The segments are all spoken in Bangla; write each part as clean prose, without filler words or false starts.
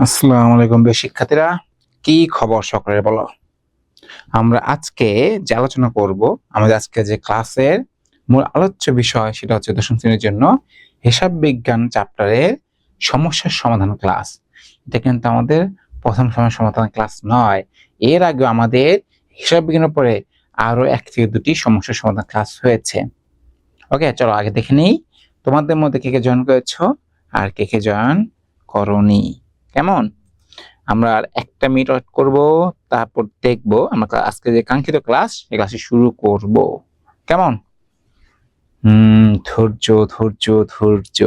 আসসালামু আলাইকুম প্রিয় শিক্ষার্থীরা, কি খবর সকলের বলো। আমরা আজকে যে আলোচনা করব, আমাদের আজকে যে ক্লাসের মূল আলোচ্য বিষয় সেটা হচ্ছে দশম শ্রেণীর জন্য হিসাব বিজ্ঞান চ্যাপ্টারের সমস্যার সমাধান ক্লাস। এটা কিন্তু আমাদের প্রথম সমস্যার সমাধান ক্লাস নয়, এর আগে আমাদের হিসাব বিজ্ঞানের উপরে আরো 1 থেকে 2টি সমস্যার সমাধান ক্লাস হয়েছে। ওকে, চলো আগে দেখে নেই তোমাদের মধ্যে কে কে জয়েন করেছো আর কে কে জয়েন করনি। কেমন? আমরা আর 1টা মিনিট ওয়েট করব, তারপর দেখব আমরা আজকে যে কাঙ্ক্ষিত ক্লাস এই ক্লাসে শুরু করব। কেমন? ধৈর্য ধৈর্য ধৈর্য।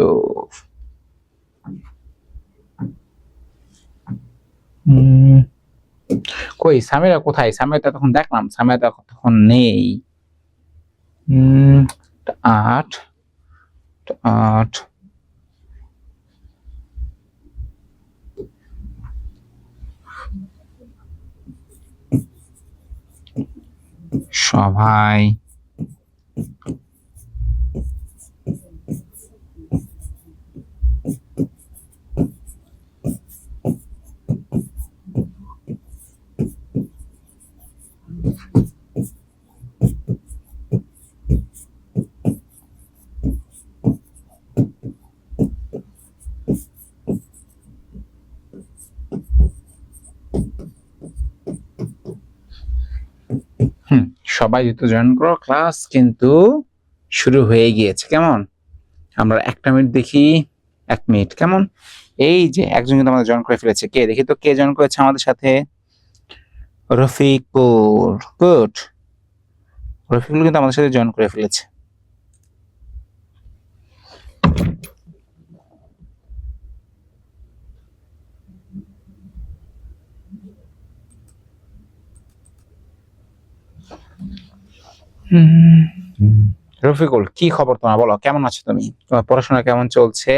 কই সামিরা কোথায়? সামিরা তো তখন দেখলাম, সামিরা তো তখন নেই। 8 8 সবাই সবাই যেহেতু জয়েন করো, ক্লাস কিন্তু শুরু হয়ে গিয়েছে। কেমন? আমরা 1টা মিনিট দেখি, 1 মিনিট। কেমন? এই যে একজন কিন্তু আমাদের জয়েন করে ফেলেছে। কে দেখি তো, কে জয়েন করেছে আমাদের সাথে? রফিকুল। গুড, রফিকুল কিন্তু আমাদের সাথে জয়েন করে ফেলেছে। রফিকুল, কি খবর তোমার? বলো, কেমন আছো তুমি? তোমার পড়াশোনা কেমন চলছে?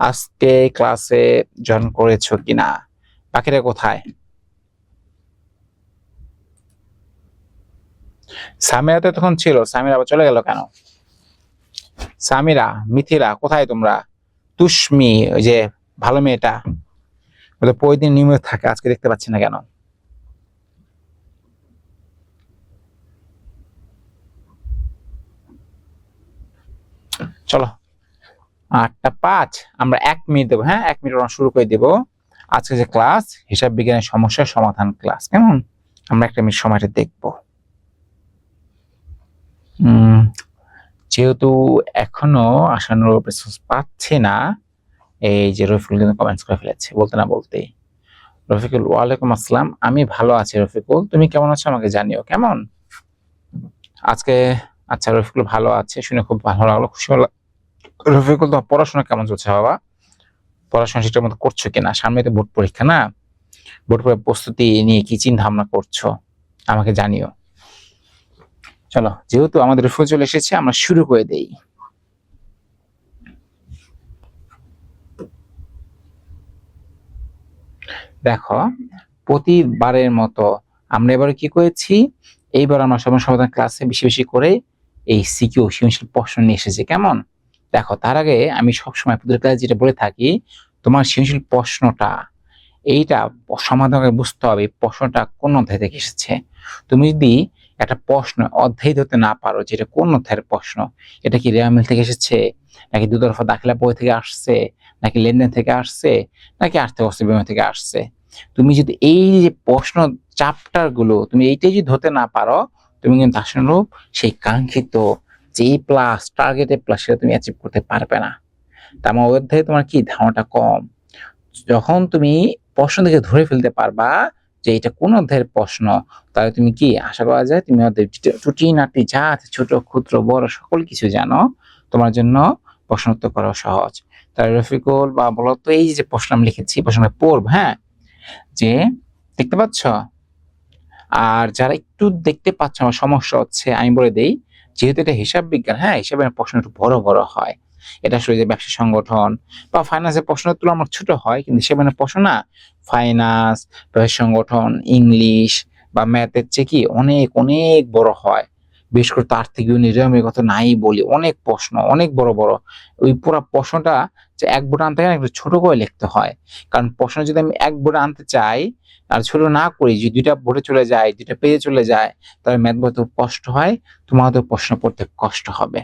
আজকে ক্লাসে জয়েন করেছো কিনা? বাকিরা কোথায়? সামিরা তো তখন ছিল, সামিরা আবার চলে গেল কেন? সামিরা, মিথিলা, কোথায় তোমরা? তুষ্মি, ওই যে ভালো মেয়েটা, প্রতিদিন নিয়মিত থাকে, আজকে দেখতে পাচ্ছি না কেন? চলো 8টা 5 আমরা 1 মিনিট দেবো। হ্যাঁ, 1 মিনিট শুরু করে দেবো। আজকে যে ক্লাস হিসাব বিজ্ঞানের সমস্যার সমাধান ক্লাস। কেমন? আমরা 1 মিনিট সময়টা দেখবো। যেহেতু এখনো আশানুরূপ রেসপন্স পাচ্ছি না, এই যে রফিকুল কিন্তু কমেন্টস করে ফেলেছে বলতে না বলতেই। রফিকুল, ওয়ালাইকুম আসসালাম, আমি ভালো আছি রফিকুল, তুমি কেমন আছো আমাকে জানিও। কেমন আজকে? আচ্ছা, রফিকুল ভালো আছে শুনে খুব ভালো লাগলো, খুশি হলো। রফিকুল, তোমার পড়াশোনা কেমন চলছে বাবা? পড়াশোনা ঠিকঠাক মতো করছো কিনা? সামনে তো বোর্ড পরীক্ষা না, বোর্ড পরীক্ষার প্রস্তুতি নিয়ে কি চিন্তা ভাবনা করছো আমাকে জানিও। চলো, যেহেতু আমাদের রফিকুল চলে এসেছে, আমরা শুরু করে দেই। দেখো, প্রতিবারের মতো আমরা এবারে কি করেছি, এইবার আমরা সমস্যা সমাধান ক্লাসে বেশি বেশি করে এই সিকিউ সৃজনশীল প্রশ্ন নিয়ে এসেছি। কেমন? দেখো, তার আগে আমি সবসময় প্রতিটা ক্লাসে যেটা বলে থাকি, তোমার সৃজনশীল প্রশ্নটা এইটা সমাধান করে বুঝতে হবে প্রশ্নটা কোন অধ্যায় থেকে এসেছে। তুমি যদি একটা প্রশ্ন অধ্যায় ধরতে না পারো যেটা কোন অধ্যায়ের প্রশ্ন, এটা কি রেওয়া মিল থেকে এসেছে, নাকি দুতরফা দাখিলা বই থেকে আসছে, নাকি লেনদেন থেকে আসছে, নাকি আর্থিক অবস্থা বিবরণ থেকে আসছে, তুমি যদি এই যে প্রশ্ন চ্যাপ্টার গুলো তুমি এইটাই যদি ধরতে না পারো, তুমি কিন্তু আশানুরূপ সেই কাঙ্ক্ষিত যে প্লাস টার্গেট এ প্লাস সেটা তুমি অ্যাচিভ করতে পারবে না। তার মানে ওই অধ্যায়ে তোমার কি ধারণাটা কম। যখন তুমি প্রশ্ন থেকে ধরে ফেলতে পারবা যে এটা কোন অধ্যায়ের প্রশ্ন, তাহলে তুমি কি আশা করা যায় তুমি টুটি-নাটি যা আছে ছোট ক্ষুদ্র বড় সকল কিছু জানো, তোমার জন্য প্রশ্ন উত্তর করা সহজ। তাই রফিকুল বা বলতো, এই যে প্রশ্ন আমি লিখেছি প্রশ্নটা পড়ব। হ্যাঁ, যে দেখতে পাচ্ছ? আর যারা একটু দেখতে পাচ্ছ আমার সমস্যা হচ্ছে, আমি বলে দেই, যেহেতু এটা হিসাব বিজ্ঞান, হ্যাঁ, হিসাবের প্রশ্ন একটু বড় বড় হয়। এটা আসলে যে ব্যবসা সংগঠন বা ফাইন্যান্সের প্রশ্নের তুলনায় আমার ছোট হয়, কিন্তু হিসাবের প্রশ্ন না, ফাইন্যান্স, ব্যবসা সংগঠন, ইংলিশ বা ম্যাথের চেয়ে কি অনেক অনেক বড় হয়। বিশেষ করে আর্থিক নির্বাহের কথা নাই বলি, অনেক প্রশ্ন অনেক বড় বড়। ওই পুরো প্রশ্নটা যে এক বোর্ড আনতে গেলে একটু ছোট করে লিখতে হয়, কারণ প্রশ্ন যদি আমি এক বোর্ডে আনতে চাই আর ছোট না করি, যদি দুইটা বোর্ডে চলে যায়, দুইটা পেজে চলে যায়, তাহলে ম্যাথ বলতে কষ্ট হয়, তোমাদের প্রশ্ন পড়তে কষ্ট হবে।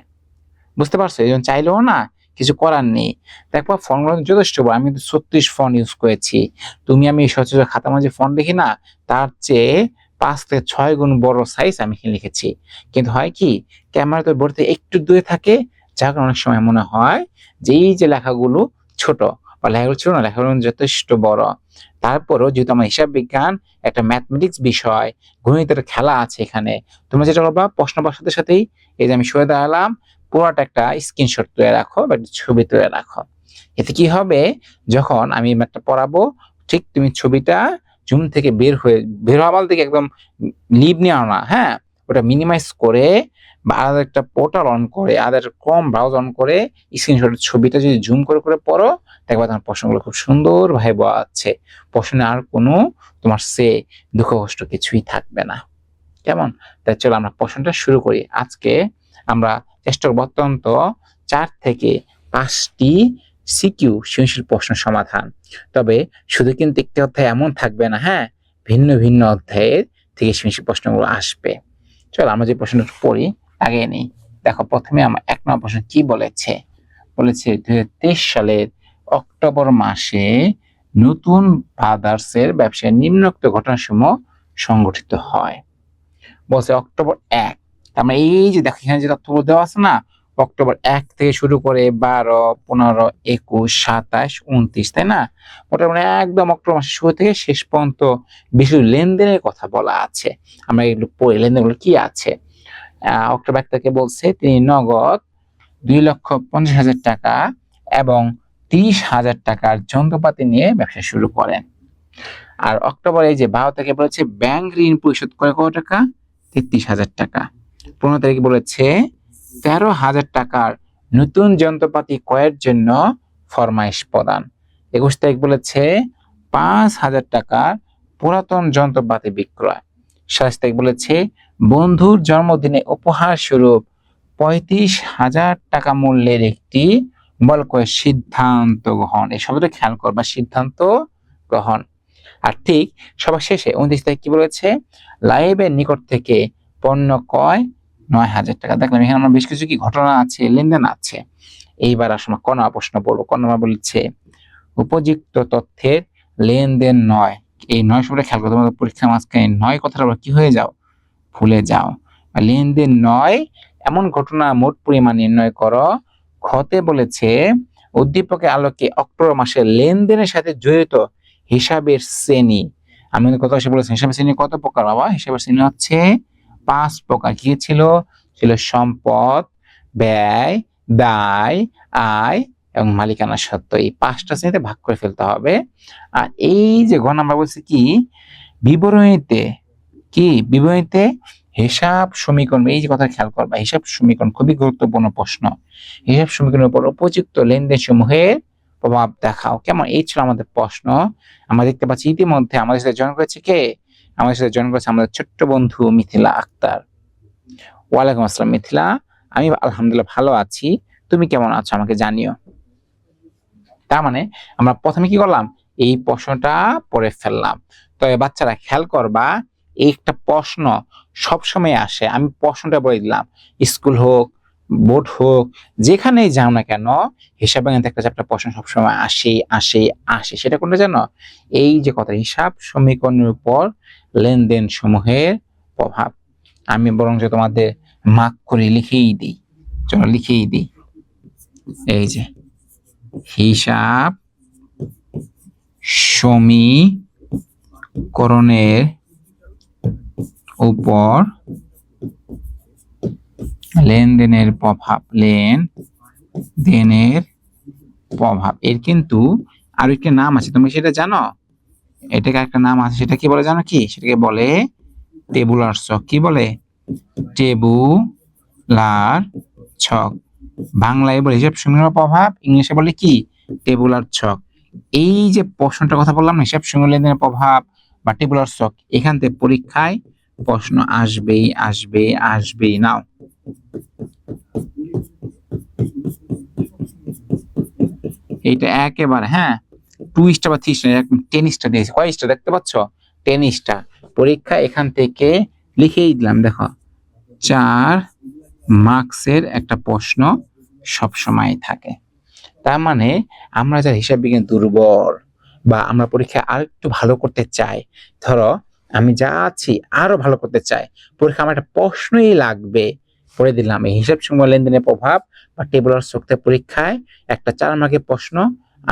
বুঝতে পারছো? এই জন্য চাইলেও না, কিছু করার নেই। দেখো ফন্টগুলো যথেষ্ট বড়, আমি কিন্তু 36 ফন্ট ইউজ করেছি। আমি সচরাচর খাতা মাঝে ফন্ট দেখি না, তার চেয়ে 5 থেকে 6 গুণ বড় সাইজ আমি এখানে লিখেছি। কিন্তু হয় কি, ক্যামেরা তো বোর্ড থেকে একটু দূরে থাকে, যার কারণে অনেক সময় মনে হয় যে এই যে লেখাগুলো ছোট, বা লেখাগুলো ছোট না, লেখাগুলো যথেষ্ট বড়। তারপরও যেহেতু আমার হিসাব বিজ্ঞান একটা ম্যাথমেটিক্স বিষয়, গণিতের খেলা আছে এখানে, তোমরা যেটা করবা প্রশ্ন পাওয়ার সাথে সাথেই এই যে আমি সরে দাঁড়ালাম, পুরোটা একটা স্ক্রিনশট তুলে রাখো বা ছবি তুলে রাখো। এতে কি হবে, যখন আমি ম্যাথটা পড়াবো, ঠিক তুমি ছবিটা জুম থেকে বের হওয়ার থেকে একদম লিভ নেওয়া না, হ্যাঁ, ওটা মিনিমাইজ করে বা আলাদা একটা পোর্টাল অন করে, আলাদা একটা ক্রোম ব্রাউজ অন করে স্ক্রিনশটের ছবিটা যদি জুম করে করে পড়ো, দেখবা তোমার প্রশ্নগুলো খুব সুন্দর ভাবে বলা আছে। প্রশ্নে আর কোনো তোমার দুঃখ কষ্ট কিছুই থাকবে না। কেমন? তাই চলো আমরা প্রশ্নটা শুরু করি। আজকে আমরা চেষ্টা করবো অত্যন্ত 4 থেকে 5টি সিকিউ সৃজনশীল প্রশ্ন সমাধান। তবে শুধু কিন্তু একটি অধ্যায় এমন থাকবে না, হ্যাঁ, ভিন্ন ভিন্ন অধ্যায়ের থেকে সৃজনশীল প্রশ্নগুলো আসবে। চলো আমরা যে প্রশ্নটা পড়ি আগে নেই। দেখো প্রথমে আমার 1 নম্বর প্রশ্ন কি বলেছে, 2023 সালের অক্টোবর মাসে নতুন ব্রাদার্সের ব্যবসায় নিম্নোক্ত ঘটনাসমূহ সংঘটিত হয়। বলছে অক্টোবর 1, তার মানে এই যে দেখো এখানে যে তথ্যগুলো দেওয়া আছে না, অক্টোবর 1 থেকে শুরু করে 12, 15, 21, 27, 29, তাই না? মোটামুটি একদম অক্টোবর মাসের শুরু থেকে শেষ পর্যন্ত বেশি লেনদেনের কথা বলা আছে। আমরা এগুলো পড়ি, লেনদেনগুলো কি আছে। অক্টোবর 1 থেকে বলছে তিনি নগদ 2,50,000 টাকা এবং 30,000 টাকার যন্ত্রপাতি নিয়ে ব্যবসা শুরু করেন। আর অক্টোবর এই যে 12 থেকে বলেছে ব্যাংক ঋণ পরিশোধ করে কত টাকা, 33,000 টাকা। 15 তারিখে বলেছে 13,000 টাকার নতুন যন্ত্রপাতি ক্রয়ের জন্য ফরমাইশ প্রদান। 21 তারিখ বলেছে 5,000 টাকার পুরাতন যন্ত্রপাতি বিক্রয়। 27 তারিখ বলেছে বন্ধুর জন্মদিনে উপহার স্বরূপ 35,000 টাকা মূল্যের একটি মোবাইল ক্রয়ের সিদ্ধান্ত গ্রহণ। এই শব্দটা খেয়াল করবা, সিদ্ধান্ত গ্রহণ। আর ঠিক সবার শেষে 29 তারিখ কি বলেছে, লাইভের নিকট থেকে পণ্য ক্রয় 9,000 টাকা। দেখলাম এখানে আমার বেশ কিছু কি ঘটনা আছে, লেনদেন আছে। এইবার আসলে ক নম্বর প্রশ্ন বলবো। ক নম্বর বলেছে উপযুক্ত তথ্যের লেনদেন নয়। এই 9 শব্দটা খেয়াল করো, তোমাদের পরীক্ষার মাঝখানে 9 কথাটা কি হয়ে যাও, ভুলে যাও। লেনদেন নয় এমন ঘটনা মোট পরিমাণ নির্ণয় করো। খতে বলেছে উদ্দীপকের আলোকে অক্টোবর মাসের লেনদেনের সাথে জড়িত হিসাবের শ্রেণী। আমি কত বলেছি, হিসাবের শ্রেণী কত প্রকার বাবা? হিসাবের শ্রেণী হচ্ছে 5 প্রকার। কি ছিল? সম্পদ, ব্যয়, দায়, আয় এবং মালিকানা সত্ত্ব। এই 5টা শ্রেণীতে ভাগ করে ফেলতে হবে। আর এই যে ঘ নাম্বার বলছে কি, বিবরণীতে হিসাব সমীকরণ। এই যে কথা খেয়াল করবা, হিসাব সমীকরণ খুবই গুরুত্বপূর্ণ প্রশ্ন। হিসাব সমীকরণের উপর উপযুক্ত লেনদেন সমূহের প্রভাব দেখাও। কেমন? এই ছিল আমাদের প্রশ্ন। আমরা দেখতে পাচ্ছি ইতিমধ্যে আমাদের সাথে জয়েন করেছে কে? আমাদের সাথে জয়েন করেছে আমাদের ছোট্ট বন্ধু মিথিলা আক্তার। ওয়ালাইকুম আসসালাম মিথিলা, আমি আলহামদুলিল্লাহ ভালো আছি, তুমি কেমন আছো আমাকে জানিও। তার মানে আমরা প্রথমে কি করলাম, এই প্রশ্নটা পড়ে ফেললাম। তবে বাচ্চারা খেয়াল করবা, এই একটা প্রশ্ন সবসময় আসে। আমি প্রশ্নটা বলে দিলাম, স্কুল হোক, বোর্ড হোক, যেখানেই যাও না কেন, হিসাব বিজ্ঞান একটা চ্যাপ্টার প্রশ্ন সবসময় আসে। সেটা কোনটা জানো? এই যে কথা, হিসাব সমীকরণের উপর লেনদেন সমূহের প্রভাব। আমি বরং যে তোমাদের মার্ক করে লিখেই দিই, চলো লিখেই দিই। এই যে হিসাব সমীকরণের উপর লেনদেনের প্রভাব, এর কিন্তু আরো একটা নাম আছে, তুমি সেটা জানো? এটাকে একটা নাম আছে, সেটা কি বলে জানো? কি সেটাকে বলে টেবুলার ছক। কি বলে? টেবুলার ছক। বাংলায় বলে হিসাব সমীকরণের প্রভাব, ইংলিশে বলে কি? টেবুলার ছক। এই যে প্রশ্নটার কথা বললাম না, হিসাব সমীকরণ লেনদেনের প্রভাব বা টেবুলার ছক, এখান থেকে পরীক্ষায় প্রশ্ন আসবেই। নাও এইটা একেবারে হ্যাঁ 2 স্টার বা 3 স্টার এরকম 10 স্টার দিয়েছে। কয় স্টার দেখতে পাচ্ছ? 10 স্টার। পরীক্ষা এখান থেকে লিখেই দিলাম, দেখো 4 মার্কসের একটা প্রশ্ন সব সময় থাকে। তার মানে আমরা যারা হিসাব বিজ্ঞান দুর্বল বা আমরা পরীক্ষায় আর একটু ভালো করতে চাই, ধরো আমি যা আছি আরো ভালো করতে চাই, পরীক্ষা আমার একটা প্রশ্নই লাগবে, পড়ে দিলাম এই হিসাব সমূহ লেনদেনের প্রভাব বা টেবুলার শক্তি পরীক্ষায় একটা 4 মার্কের প্রশ্ন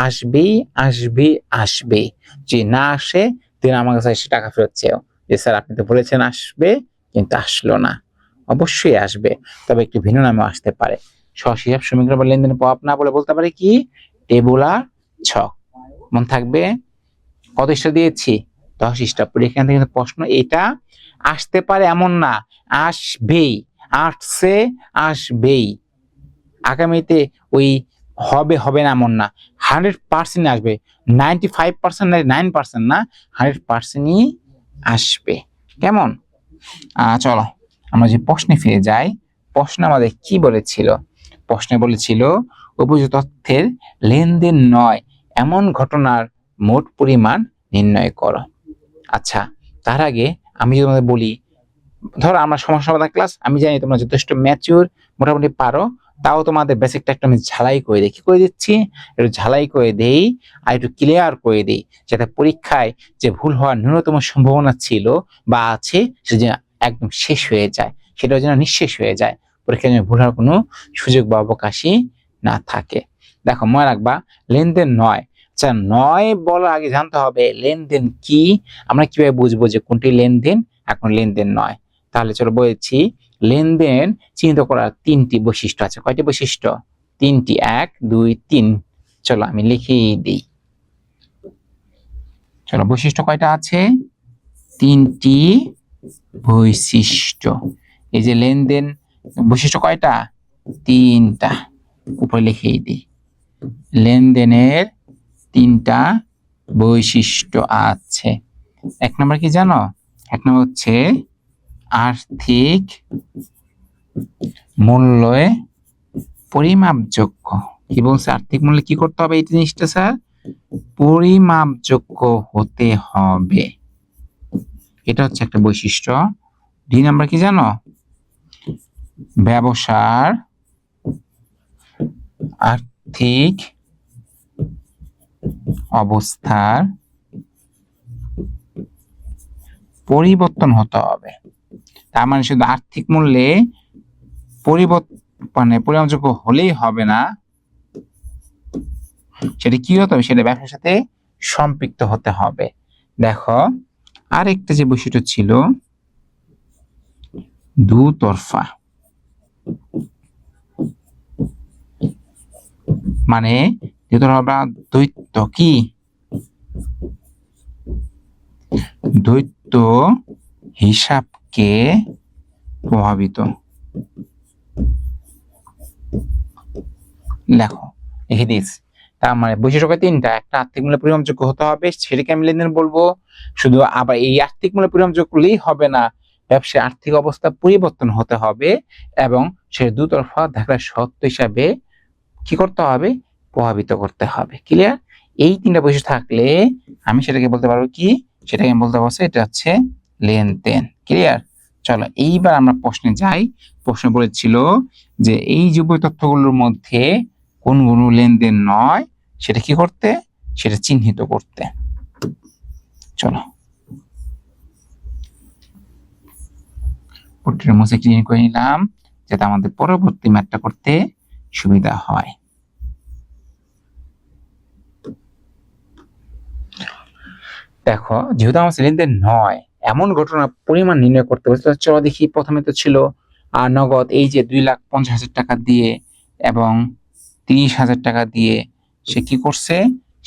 আসবেই আসবেই আসবেই। যে না আসে তিনি আমার কাছে এসে টাকা ফেরত চেয়েও যে স্যার আপনি তো বলেছেন আসবে কিন্তু আসলো না। অবশ্যই আসবে, তবে একটু ভিন্ন নামেও আসতে পারে। সহজ হিসাব সমীকরণ বা লেনদেনের প্রভাব না বলে বলতে পারে কি টেবুলার ছক। মন থাকবে। কত স্টার দিয়েছি? 10 স্টার। এখান থেকে প্রশ্ন এটা আসতে পারে এমন না, আসবেই, আসছে, আসবেই। আগামীতে ওই হবে হবে না এমন না, 100% আসবে। 95% না 9% না, 100%ই আসবে। কেমন? চলো আমরা যে প্রশ্নে ফিরে যাই। প্রশ্ন আমাদের কি বলেছিল? প্রশ্নে বলেছিল উপযুক্ত তথ্যের লেনদেন নয় এমন ঘটনার মোট পরিমাণ নির্ণয় করো। আচ্ছা, তার আগে আমি যদি তোমাদের বলি, ধরো আমরা সমস্যা সমাধান ক্লাস, আমি জানি তোমরা যথেষ্ট ম্যাচিউর, মোটামুটি পারো, তাও তোমাদের বেসিকটা একটা আমি ঝালাই করে দিই। কি করে দিচ্ছি? একটু ঝালাই করে দেই আর একটু ক্লিয়ার করে দিই, যাতে পরীক্ষায় যে ভুল হওয়ার ন্যূনতম সম্ভাবনা ছিল বা আছে সেটা যেন একদম শেষ হয়ে যায়, সেটাও যেন নিঃশেষ হয়ে যায়, পরীক্ষায় যেন ভুল হওয়ার কোনো সুযোগ বা অবকাশই না থাকে। দেখো মনে রাখবা লেনদেন নয়। আচ্ছা, নয় বলার আগে জানতে হবে লেনদেন কি, আমরা কিভাবে বুঝবো যে কোনটি লেনদেন এখন লেনদেন নয়। তাহলে চলো বলেছি লেনদেন চিহ্নিত করার 3টি বৈশিষ্ট্য আছে। কয়টি বৈশিষ্ট্য? 3টি। 1 2 3। চলো আমি লিখেই দিই। চলো বৈশিষ্ট্য কয়টা আছে? 3টি বৈশিষ্ট্য। এই যে লেনদেন বৈশিষ্ট্য কয়টা? 3টা। উপরে লিখেই দিই। লেনদেনের 3টা বৈশিষ্ট্য আছে। 1 নম্বর কি জানো? 1 নম্বর হচ্ছে আর্থিক মূল্যে পরিমাপযোগ্য। কি বলছে? আর্থিক মূল্যে কি করতে হবে? এই জিনিসটা স্যার পরিমাপযোগ্য হতে হবে, এটা হচ্ছে একটা বৈশিষ্ট্য। 2 নাম্বার কি জানো? ব্যবসার আর্থিক অবস্থার পরিবর্তন হতে হবে। তার মানে শুধু আর্থিক মূল্যে পরিমাপযোগ্য হলেই হবে না, সেটা কি হতে হবে? সেটা ব্যবসার সাথে সম্পৃক্ত হতে হবে। দেখো আরেকটা যে বৈশিষ্ট্য ছিল দুতরফা, মানে দুতরফা দ্বৈত। কি? দ্বৈত হিসাবকে প্রভাবিত। লেখো, লিখে দিয়েছি। তার মানে বৈশিষ্ট্য 3টা। একটা আর্থিক মূল্যে পরিমাপযোগ্য হতে হবে, সেটাকে আমি লেনদেন বলবো। শুধু আবার এই আর্থিক মূল্যে পরিমাপযোগ্য করলেই হবে না, ব্যবসায় আর্থিক অবস্থা পরিবর্তন হতে হবে এবং সে দুতরফা ধারার সত্য হিসাবে কি করতে হবে? প্রভাবিত করতে হবে। ক্লিয়ার? এই 3টা বৈশিষ্ট্য থাকলে আমি সেটাকে বলতে পারবো কি? সেটাকে আমি বলতে পারছি এটা হচ্ছে লেনদেন। ক্লিয়ার? চলো এইবার আমরা প্রশ্নে যাই। প্রশ্ন বলেছিল যে এই যুব তথ্যগুলোর মধ্যে কোনগুলো লেনদেন নয় সেটা কি করতে? সেটা চিহ্নিত করতে। চলো পট্টির মুছে ক্লিন করে নিলাম যাতে আমাদের পরবর্তী ম্যাথটা করতে সুবিধা হয়। দেখো যেহেতু আমার লেনদেন নয় এমন ঘটনা পরিমাণ নির্ণয় করতে হবে, চলো দেখি। প্রথমে তো ছিল নগদ, এই যে 2,50,000 টাকা দিয়ে এবং 30,000 টাকা দিয়ে সে কি করছে?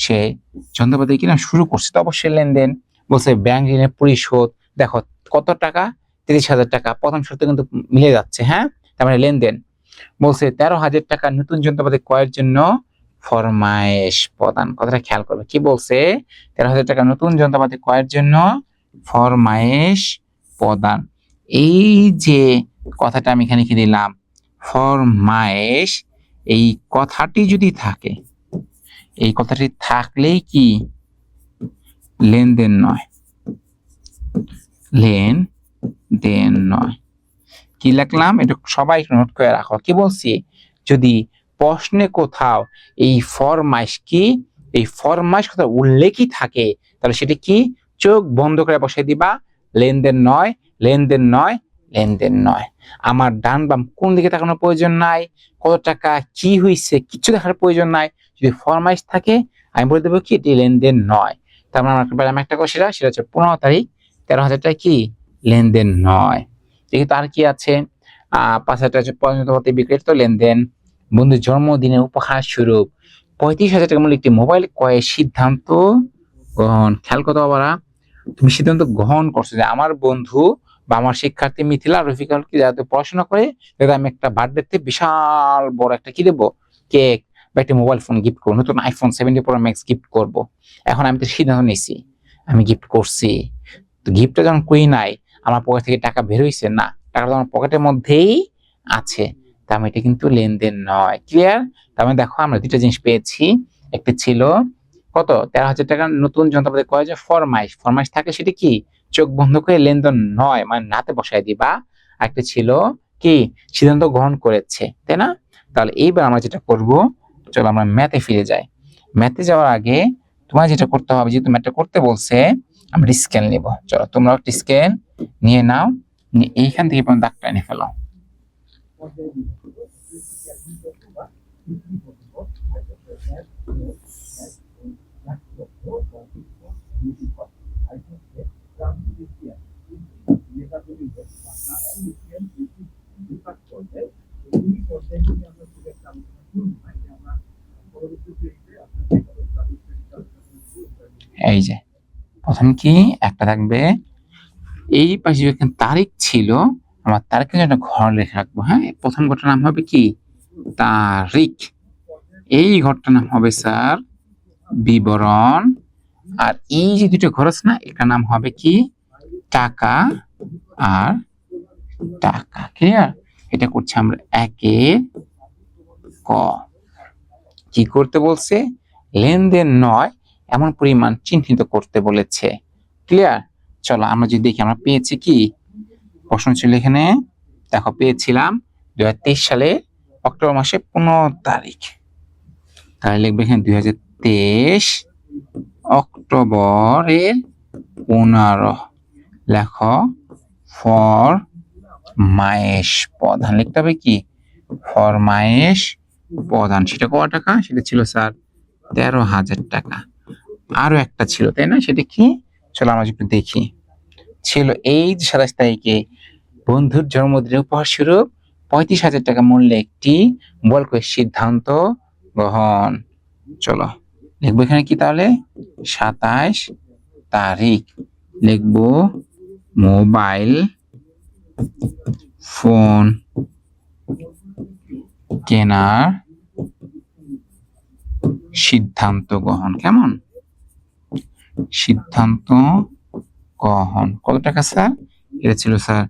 সে যন্ত্রপাতি কিনা শুরু করছে, তো অবশ্যই লেনদেন। বলছে ব্যাংক ঋণের পরিশোধ, দেখো কত টাকা? 30,000 টাকা। প্রথম শর্তে কিন্তু মিলে যাচ্ছে, হ্যাঁ, তার মানে লেনদেন। বলছে 13,000 টাকা নতুন যন্ত্রপাতি ক্রয়ের জন্য ফরমায়েশ প্রদান। কথাটা খেয়াল করবে, কি বলছে? 13,000 টাকা নতুন যন্ত্রপাতি ক্রয়ের জন্য ফরমায়েশ প্রদান। এই যে কথাটা আমি এখানে লিখে দিলাম ফরমায়েশ, এই কথাটি যদি থাকে, এই কথাটি থাকলেই কি লেনদেন নয়, লেনদেন নয়। কি লিখলাম এটা সবাই নোট করে রাখো। কি বলছি, যদি প্রশ্নে কোথাও এই ফরমাইশ কি, এই ফরমাইশ কোথাও উল্লেখই থাকে, তাহলে সেটা কি, চোখ বন্ধ করে বসে দিবা, লেনদেন নয়, লেনদেন নয়, লেনদেন নয়। আমার ডান বাম কোন দিকে তাকানোর প্রয়োজন নাই, কত টাকা কি হয়েছে কিছু দেখার প্রয়োজন নাই। যদি ফরমাইশ থাকে আমি বলে দেবো কি এটি লেনদেন নয়। তার মানে আমি একটা কথা, সেটা হচ্ছে 15 তারিখ 13,000 টাকা কি লেনদেন নয়। যেহেতু আর কি আছে, 5,000 টাকা পর্যন্ত হতে বিক্রিত লেনদেন। বন্ধুর জন্মদিনে উপহার স্বরূপ 35,000 টাকা মূল্যের একটি মোবাইল ক্রয়ের সিদ্ধান্ত গ্রহণ। খেয়াল করতে পারা, তুমি সিদ্ধান্ত গ্রহণ করছো যে আমার বন্ধু বা আমার শিক্ষার্থী মিথিলা রফিকুলকে যাতে পড়াশোনা করে, যাতে আমি একটা বার্থডেতে বিশাল বড় একটা কি দেবো, কেক বা একটা মোবাইল ফোন গিফট করবো, নতুন iPhone 17 Pro Max গিফট করব। এখন আমি তো সিদ্ধান্ত নিয়েছি, আমি গিফট করছি। তো গিফটটা যখন করি নাই, আমার পকেট থেকে টাকা বের হয়েছে না, টাকাটা আমার পকেটের মধ্যেই আছে, তার মানে এটা কিন্তু লেনদেন নয়। ক্লিয়ার? তার মানে দেখো আমরা দুটো জিনিস পেয়েছি। একটা ছিল কত, 13,000 টাকার নতুন যন্ত্রপাতি ক্রয়, যে ফরমাইশ থাকে সেটা কি চোখ বন্ধ করে লেনদেন নয়, মানে নাতে বসায় দিবা। একটা ছিল কি সিদ্ধান্ত গ্রহণ করেছে, তাই না? তাহলে এইবার আমরা যেটা করব, চলো আমরা ম্যাথে ফিরে যাই। ম্যাথে যাওয়ার আগে তোমার যেটা করতে হবে, যেহেতু ম্যাথটা করতে বলছে, আমরা স্কেল নিব। চলো তোমরা একটা স্কেল নিয়ে নাও, এইখান থেকে দাগটা এনে ফেলো। এই যে প্রথম কি একটা থাকবে, এই পাশে এখানে তারিখ ছিল, আমার তারিখের জন্য ঘর লিখে রাখবো। হ্যাঁ, প্রথম ঘরটার নাম হবে কি তারিখ, এই ঘরটার নাম হবে স্যার বিবরণ, আর এই যে দুটো ঘর আছে না, এটার নাম হবে কি টাকা আর টাকা। ক্লিয়ার? এটা করছি আমরা একে ক। কি করতে বলছে, লেনদেন নয় এমন পরিমাণ চিহ্নিত করতে বলেছে। ক্লিয়ার? চলো আমরা যদি দেখি, আমরা পেয়েছি কি, প্রশ্ন ছিল এখানে দেখো, পেয়েছিলাম 2023 সালে অক্টোবর মাসে 15 তারিখ। তাহলে লিখবে এখানে 2023 অক্টোবরের 15, লেখো ফরমায়েশ প্রধান। লিখতে হবে কি ফরমায়েশ প্রধান। সেটা কত টাকা, সেটা ছিল স্যার 13,000 টাকা। আরো একটা ছিল, তাই না? সেটা কি, চলো আমরা একটু দেখি। ছিল এই যে 27 তারিখে বন্ধুর জন্মদিনে উপহার স্বরূপ 35,000 টাকা মূল্যে একটি মোবাইল ক্রয়ের সিদ্ধান্ত গ্রহণ। চলো লিখবো এখানে কি, তাহলে 27 তারিখ লিখবো মোবাইল ফোন কেনার সিদ্ধান্ত গ্রহণ। কেমন সিদ্ধান্ত গ্রহণ, কত টাকা স্যার, এটা ছিল স্যার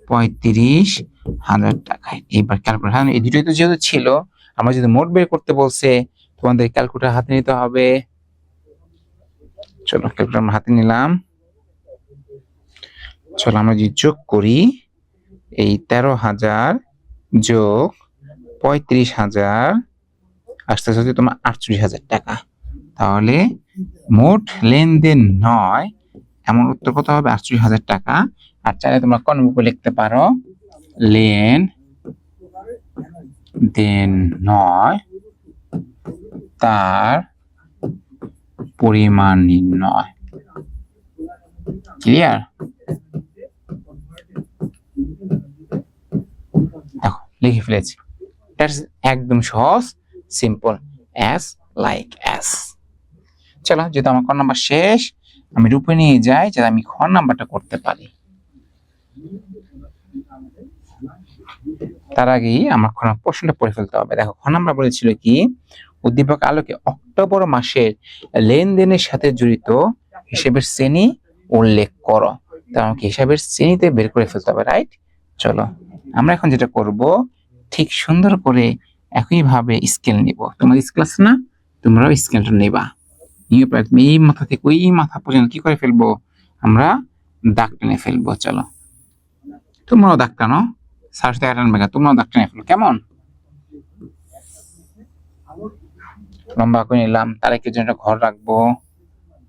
35,000 টাকায়। এইবার ক্যালকুলেটর, এই দুটোই তো যেহেতু ছিল, আমরা যদি মোট বের করতে বলছে, তোমাদের ক্যালকুলেটর হাতে নিতে হবে। চলো ক্যালকুলেটর হাতে নিলাম। চলো আমরা যদি যোগ করি, এই 13,000 যোগ 35,000 আসতে আসতে তোমার 48,000 টাকা। তাহলে মোট লেনদেন নয় এমন উত্তর কত হবে, 48,000 টাকা। আর চাইলে তোমরা কর্মরূপে লিখতে পারো লেন দেন নয় তার পরিমাণ নির্ণয়। ক্লিয়ার? দেখো লিখে ফেলেছি, একদম সহজ, সিম্পল, অ্যাজ লাইক অ্যাজ। চলো যেহেতু আমার ক নাম্বার শেষ, আমি রূপে নিয়ে যাই যাতে আমি খ নাম্বারটা করতে পারি। তার আগেই আমার খ নাম্বার প্রশ্নটা পড়ে ফেলতে হবে। দেখো খ নাম্বার বলেছিল কি, উদ্দীপক আলোকে অক্টোবর মাসের লেনদেনের সাথে জড়িত হিসেবের শ্রেণী উল্লেখ করো। তার আমাকে হিসাবের শ্রেণীতে বের করে ফেলতে হবে, রাইট? চলো আমরা এখন যেটা করব, ঠিক সুন্দর করে একইভাবে স্কেল নিব। তোমার স্কেল আছে না, তোমরাও স্কেলটা নেবা, নিয়ে একদম এই মাথা থেকে ওই মাথা পর্যন্ত কি করে ফেলবো, আমরা দাগ টেনে ফেলবো। চলো তোমরাও দাগ টানো, স্যার সাথে টানবে না, তোমরাও দাগ টেনে ফেলো। কেমন? লম্বা করে নিলাম, তারেকের জন্য একটা ঘর রাখবো,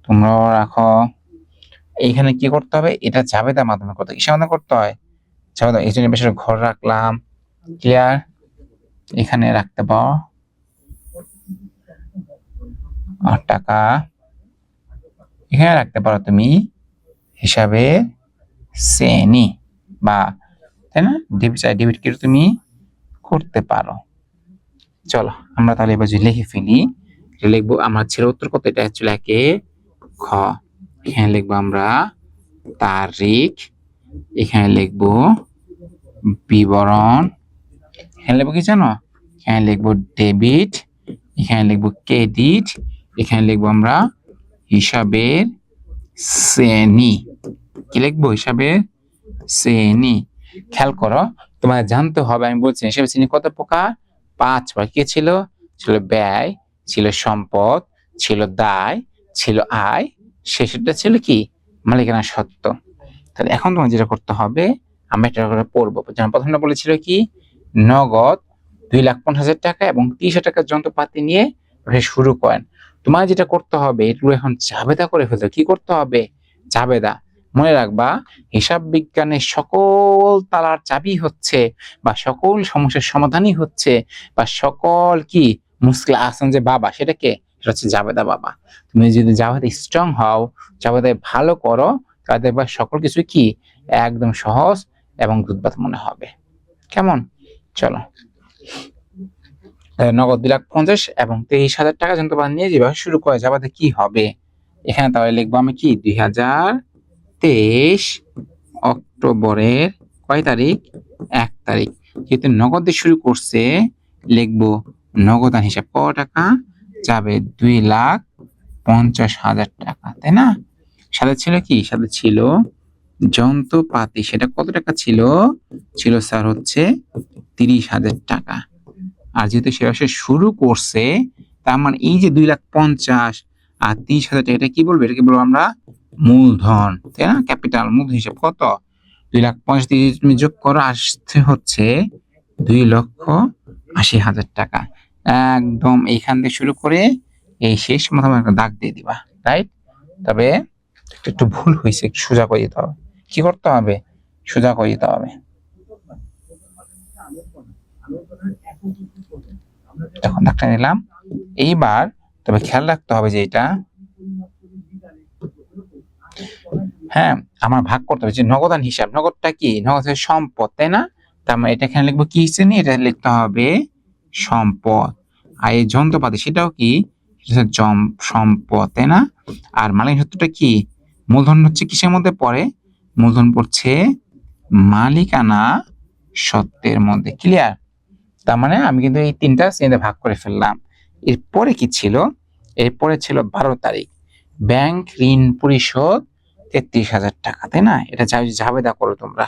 তোমরাও রাখো। এইখানে কি করতে হবে, এটা জাবেদার মাধ্যমে করতে, কিসের মাধ্যমে করতে হয়, জাবেদা। এই জন্য বেশ ঘর রাখলাম। ক্লিয়ার? এখানে রাখতে পারো 8 টাকা, এখানে রাখতে পারো তুমি হিসাবে শ্রেণী বা, তাই না, ডেবিট কেটে তুমি করতে পারো। চলো আমরা তাহলে এবার যদি লিখে ফেলি, লিখবো আমার ছিল উত্তর কত, এটা হচ্ছে একে খ। এখানে লিখবো আমরা তারিখ, এখানে লিখবো বিবরণ, এখানে লিখবো কি জানো, এখানে লিখবো ডেবিট, এখানে লিখবো ক্রেডিট, এখানে লিখবো আমরা হিসাবের শ্রেণী। কি লিখবো? হিসাবের শ্রেণী। খেয়াল করো, তোমার জানতে হবে, আমি বলছি হিসাবের শ্রেণী কত প্রকার, 5 প্রকার। কি ছিল? ছিল ব্যয়, ছিল সম্পদ, ছিল দায়, ছিল আয়, শেষেরটা ছিল কি, মালিকানা সত্ত্ব। তাহলে এখন তোমার যেটা করতে হবে, আমরা এটা করে পড়বো। যেমন প্রথমটা বলেছিল কি, নগদ 2,50,000 টাকা এবং 30,000 টাকার যন্ত্রপাতি নিয়ে শুরু করেন। তোমার যেটা করতে হবে, এগুলো এখন জাবেদা করে ফেলতে। কি করতে হবে? জাবেদা। মনে রাখবা, হিসাব বিজ্ঞানের সকল তালার চাবি হচ্ছে, বা সকল সমস্যার সমাধানই হচ্ছে, বা সকল কি মুশকিল আসান যে বাবা, সেটাকে, সেটা হচ্ছে জাবেদা বাবা। তুমি যদি জাবেদা স্ট্রং হও, জাবেদায় ভালো করো, তাহলে দেখবা সকল কিছু কি একদম সহজ এবং দুধবাত মনে হবে। কেমন? চলো, নগদ 2,50,000 এবং 23,000 টাকা যন্ত্রপাতি নিয়ে যেভাবে শুরু করা যাবে, কি হবে? এখানে তাহলে লিখবো আমি কি 2023 অক্টোবরের কয় তারিখ, 1 তারিখ। যেহেতু নগদ দিয়ে শুরু করছে, লিখবো নগদান হিসাব কত টাকা যাবে, 2,50,000 টাকা, তাই না? সাথে ছিল কি, সাথে ছিল যন্ত্রপাতি, সেটা কত টাকা ছিল, ছিল স্যার হচ্ছে 30,000 টাকা। আর যেহেতু সে শুরু করছে, তার মানে এই যে 2,50,000 আর 30,000 টাকা, এটা কি বলবো, এটাকে বলবো আমরা মূলধন, তাই না? ক্যাপিটাল। মূলধন হিসাব কত, 2,50,000 তুমি যোগ করো, আসছে হচ্ছে 2,80,000 টাকা। একদম এইখান থেকে শুরু করে এই শেষ মতো একটা দাগ দিয়ে দিবা, রাইট? তবে একটু ভুল হয়েছে, একটু সোজা করে দিতে হবে। কি করতে হবে? সোজা করে দিতে হবে। তখন দাগটা নিলাম। এইবার তবে খেয়াল রাখতে হবে যে এটা, হ্যাঁ, আমার ভাগ করতে হবে যে নগদান হিসাব, নগদটা কি, নগদ হচ্ছে সম্পদ, তাই না? তার মানে এটা এখানে লিখবো কি হিসেবে, এটা লিখতে হবে সম্পদ। আর এই যন্ত্রপাতি, সেটাও কি, সম্পদ, তাই না? আর মালিক সূত্রটা কি, মূলধন হচ্ছে কিসের মধ্যে পড়ে, মূলধন পড়ছে মালিকানা সত্ত্বের মধ্যে। ক্লিয়ার? তার মানে আমি কিন্তু এই 3টা শ্রেণীতে ভাগ করে ফেললাম। এরপরে কি ছিল, এরপরে ছিল 12 তারিখ, ব্যাংক ঋণ পরিশোধ 33,000 টাকা, তাই না? এটা জাবেদা করো তোমরা।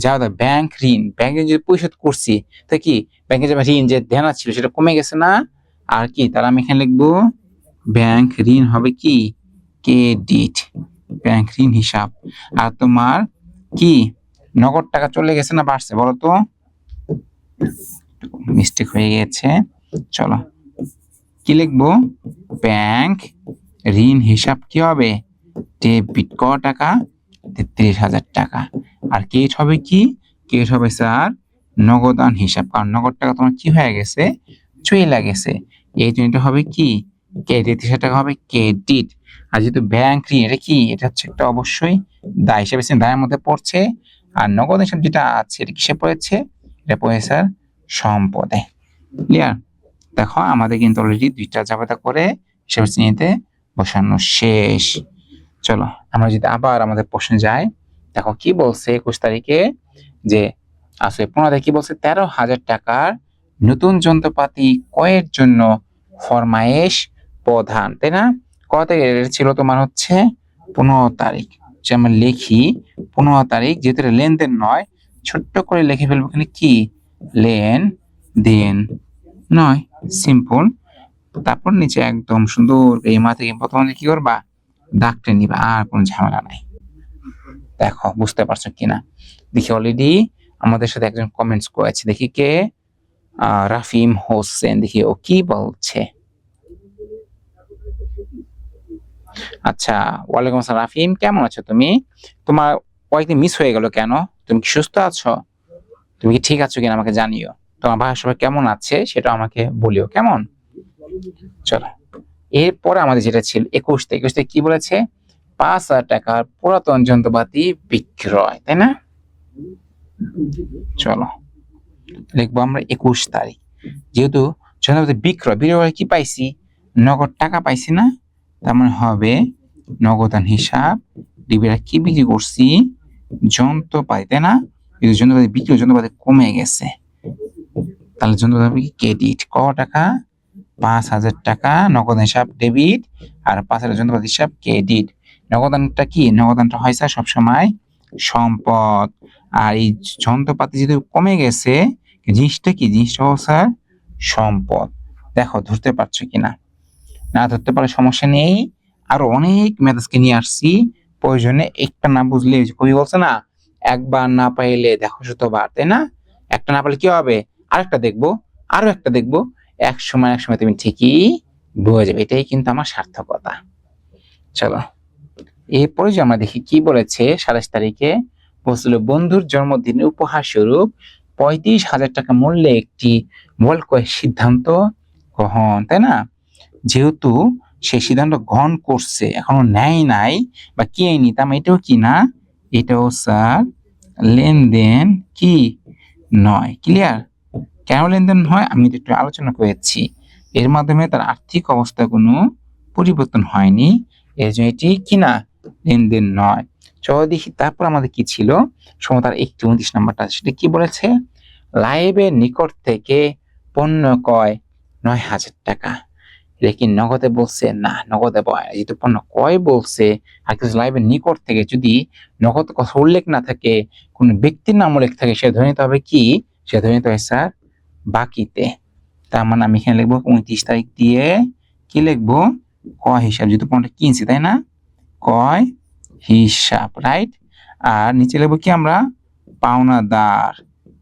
জাবেদা ব্যাংক ঋণ, ব্যাংকে যদি পরিশোধ করছি, তা কি ব্যাংকে যে ঋণ যে দেনা ছিল সেটা কমে গেছে না? আর কি, তাহলে আমি এখানে লিখবো ব্যাংক ঋণ হবে কি ক্রেডিট, ব্যাংক ঋণ হিসাব। আর তোমার কি নগদ টাকা চলে গেছে না বাড়ছে, বলো তো? মিস্টেক হয়ে গেছে। চলো কি লিখবো, ব্যাংক ঋণ হিসাব কি হবে, ডেবিট। ক টাকা, 33,000 টাকা। আর ক্রেডিট হবে কি, ক্রেডিট হবে স্যার নগদান হিসাব, কারণ নগদ টাকা তোমার কি হয়ে গেছে, চলে গেছে। এই জন্য হবে কি, 33,000 টাকা হবে ক্রেডিট। আর যেহেতু ব্যাংক ঋণ, এটা কি, এটা হচ্ছে একটা অবশ্যই দায় হিসাবে, দায়ের মধ্যে পড়ছে। আর নগদ হিসাব যেটা আছে, এটা কিসে পড়েছে, এটা পড়েছে স্যার সম্পদে। ক্লিয়ার? দেখো আমাদের কিন্তু অলরেডি 2টা জাবেদা করে হিসাব শ্রেণীতে বসানো শেষ। চলো আমরা যদি আবার আমাদের প্রশ্নে যাই, দেখো কি বলছে 21 তারিখে, যে আসলে 15 তারিখে কি বলছে, 13,000 টাকার নতুন যন্ত্রপাতি ক্রয়ের জন্য ফরমায়েশ প্রধান, তাই না? কত তারিখ ছিল তোমার, হচ্ছে 15 তারিখ। যে আমরা লিখি 15 তারিখ, যেহেতু লেনদেন নয়, ছোট্ট করে লিখে ফেলবো এখানে কি, লেন দেন নয়। সিম্পল। তারপর নিচে একদম সুন্দর এই মা থেকে প্রথমে কি করবা, দাগটা নিবা, আর কোনো ঝামেলা নাই। দেখো বুঝতে পারছো কিনা? দেখি অলরেডি আমাদের সাথে একজন কমেন্টস করেছে, দেখি কে, রাফিম হোসেন, দেখি ও কি বলছে। আচ্ছা, ওয়ালাইকুম আসসালাম রাফিম, কেমন আছো তুমি? তোমার কয়েকদিন মিস হয়ে গেল কেন? তুমি কি সুস্থ আছো? তুমি কি ঠিক আছো কিনা আমাকে জানিও। তোমার বাসার সবাই কেমন আছে সেটা আমাকে বলিও, কেমন? চলো, এরপরে আমাদের যেটা ছিল 21 কি বলেছে, 5,000 টাকার পুরাতন যন্ত্রপাতি বিক্রয়, তাই না? চলো লিখবো আমরা 21 তারিখ, যেহেতু যন্ত্রপাতি বিক্রয়, বিক্রয় কি পাইছি, নগদ টাকা পাইছি না, তার মানে হবে নগদান হিসাব, ডিবিরা কি বিক্রি করছি, যন্ত্রপাতি, তাই না? যন্ত্রপাতি বিক্রি, যন্ত্রপাতি কমে গেছে, তাহলে যন্ত্রপাতি ক্রেডিট, ক টাকা, 5,000 টাকা নগদ হিসাব ডেবিট, আর 5,000 যন্ত্রপাতি হিসাব ক্রেডিট। নগদানটা কি, নগদানটা হয় স্যার সবসময় সম্পদ, আর এই যন্ত্রপাতি যদি কমে গেছে, জিনিসটা কি, জিনিসটা স্যার সম্পদ। দেখো ধরতে পারছো কিনা, না ধরতে পারলে সমস্যা নেই, আরো অনেক মেথডসকে নিয়ে আসছি, প্রয়োজনে একটা না বুঝলে, কবি বলছে না, একবার না পাইলে দেখো শতবার, তাই না? একটা না পারলে কি হবে, আরেকটা দেখবো, আরো একটা দেখবো, এক সময় তুমি ঠিকই বুঝে যাবে, এটাই কিন্তু আমার সার্থকতা। চলো এরপরে যে আমরা দেখি কি বলেছে, 27 তারিখে বলছিল বন্ধুর জন্মদিনে উপহার স্বরূপ 35,000 টাকা মূল্যে একটি মোবাইল ক্রয়ের সিদ্ধান্ত গ্রহণ, তাই না? যেহেতু সেই সিদ্ধান্ত গ্রহণ করছে, এখনো নেয় নাই বা কিনেনি, তার মানে এটাও কি না, এটাও স্যার লেনদেন কি নয়। ক্লিয়ার? কেন লেনদেন হয় আমি একটু আলোচনা করেছি, এর মাধ্যমে তার আর্থিক অবস্থা কোনো পরিবর্তন হয়নি, এর জন্য এটি কিনা লেনদেন নয়। চলো দেখি তারপর আমাদের কি ছিল, সমতার 29 নাম্বারটা, সেটা কি বলেছে, লাইভের নিকট থেকে পণ্য ক্রয় 9,000 টাকা। এটা কি নগদে বলছে? না, নগদে বয়, যেহেতু পণ্য ক্রয় বলছে, আর কিছু লাইভের নিকট থেকে যদি নগদ কথা উল্লেখ না থাকে, কোন ব্যক্তির নাম উল্লেখ থাকে, সে ধরে নিতে হবে কি, সে ধরে নিতে হয় স্যার বাকিতে। তার মানে আমি এখানে লিখবো 29 তারিখ দিয়ে কি লিখবো, ক্রয় হিসাব, যেহেতু পণ্যটা কিনছি, তাই না, ক্রয় হিসাব, রাইট। আর নিচে লিখবো কি আমরা, পাওনাদার,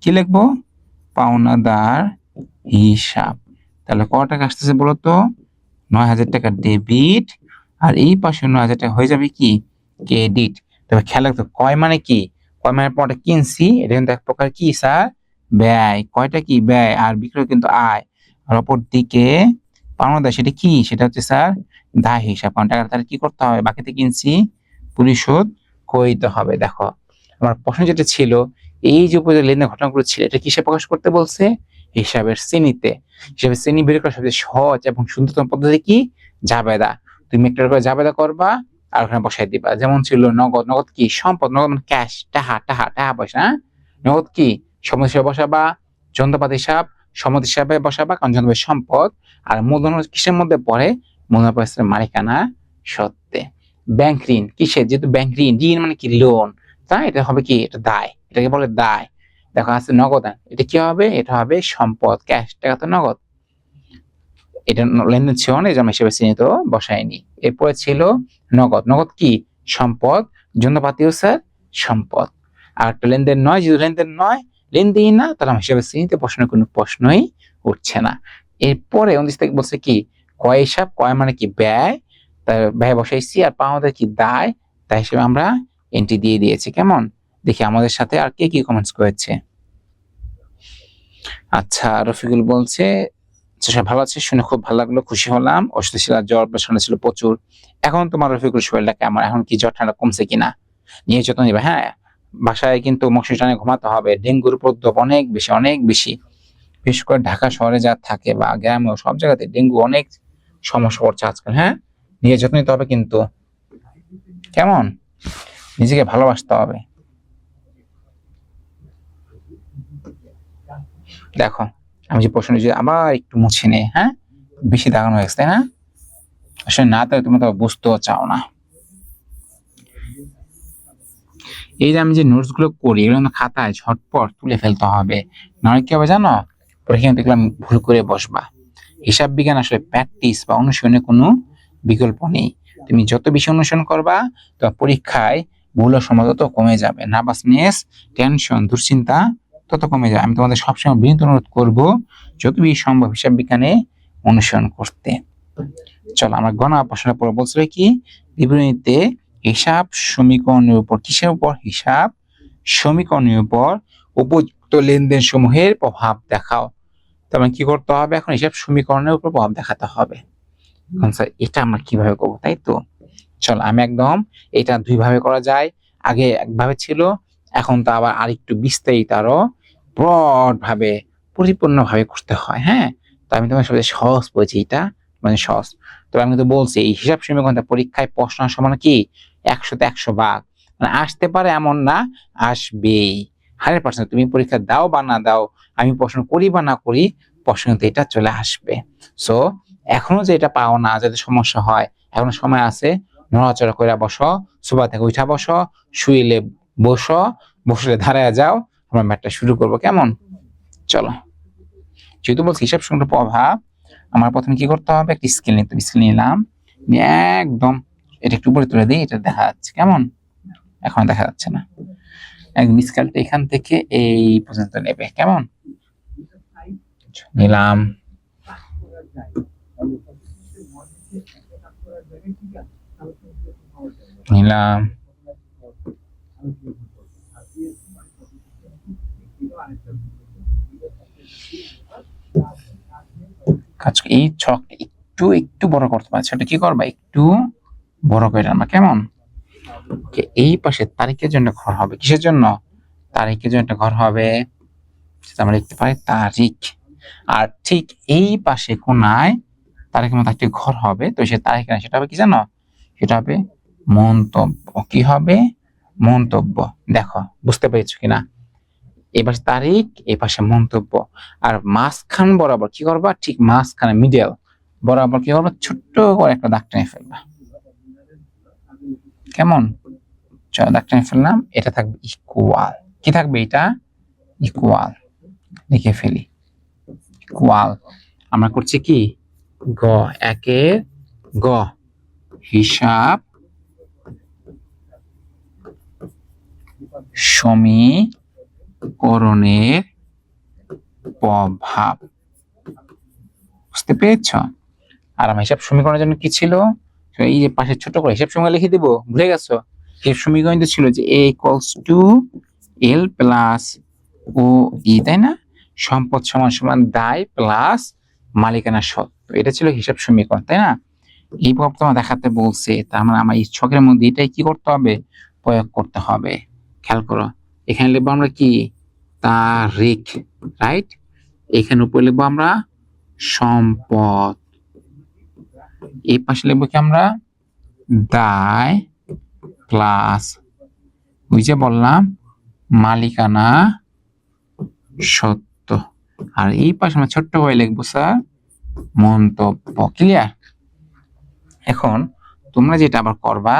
কি লিখবো, পাওনাদার হিসাব। তাহলে ক টাকা আসতেছে বলতো, 9,000 টাকা ডেবিট, আর এই পাশে 9,000 টাকা হয়ে যাবে কি ক্রেডিট। তবে খেয়াল রাখতে, ক্রয় মানে কি, ক্রয় মানে পণ্যটা কিনছি, এটা কিন্তু এক প্রকার কি স্যার ব্যয়, কয়টা কি ব্যয়, আর বিক্রয় কিন্তু আয়। আর অপর দিকে পাওনাদার, সেটা কি, সেটা হচ্ছে স্যার দায় হিসাব, কারণ টাকাটা তাহলে কি করতে হবে, বাকিতে কিনছি পরিশোধ করিতে হবে। দেখো আমার প্রশ্ন যেটা ছিল, এই যে উপরে লেনদেন ঘটনাগুলো ছিল, এটা কিসে প্রকাশ করতে বলছে, হিসাবের শ্রেণীতে। হিসাবের শ্রেণী বের করা সবচেয়ে সহজ এবং সুন্দরতম পদ্ধতি কি, জাবেদা। তুমি একটা করে জাবেদা করবা আর ওখানে বসাই দিবা, যেমন ছিল নগদ, নগদ কি সম্পদ, নগদ মানে ক্যাশ, টাকা, টাকা, টাকা পয়সা, হ্যাঁ? নগদ কি সম্পদ হিসাবে বসাবা, যন্ত্রপাতি হিসাব সম্পদ হিসাবে বসাবা, কারণ যন্ত্রপাতি সম্পদ। আর মূলধন কিসের মধ্যে পড়ে, মূলধন পড়ে মালিকানা সত্ত্বে। ব্যাংক ঋণ কিসের, যেহেতু ব্যাংক ঋণ, ঋণ মানে কি লোন, তাই এটা হবে কি, এটা দায়, এটাকে বলে দায়। দেখো আছে নগদান, এটা কি হবে, এটা হবে সম্পদ, ক্যাশ, টাকা তো নগদ, এটা লেনদেন ছিল না, এই জন্য হিসেবে চিহ্নিত বসায়নি। এরপরে ছিল নগদ, নগদ কি সম্পদ, যন্ত্রপাতিও স্যার সম্পদ। আর একটা লেনদেন নয়, যদি লেনদেন নয়, লেনদেন না, তাহলে আমার হিসাবে চিহ্নিত প্রশ্নের কোনো প্রশ্নই উঠছে না। এরপরে 29 থেকে বলছে কি, ক্রয় হিসাব, ক্রয় মানে কি ব্যয়, তার ব্যয় বসাইছি, আর পাওনাদার কি দায়, তাই হিসেবে আমরা এন্ট্রি দিয়ে দিয়েছি। কেমন, দেখি আমাদের সাথে আর কে কি কমেন্টস করেছে। আচ্ছা, রফিকুল বলছে ভালো আছে, শুনে খুব ভালো লাগলো, খুশি হলাম, অসুস্থ ছিল, জ্বর প্রেশার ছিল প্রচুর, এখন তোমার রফিকুল শরীরটা কেমন, এখন কি জ্বর ঠান্ডা কমছে কিনা, নিয়ে যত্ন নিবে, হ্যাঁ? বাসায় কিন্তু মশারি টানে ঘুমাতে হবে, ডেঙ্গুর উপদ্রব অনেক বেশি, অনেক বেশি, বিশেষ করে ঢাকা শহরে যা থাকে বা গ্রামে, সব জায়গাতে ডেঙ্গু অনেক সমস্যা পড়ছে আজকাল, হ্যাঁ? নিয়ে যত্ন নিতে হবে কিন্তু, কেমন, নিজেকে ভালোবাসতে হবে। দেখো আমি যে প্রশ্ন আবার একটু মুছে নে, হ্যাঁ, বেশি দাগানো হয়েছে, তাই না? আসলে না, তাহলে তুমি তো বুঝতেও চাও না। এই যে আমি যে নোটস গুলো করি, এগুলো খাতায় ঝটপট তুলে ফেলতে হবে, নাহলে কি হবে জানো, পরে এখানে দেখলাম ভুল করে বসবা, হিসাব বিজ্ঞান আসলে প্র্যাকটিস বা অনুশীলনের কোনো বিকল্প নেই। তুমি যত বেশি অনুসরণ করবা তো পরীক্ষায় ভুলের সম্ভাবনা তত কমে যাবে, নার্ভাসনেস, টেনশন, দুশ্চিন্তা তত কমে যাবে। আমি তোমাদের সবসময় বিনীত অনুরোধ করবো যত বেশি সম্ভব হিসাব বিজ্ঞানে অনুসরণ করতে। চলো আমরা গণনা প্রশ্নটা পরে বলছিল কি, বিবরণীতে হিসাব সমীকরণের উপর, কিসের উপর? হিসাব সমীকরণের উপর উপযুক্ত লেনদেন সমূহের প্রভাব দেখাও। তারপরে কি করতে হবে? এখন হিসাব সমীকরণের উপর প্রভাব দেখাতে হবে। স্যার এটা আমরা কিভাবে করবো, তাই তো? চল আমি একদম, এটা দুই ভাবে করা যায়। আগে একভাবে ছিল, এখন তো আবার আরেকটু বিস্তারিত, আরো ব্রড ভাবে, পরিপূর্ণ ভাবে করতে হয়। হ্যাঁ, তো আমি তোমার সাথে সহজ বলছি, এটা মানে সহজ। তো আমি তো বলছি এই হিসাব সমীকরণটা পরীক্ষায় প্রশ্ন সমান কি 100তে 100 ভাগ, মানে আসতে পারে এমন না, আসবেই 100%। তুমি পরীক্ষা দাও বা না দাও, আমি প্রশ্ন করি বা না করি, প্রশ্ন কিন্তু এটা চলে আসবে। সো এখনো যে এটা পাও না, যাতে সমস্যা হয়, এখনো সময় আছে। নড়াচড়া করে বসো, সোফা থেকে উঠা বসো, শুইলে বসো, বসলে দাঁড়ায় যাও, আমরা ম্যাথটা শুরু করবো, কেমন? চলো, যেহেতু বলছি হিসাব সংখ্যার প্রভাব, আমার প্রথমে কি করতে হবে? একটা স্কেল নিতে, স্কেল নিলাম, একদম এটা একটু উপরে তুলে দিই, এটা দেখা যাচ্ছে কেমন? এখন দেখা যাচ্ছে না। একদম স্কেলটা এখান থেকে এই পর্যন্ত নেবে, কেমন? নিলাম, নিলাম, এই ছক একটু একটু বড় করতে পারছি, এটা কি করবা? একটু বড় করে আনবা, কেমন? এই পাশে তারিখের জন্য ঘর হবে, কিসের জন্য? তারিখের জন্য একটা ঘর হবে, আমরা লিখতে পারি তারিখ। আর ঠিক এই পাশে কোনায় তারিখের মতো একটি ঘর হবে, তো সে তারিখ না, সেটা হবে কি জানো? সেটা হবে মন্তব্য। কি হবে? মন্তব্য। দেখো বুঝতে পেরেছো কিনা? এই পাশে তারিখ, এই পাশে মন্তব্য। আর মাঝখান বরাবর কি করবা? ঠিক মাঝখানে মিডল বরাবর কি করবা? ছোট্ট করে একটা দাগ টেনে ফেলবা, কেমন? চলো দাগ টেনে ফেললাম, এটা থাকবে ইকুয়াল। কি থাকবে? এটা ইকুয়াল। লিখে ফেলি ইকুয়াল। আমরা করছি কি? গ, একের গ, হিসাব সমীকরণের প্রভাব। বুঝতে পেরেছ? আর আমার হিসাব সমীকরণের জন্য কি ছিল? এই যে পাশে ছোট করে হিসাব সমীকরণ লিখে দিব, ভুলে গেছো? হিসাব সমীকরণ ছিল যে a equals to L plus O E, তাই না? সম্পদ সমান সমান দায় প্লাস মালিকানা সত্ত্ব, এটা ছিল হিসাব সমীকরণ, তাই না? এই প্রভাব তোমার দেখাতে বলছে, তার মানে আমার এই ছকের মধ্যে এটাই কি করতে হবে? প্রয়োগ করতে হবে। খেয়াল করো, এখানে লিখবো আমরা কি? তারিখ, রাইট? এখানে উপরে লিখবো আমরা সম্পদ, এই পাশে লিখবো কি আমরা? দায় প্লাস ওই যে বললাম মালিকানা সত্ত্ব। আর এই পাশে আমরা ছোট্ট করে লিখবো স্যার মন্তব্য। ক্লিয়ার? এখন তোমরা যেটা আবার করবা,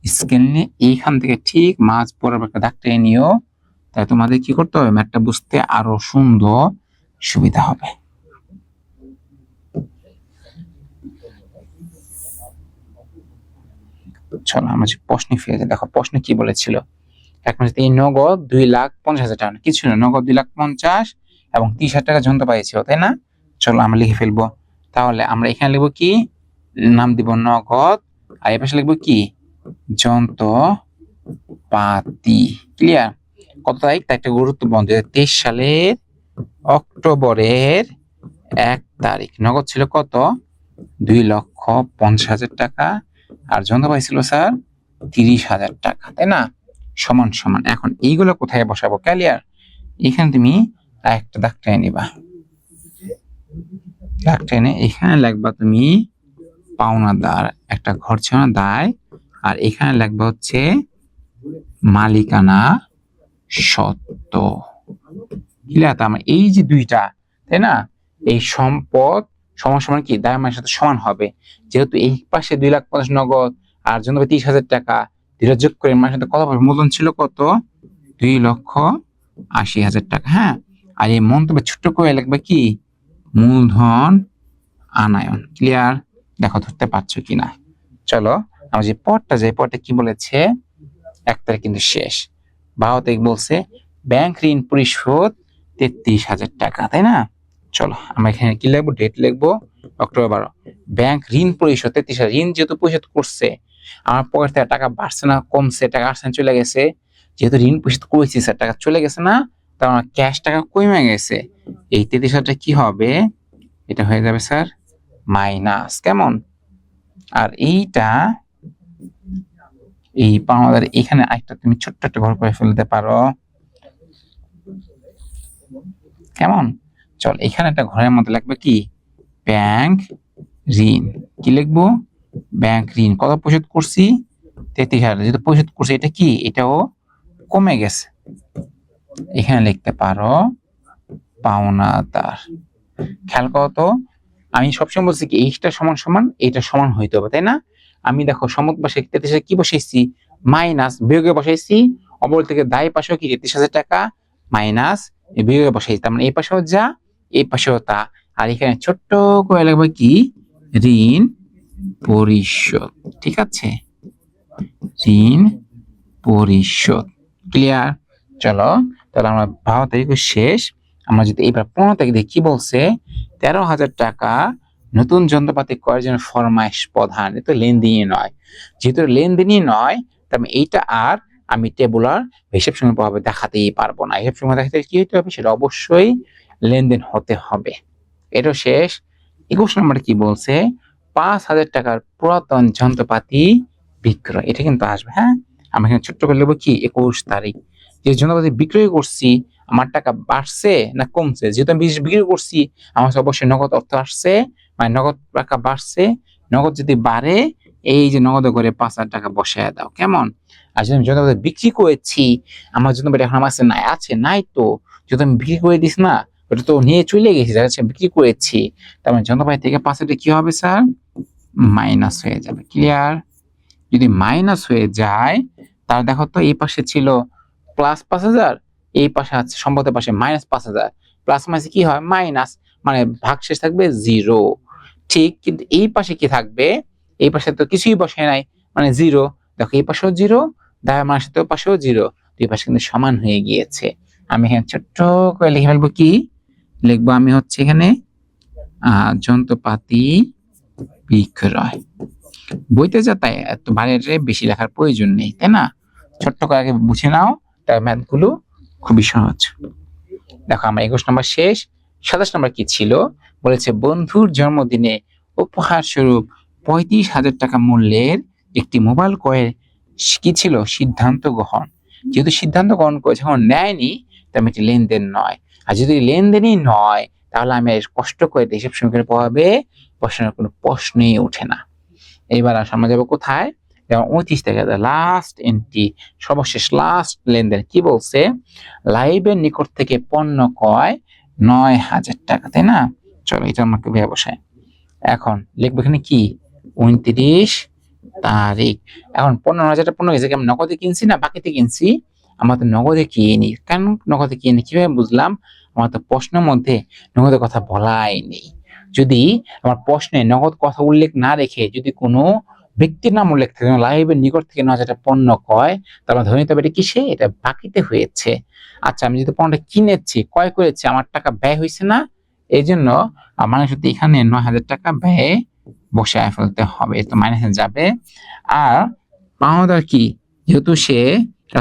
স্কেল নিয়ে এইখান থেকে ঠিক মাঝ বরাবর একটা দাগ টেনে নিও, তাই তোমাদের কি করতে হবে? ম্যাথটা বুঝতে আরো সুন্দর সুবিধা হবে। চলো আমরা প্রশ্নে ফিরে যাই। দেখো প্রশ্নে কি বলেছিল? এক মাসে এই নগদ 2,50,000 টাকা, কিছু না, নগদ 2,50,000 এবং 30,000 টাকা যন্ত্র পাইছিল, তাই না? চলো আমরা লিখে ফেলবো। তাহলে আমরা এখানে লিখবো কি? নাম দিব নগদ, আর এই পাশে লিখবো কি? যন্ত্রপাতি। ক্লিয়ার? কত তারিখ? তারিখটা গুরুত্বপূর্ণ। 2023 সালের অক্টোবরের 1 তারিখ নগদ ছিল কত? 2,50,000 টাকা, আর যন্ত্রপাতি ছিল স্যার 30,000 টাকা, তাই না? সমান সমান। এখন এইগুলো কোথায় বসাবো? ক্লিয়ার? এখানে তুমি একটা দাগ টেনে নিবা, দাগ টেনে এখানে লিখবা তুমি পাওনাদার, একটা ঘর ছিল না দায়, আর এখানে লিখবা হচ্ছে মালিকানা সত্ত্ব। ক্লিয়ার? তার মানে এই যে দুইটা, তাই না? এই সম্পদ সমান সমান কি? দায় মানের সাথে সমান হবে, যেহেতু এই পাশে 2,50,000 নগদ আর যন্ত্রপাতি 30,000 টাকা, দুইটা যোগ করে মানের সাথে কত পাবে? মূলধন ছিল কত? 2,80,000 টাকা। হ্যাঁ, আর এই মন্তব্যে ছোট্ট করে লিখবে কি? মূলধন আনায়ন। ক্লিয়ার? দেখো ধরতে পারছো কিনা। চলো আমরা যে পরটা কি বলেছে, 1 তারিখ কিন্তু শেষ। 12 তারিখ বলছে ব্যাংক ঋণ পরিশোধ 33,000 টাকা, তাই না? চলো আমরা এখানে কি লিখবো, ডেট লিখবো অক্টোবর 12। ব্যাংক ঋণ পরিশোধ 33,000। ঋণ যেহেতু পরিশোধ করছে, আমার পকেট থেকে টাকা বাড়ছে না কমছে, টাকা আসছে না চলে গেছে, যেহেতু ঋণ পরিশোধ করেছি স্যার, টাকা চলে গেছে না, তার আমার ক্যাশ টাকা কমে গেছে। এই 33,000 কি হবে, এটা হয়ে যাবে স্যার মাইনাস, কেমন? আর এইটা এই পাওনাদার এখানে আরেকটা তুমি ছোট্ট একটা ঘর করে ফেলতে পারো, কেমন? চল এখানে একটা ঘরের মধ্যে লাগবে কি, ব্যাংক ঋণ। কি লিখবো, ব্যাংক ঋণ কত পরিশোধ করছি, 33,000। যেহেতু পরিশোধ করছি, এটা কি, এটাও কমে গেছে। এখানে লিখতে পারো পাওনাদার। খেয়াল করো তো, আমি সবসময় বলছি কি এইটা সমান সমান এইটা সমান হইতে হবে, তাই না? আমি দেখো সমুখ পাশে 33,000 কি বসাইছি, মাইনাস বিয়োগে বসাইছি, অপর থেকে দায় পাশেও কি 33,000 টাকা মাইনাস বিয়োগে বসাইছি, তার মানে এই পাশেও যা এই পাশেও তা। আর এখানে ছোট্ট করে লাগবে কি, ঋণ পরিশোধ। ঠিক আছে, ঋণ পরিশোধ। ক্লিয়ার? চলো তাহলে আমরা 12 তারিখ শেষ। আমরা যদি এবার 15 তারিখ দেখি, কি বলছে, 13,000 টাকা নতুন যন্ত্রপাতি ক্রয়ের জন্য ফরমাইশ প্রধান। এটা লেনদেনই নয়, যেহেতু লেনদেনই নয়, তবে এইটা আর আমি টেবুলার হিসাব সময় প্রভাবে দেখাতেই পারবো না। হিসাব সময় দেখাতে কি হতে হবে, সেটা অবশ্যই লেনদেন হতে হবে। এটা শেষ। 21 নম্বরে কি বলছে, 5,000 টাকার পুরাতন যন্ত্রপাতি বিক্রয়। এটা কিন্তু আসবে, হ্যাঁ। আমি এখানে ছোট্ট করে লিখবো কি, 21 তারিখ। যে যন্ত্রপাতি বিক্রয় করছি, আমার টাকা বাড়ছে না কমছে, যেহেতু আমি বিক্রি করছি, আমার অবশ্যই নগদ অর্থ আসছে, মানে নগদ টাকা বাড়ছে। নগদ যদি বাড়ে, এই যে নগদ করে 5,000 টাকা বসায় দাও, কেমন? আর যদি আমি যন্ত্রপাতি বিক্রি করেছি, আমার যন্ত্রপাতি এখন আমার আছে নাই তো, যেহেতু আমি বিক্রি করে দিস না, ওটা তো নিয়ে চলে গেছি, যারা বিক্রি করেছি, তার মানে যন্ত্রপাতি থেকে 5,000 কি হবে স্যার, মাইনাস হয়ে যাবে। ক্লিয়ার? যদি মাইনাস হয়ে যায়, তাহলে দেখো তো এই পাশে ছিল প্লাস 5,000, এই পাশে আছে সম্পদের পাশে মাইনাস 5,000, প্লাস মাইনাস কি হয়, মাইনাস, মানে ভাগশেষ থাকবে 0। ঠিক, কিন্তু এই পাশে কি থাকবে, এই পাশে তো কিছুই বসে নাই, মানে 0। দেখো এই পাশেও 0, দায় মানের সাথে পাশেও 0, দুই পাশে কিন্তু সমান হয়ে গিয়েছে। আমি এখানে ছোট্ট করে লিখে ফেলবো, কি লিখবো আমি, হচ্ছে এখানে যন্ত্রপাতি বিক্রয়। বইতে যা তাই এত বাইরে বেশি লেখার প্রয়োজন নেই, তাই না? ছোট্ট করে আগে বুঝে নাও, তার ম্যাথ গুলো খুবই সহজ। দেখো আমার 21 নম্বর শেষ। 27 নম্বর কি ছিল, বলেছে বন্ধুর জন্মদিনে উপহার স্বরূপ 35,000 টাকা মূল্যের একটি মোবাইল ক্রয়ের কি ছিল, সিদ্ধান্ত গ্রহণ। যেহেতু সিদ্ধান্ত গ্রহণ করেছে, এখন নেয়নি, তার মানে লেনদেন নয়। আর যদি লেনদেনই নয়, তাহলে আমি কষ্ট করে হিসাব সমীকরণের প্রভাবে বসানোর কোনো প্রশ্নই ওঠে না। এইবার আমরা যাবো কোথায়, যেমন 29 থেকে লাস্ট এন্ট্রি, সর্বশেষ লাস্ট লেনদেন। কি বলছে, লাইভের নিকট থেকে পণ্য ক্রয় 9,000 টাকা, তাই না? চলো এটা আমাকে বসায়। এখন লিখবো এখানে কি, 29 তারিখ। এখন 15,000 টাকা পণ্য গেছে, আমি নগদে কিনছি না বাকিতে কিনছি, আমার তো নগদে কিনি। কেন নগদে কিনি, কিভাবে বুঝলাম, আমার তো প্রশ্নের মধ্যে নগদের কথা বলাই নেই। যদি আমার প্রশ্নে নগদ কথা উল্লেখ না রেখে যদি কোনো ব্যক্তির নাম উল্লেখ থাকে, লাইভের নিকট থেকে 9,000 টাকা পণ্য ক্রয়, তাহলে ধরে নিতে হবে এটা কিসে, এটা বাকিতে হয়েছে। আচ্ছা, আমি যদি পণ্যটা কিনেছি, ক্রয় করেছি, আমার টাকা ব্যয় হয়েছে না, এই জন্য আমার সাথে এখানে 9,000 টাকা ব্যয় বসায় ফেলতে হবে, তো মাইনাসে যাবে। আর পাওনাদার কি, যেহেতু সে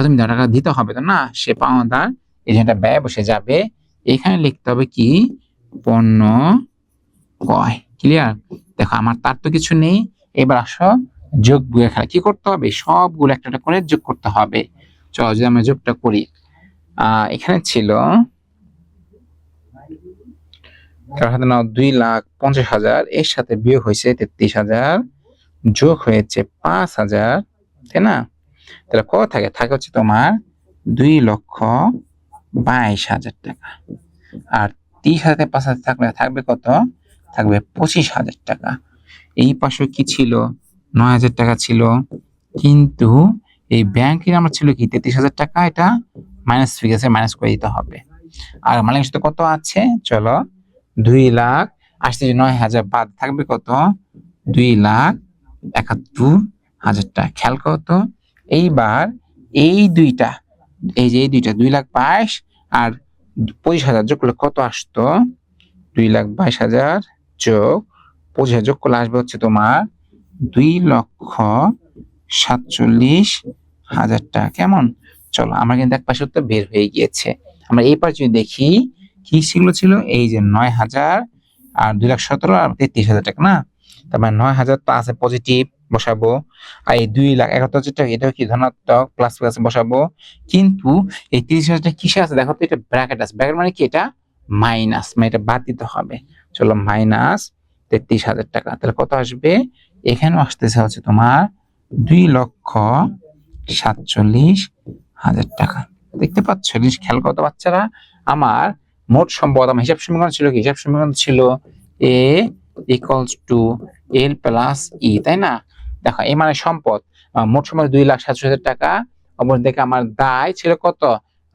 তুমি টাকা দিতে হবে তো না, সে পাওনাদার, এই জন্য ব্যয় বসে যাবে। এখানে লিখতে হবে কি, পণ্য ক্রয়। ক্লিয়ার? দেখো আমার তার তো কিছু নেই, এবার আসো যোগ বিয়োগ খেলা। কি করতে হবে, সবগুলো একটা একটা করে যোগ করতে হবে। চলো যদি আমরা যোগটা করি, এখানে ছিল 2,50,000, এর সাথে বিয়োগ হয়েছে 33,000, যোগ হয়েছে 5,000, তাই না? তাহলে কত থাকে, হচ্ছে তোমার 2,22,000 টাকা। আর 30,000 5,000 থাকলে থাকবে কত, থাকবে 25,000 টাকা। এই পাশে কি ছিল, 9,000 টাকা ছিল, কিন্তু এই ব্যাংকের আমার ছিল কি 33,000 টাকা, এটা মাইনাস হয়ে গেছে, মাইনাস করে দিতে হবে। আর মালিকের সাথে কত আছে, চলো 2,00,000 আসছে যে 9,000 বাদ থাকবে কত? 2,71,000 টাকা। খেয়াল করো তো, এইবার এই দুইটা, এই যে এই দুইটা 2,22,000 আর 25,000 যোগ করলে কত আসতো? 2,22,000 যোগ 25,000 যোগ করলে আসবে হচ্ছে তোমার 2,47,000 টাকা। কেমন? চলো, আমার কিন্তু এক পাশে উত্তর বের হয়ে গিয়েছে। আমরা এই পাশ যদি দেখি, কি সেগুলো ছিল? এই যে 9,000 আর 2,17,000 আর 33,000 টাকা না? তার মানে 9,000 তো আছে পজিটিভ, বসাবো। আর এই 2,71,000 টাকা এটাও কি ধনাত্মক, প্লাস প্লাস বসাবো। কিন্তু এই 30,000 টাকা কিসে আছে দেখো তো? এটা ব্র্যাকেট আছে। ব্র্যাকেট মানে কি? এটা মাইনাস, মানে এটা বাদ দিতে হবে। চলো, মাইনাস 33,000 টাকা। তাহলে কত আসবে? এখানেও আসতেছে হচ্ছে তোমার 2,47,000 টাকা। দেখতে পাচ্ছ? জিনিস খেয়াল করতে বাচ্চারা। আমার মোট সম্পদ, আমার হিসাব সমীকরণ ছিল কি? হিসাব সমীকরণ ছিল এ equals to L plus E, তাই না? দেখো, এই মানে সম্পদ, মোট সম্পদ 2,47,000 টাকা। অপর দিকে আমার দায় ছিল কত?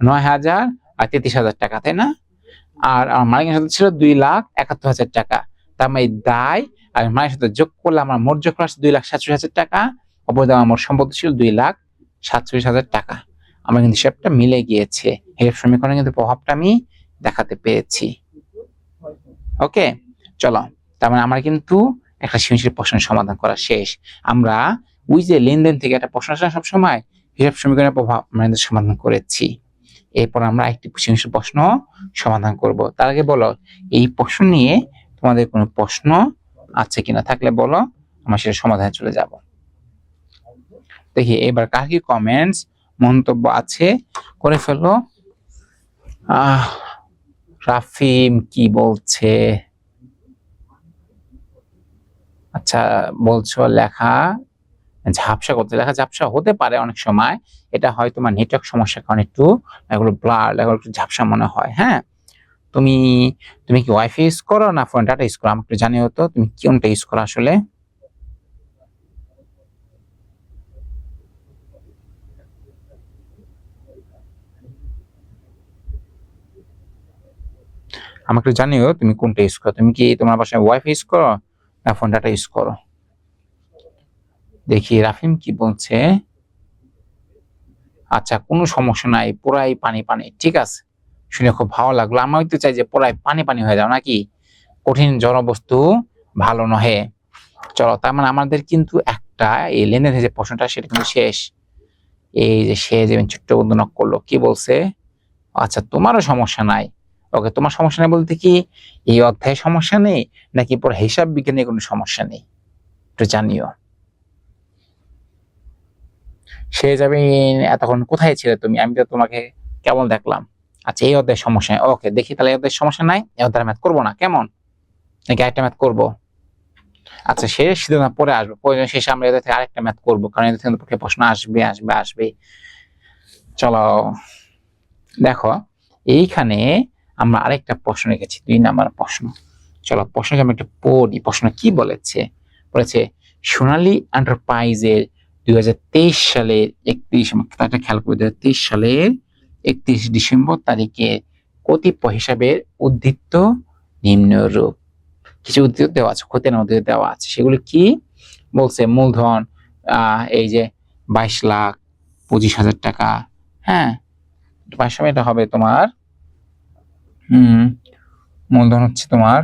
9,000 আর 33,000 টাকা, তাই না? আর আমার মালিকের সাথে ছিল 2,71,000 টাকা। তার মানে দায় আর মালিকের সাথে যোগ করলে আমার মোট যোগ আসছে 2,47,000 টাকা। অপর দিকে আমার মোট সম্পদ ছিল 2,47,000 টাকা। আমার কিন্তু হিসাবটা মিলে গিয়েছে। হিসাব সমীকরণে কিন্তু প্রভাবটা আমি দেখাতে পেরেছি। ওকে, চলো, তার মানে আমার কিন্তু একটা সৃজনশীল প্রশ্নের সমাধান করা শেষ। আমরা ওই যে লেনদেন থেকে একটা প্রশ্ন আসে সবসময়, হিসাব সমীকরণের প্রভাব আমরা সমাধান করেছি। এরপর আমরা একটি সৃজনশীল প্রশ্ন সমাধান করব। তার আগে বলো, এই প্রশ্ন নিয়ে তোমাদের কোনো প্রশ্ন আছে কিনা? থাকলে বলো, আমরা সেটা সমাধানে চলে যাব। দেখি এবার কার কি কমেন্টস, মন্তব্য আছে, করে ফেলো। রাফিম কি বলছে? আচ্ছা, বলছো লেখা ঝাপসা করতে। লেখা ঝাপসা হতে পারে অনেক সময়, এটা হয় তোমার নেটওয়ার্ক সমস্যার কারণে একটু এগুলো ব্লার, এগুলো একটু ঝাপসা মনে হয়। হ্যাঁ, তুমি তুমি কি ওয়াইফাই ইউজ করো না ফোন ডাটা ইউজ করো? আমাকে একটু জানিও তো, তুমি কোনটা ইউজ করো আসলে। আমাকে একটু জানিও তুমি কোনটা ইউজ করো। তুমি কি তোমার বাসায় ওয়াইফাই ইউজ করো না ফোন ডাটা ইউজ করো? দেখি রাফিম কি বলছে। আচ্ছা, কোনো সমস্যা নাই, পুরাই পানি পানি। ঠিক আছে, শুনে খুব ভালো লাগলো। আমি তো চাই যে পুরাই পানি পানি হয়ে যাও, নাকি? কঠিন জড় বস্তু ভালো নহে। চলো, তার মানে আমাদের কিন্তু একটা এই লেনদেনের যে প্রশ্নটা সেটা কিন্তু শেষ। এই যে সে যে ছোট্ট বন্ধু নক করলো, কি বলছে? আচ্ছা, তোমারও সমস্যা নাই। ওকে, তোমার সমস্যা নেই বলতে কি এই অধ্যায়ে সমস্যা নেই, নাকি পুরো হিসাব বিজ্ঞানে কোনো সমস্যা নেই? একটু জানিও। সে যাবে, এতক্ষণ কোথায় ছিলে তুমি? আমি তো তোমাকে কেমন দেখলাম। আচ্ছা, এই অধ্যায়ের সমস্যা নেই। ওকে, দেখি তাহলে এই অধ্যায়ের সমস্যা নাই, এই অধ্যায় ম্যাথ করবো না, কেমন? নাকি আরেকটা ম্যাথ করবো? আচ্ছা, শেষ শুধু না, পরে আসবো, প্রয়োজন শেষে আমরা এদের থেকে আরেকটা ম্যাথ করবো, কারণ এদের থেকে পক্ষে প্রশ্ন আসবে আসবে আসবে। চলো, দেখো এইখানে আমরা আরেকটা প্রশ্ন রেখেছি, 2 নাম্বার প্রশ্ন। চলো, প্রশ্নটা আমি একটু পড়ি। প্রশ্ন কি বলেছে? বলেছে সোনালী এন্টারপ্রাইজের 2023 সালের 31, তারিখটা খেয়াল করে, 2023 সালের 31 ডিসেম্বর তারিখে কতিপয় হিসাবের উদ্ধৃত নিম্নরূপ। কিছু উদ্ধৃত দেওয়া আছে, ক্ষতির মধ্যে দেওয়া আছে, সেগুলো কি বলছে? মূলধন এই যে 22,25,000 টাকা। হ্যাঁ, পাঁচশো এটা হবে তোমার মূলধন হচ্ছে তোমার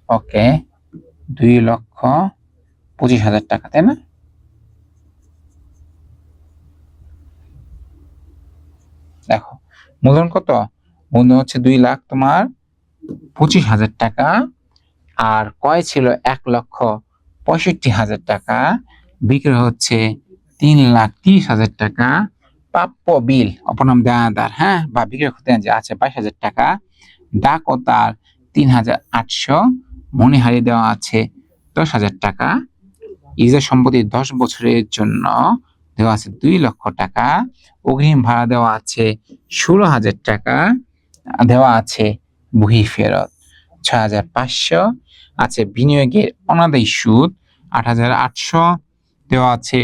ওকে 2,25,000 টাকা, তাই না? দেখো, মূলধন কত? মূলধন হচ্ছে 2,25,000 টাকা। আর ক্রয় ছিল 1,65,000 টাকা। বিক্রয় হচ্ছে 3,30,000 টাকা। প্রাপ্য বিল অপনাম দেয়াদার, হ্যাঁ, বা বিক্রয় ক্ষতি যে আছে 22,000 টাকা। ডাক ও তার 3,800। মণিহারি দেওয়া আছে 10,000 টাকা। ইজারা সম্পত্তি 10 বছরের জন্য দেওয়া আছে 2,00,000 টাকা। অগ্রিম ভাড়া দেওয়া আছে 16,000 টাকা। দেওয়া আছে বহি ফেরত 6,500। আছে বিনিয়োগের অনাদায়ী সুদ 8,800। দেওয়া আছে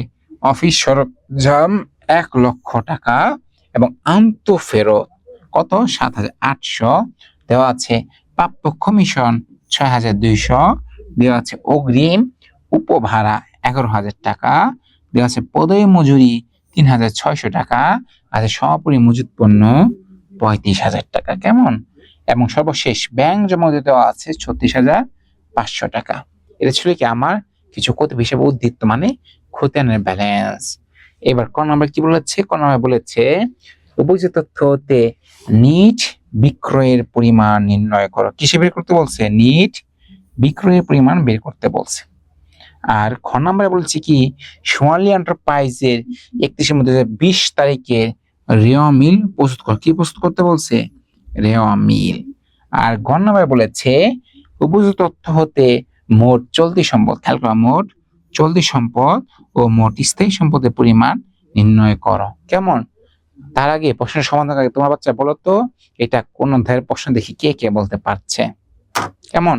অফিস সরঞ্জাম 1,00,000 টাকা এবং আন্ত ফেরত কত? 7,800। দেওয়া আছে প্রাপ্য কমিশন 6,200, দেওয়া আছে অগ্রিম উপভাড়া 11,000 টাকা, দেওয়া আছে পদে মজুরি 3,600 টাকা, আছে সমাপনী মজুত পণ্য 35,000 টাকা। কেমন? এবং সর্বশেষ ব্যাংক জমা দিতে আছে 36,500 টাকা। এটা ছিল কি আমার কিছু কতিপয় হিসেবে উদ্ধৃত মানে খতিয়ানের ব্যালেন্স। এবার ক নম্বর কি বলেছে? ক নম্বর বলেছে উপযুক্ত তথ্য হতে নিট বিক্রয়ের পরিমাণ নির্ণয় করো। কিসে বের করতে বলছে? নিট বিক্রয়ের পরিমাণ বের করতে বলছে। আর খ নম্বরে বলছে কি সোনালী এন্টারপ্রাইজের 31 মধ্যে 20 তারিখের রেওয়া মিল প্রস্তুত কর। কি প্রস্তুত করতে বলছে? রেওয়া মিল। আর ঘ নম্বরে বলেছে উপযুক্ত তথ্য হতে মোট চলতি সম্পদ, খেয়াল করো, মোট চলতি সম্পদ ও মোট স্থায়ী সম্পদের পরিমাণ নির্ণয় করো। কেমন? তার আগে প্রশ্নের সমাধান আগে তোমার বাচ্চা বলো তো এটা কোন অধ্যায়ের প্রশ্ন, দেখি কে কে বলতে পারছে। কেমন?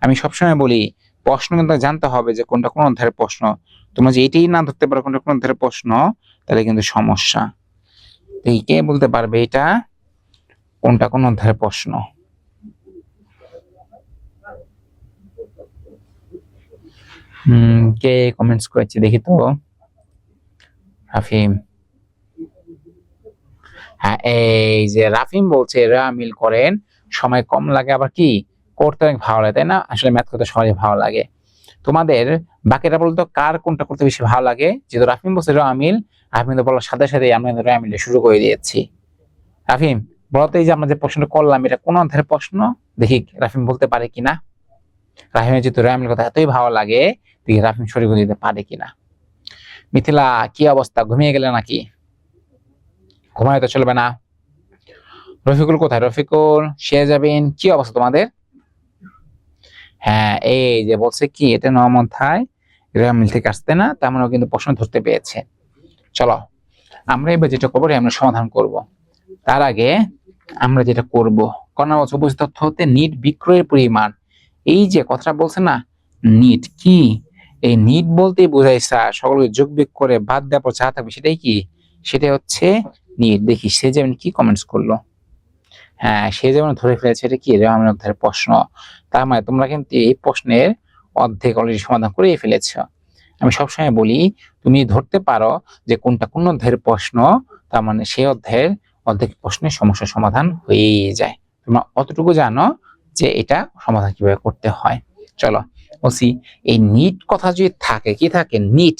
আমি সবসময় বলি প্রশ্ন কিন্তু জানতে হবে যে কোনটা কোন অধ্যায়ের প্রশ্ন। তোমরা যে এটাই না ধরতে পারো কোনটা কোন অধ্যায়ের প্রশ্ন, তাহলে কিন্তু সমস্যা। এই কে বলতে পারবে এটা কোনটা কোন অধ্যায়ের প্রশ্ন? কে কমেন্টস করেছে দেখি তো। রাফিম, হ্যাঁ এই যে রাফিম বলছে রেওয়া মিল করেন, সময় কম লাগে আবার কি করতে অনেক ভালো লাগে, তাই না? আসলে ম্যাথ করতে সহজে ভালো লাগে। তোমাদের বাকিটা বলতো কার কোনটা করতে বেশি ভালো লাগে? যেহেতু রাফিম বলছে রেওয়া মিল, রাফিম তো বলার সাথে সাথে আমরা রেওয়া মিলে শুরু করে দিয়েছি। রাফিম বলতো এই যে আমরা যে প্রশ্নটা করলাম এটা কোন অধ্যায়ের প্রশ্ন, দেখি রাফিম বলতে পারে কিনা। রাফিমের যেহেতু রেওয়া মিল কথা এতই ভালো লাগে, দেখি রাফিম সরি করে দিতে পারে কিনা। মিথিলা কি অবস্থা, ঘুমিয়ে গেলে নাকি? ঘুমায় তো চলবে না। রফিকুল কোথায়? রফিকুল, শেহজাবিন, কি অবস্থা তোমাদের? হ্যাঁ এই যে বলছে কি এটা নবম অধ্যায় রেওয়া মিল থেকে আসতে না, তার মানে কিন্তু প্রশ্ন ধরতে পেয়েছে। চলো আমরা এবার যেটা করবো আমরা সমাধান করব। তার আগে আমরা যেটা করব কর্ণা বলছে উপস্থিত তথ্য হতে নিট বিক্রয়ের পরিমাণ। এই যে কথাটা বলছে না নিট, কি এই নিট বলতেই বোঝায় স্যার সকলকে যোগ বিয়োগ করে বাদ দেওয়ার পর যা থাকবে সেটাই কি? সেটা হচ্ছে নিট। দেখি সে যেমন কি কমেন্টস করলো। হ্যাঁ সে যেমন ধরে ফেলেছে এটা কি রেওয়া মিল অধ্যায়ের প্রশ্ন। তার মানে তোমরা কিন্তু এই প্রশ্নের অর্ধেক অলরেডি সমাধান করে ফেলেছ। আমি সবসময় বলি তুমি ধরতে পারো যে কোনটা কোন অধ্যায়ের প্রশ্ন, তার মানে সেই অধ্যায়ের অর্ধেক প্রশ্নের সমস্যার সমাধান হয়েই যায়। তোমরা অতটুকু জানো যে এটা সমাধান কিভাবে করতে হয়। চলো বলছি এই নিট কথা যদি থাকে, কি থাকে? নিট।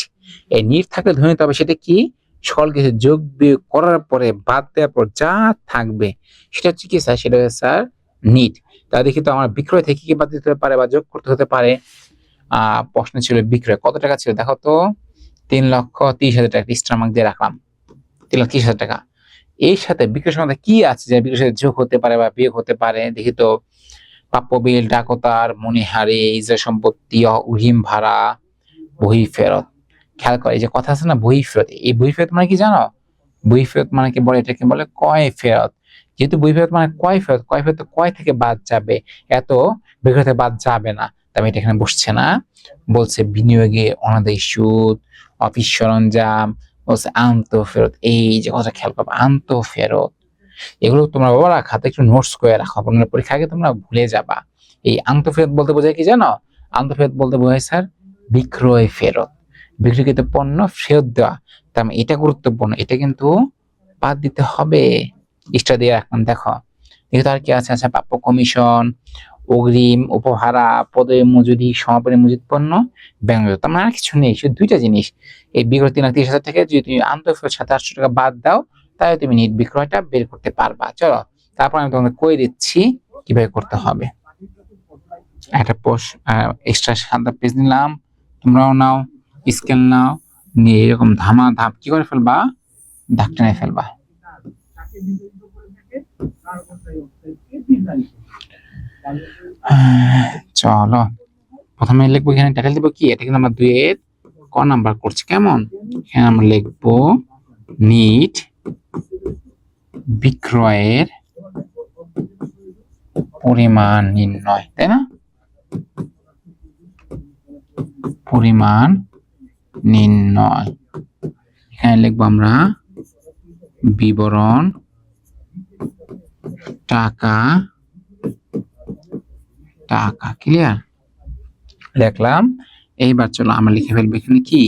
এই নিট থাকলে ধরে নিতে হবে সেটা কি সকল কিছু যোগ বিয়োগ করার পরে বাদ দেওয়ার পর যা থাকবে সেটা হচ্ছে কি স্যার? সেটা হচ্ছে স্যার নিট। তা দেখি তো আমার বিক্রয় থেকে কি বাদ দিতে পারে বা যোগ করতে হতে পারে। প্রশ্ন ছিল বিক্রয় কত টাকা ছিল দেখো তো, 3,30,000 টাকা স্টার মার্ক দিয়ে রাখলাম, 3,30,000 টাকা। এর সাথে বিক্রয় সমাধান কি আছে যে বিক্রয়ের সাথে যোগ হতে পারে বা বিয়োগ হতে পারে? দেখি তো প্রাপ্য বিল, ডাকতার, মনিহারি, ইজারা সম্পত্তি, অগ্রিম ভাড়া, বহি ফেরত। খেয়াল করে এই যে কথা আছে না বহি ফেরত, এই বহি ফেরত মানে কি জানো? বহি ফেরত মানে কি বলে? এটাকে বলে কয় ফেরত। যেহেতু বহি ফেরত মানে কয় ফেরত, কয় ফেরত কয় থেকে বাদ যাবে, এত বিক্রয় থেকে বাদ যাবে না। তবে এটা এখানে বসছে না, বলছে বিনিয়োগে অনাদায়ী সুদ, অফিস সরঞ্জাম, বলছে আন্ত ফেরত। এই যে কথা খেয়াল করবে আন্ত ফেরত, এগুলো তোমরা বাবা খাতে একটু নোটস করে রাখো, আপনার পরীক্ষা আগে তোমরা ভুলে যাবা। এই আন্ত ফেরত বলতে বোঝায় কি জানো? আন্ত ফেরত বলতে বোঝায় স্যার বিক্রয় ফেরত, বিক্রিকৃত পণ্য ফেরত দেওয়া। তার মানে এটা গুরুত্বপূর্ণ, এটা কিন্তু বাদ দিতে হবে, এক্সট্রা দিয়ে রাখলাম। দেখো যেহেতু আর কি আছে, আচ্ছা প্রাপ্য কমিশন, অগ্রিম উপহারা, পদে মজুরি, সমাপনী মজুত পণ্য, ব্যাংক। তার মানে আর কিছু নেই, শুধু দুইটা জিনিস। এই বিক্রয় 3,30,000 থেকে যদি তুমি আন্তঃফেরত 7,800 টাকা বাদ দাও তাহলে তুমি নিট বিক্রয়টা বের করতে পারবা। চলো তারপর আমি তোমাদের কয়ে দিচ্ছি কিভাবে করতে হবে। একটা এক্সট্রা সাদা পেজ নিলাম, তোমরাও নাও, স্কেল নাও, নিয়ে এরকম ধামা ধাপ কি করে ফেলবা, দাগ টেনে ফেলবা। চলো প্রথমে লিখবো এখানে টাইটেল দেবো কি, এটা কিন্তু আমরা 2 এর ক নাম্বার করছি। কেমন? এখানে আমরা লিখবো নিট বিক্রয়ের পরিমাণ নির্ণয়, তাই না? পরিমাণ নির্ণয়। এখানে লিখবো আমরা বিবরণ, টাকা টাকা। ক্লিয়ার? দেখলাম। এইবার চলো আমরা লিখে ফেলবো এখানে কি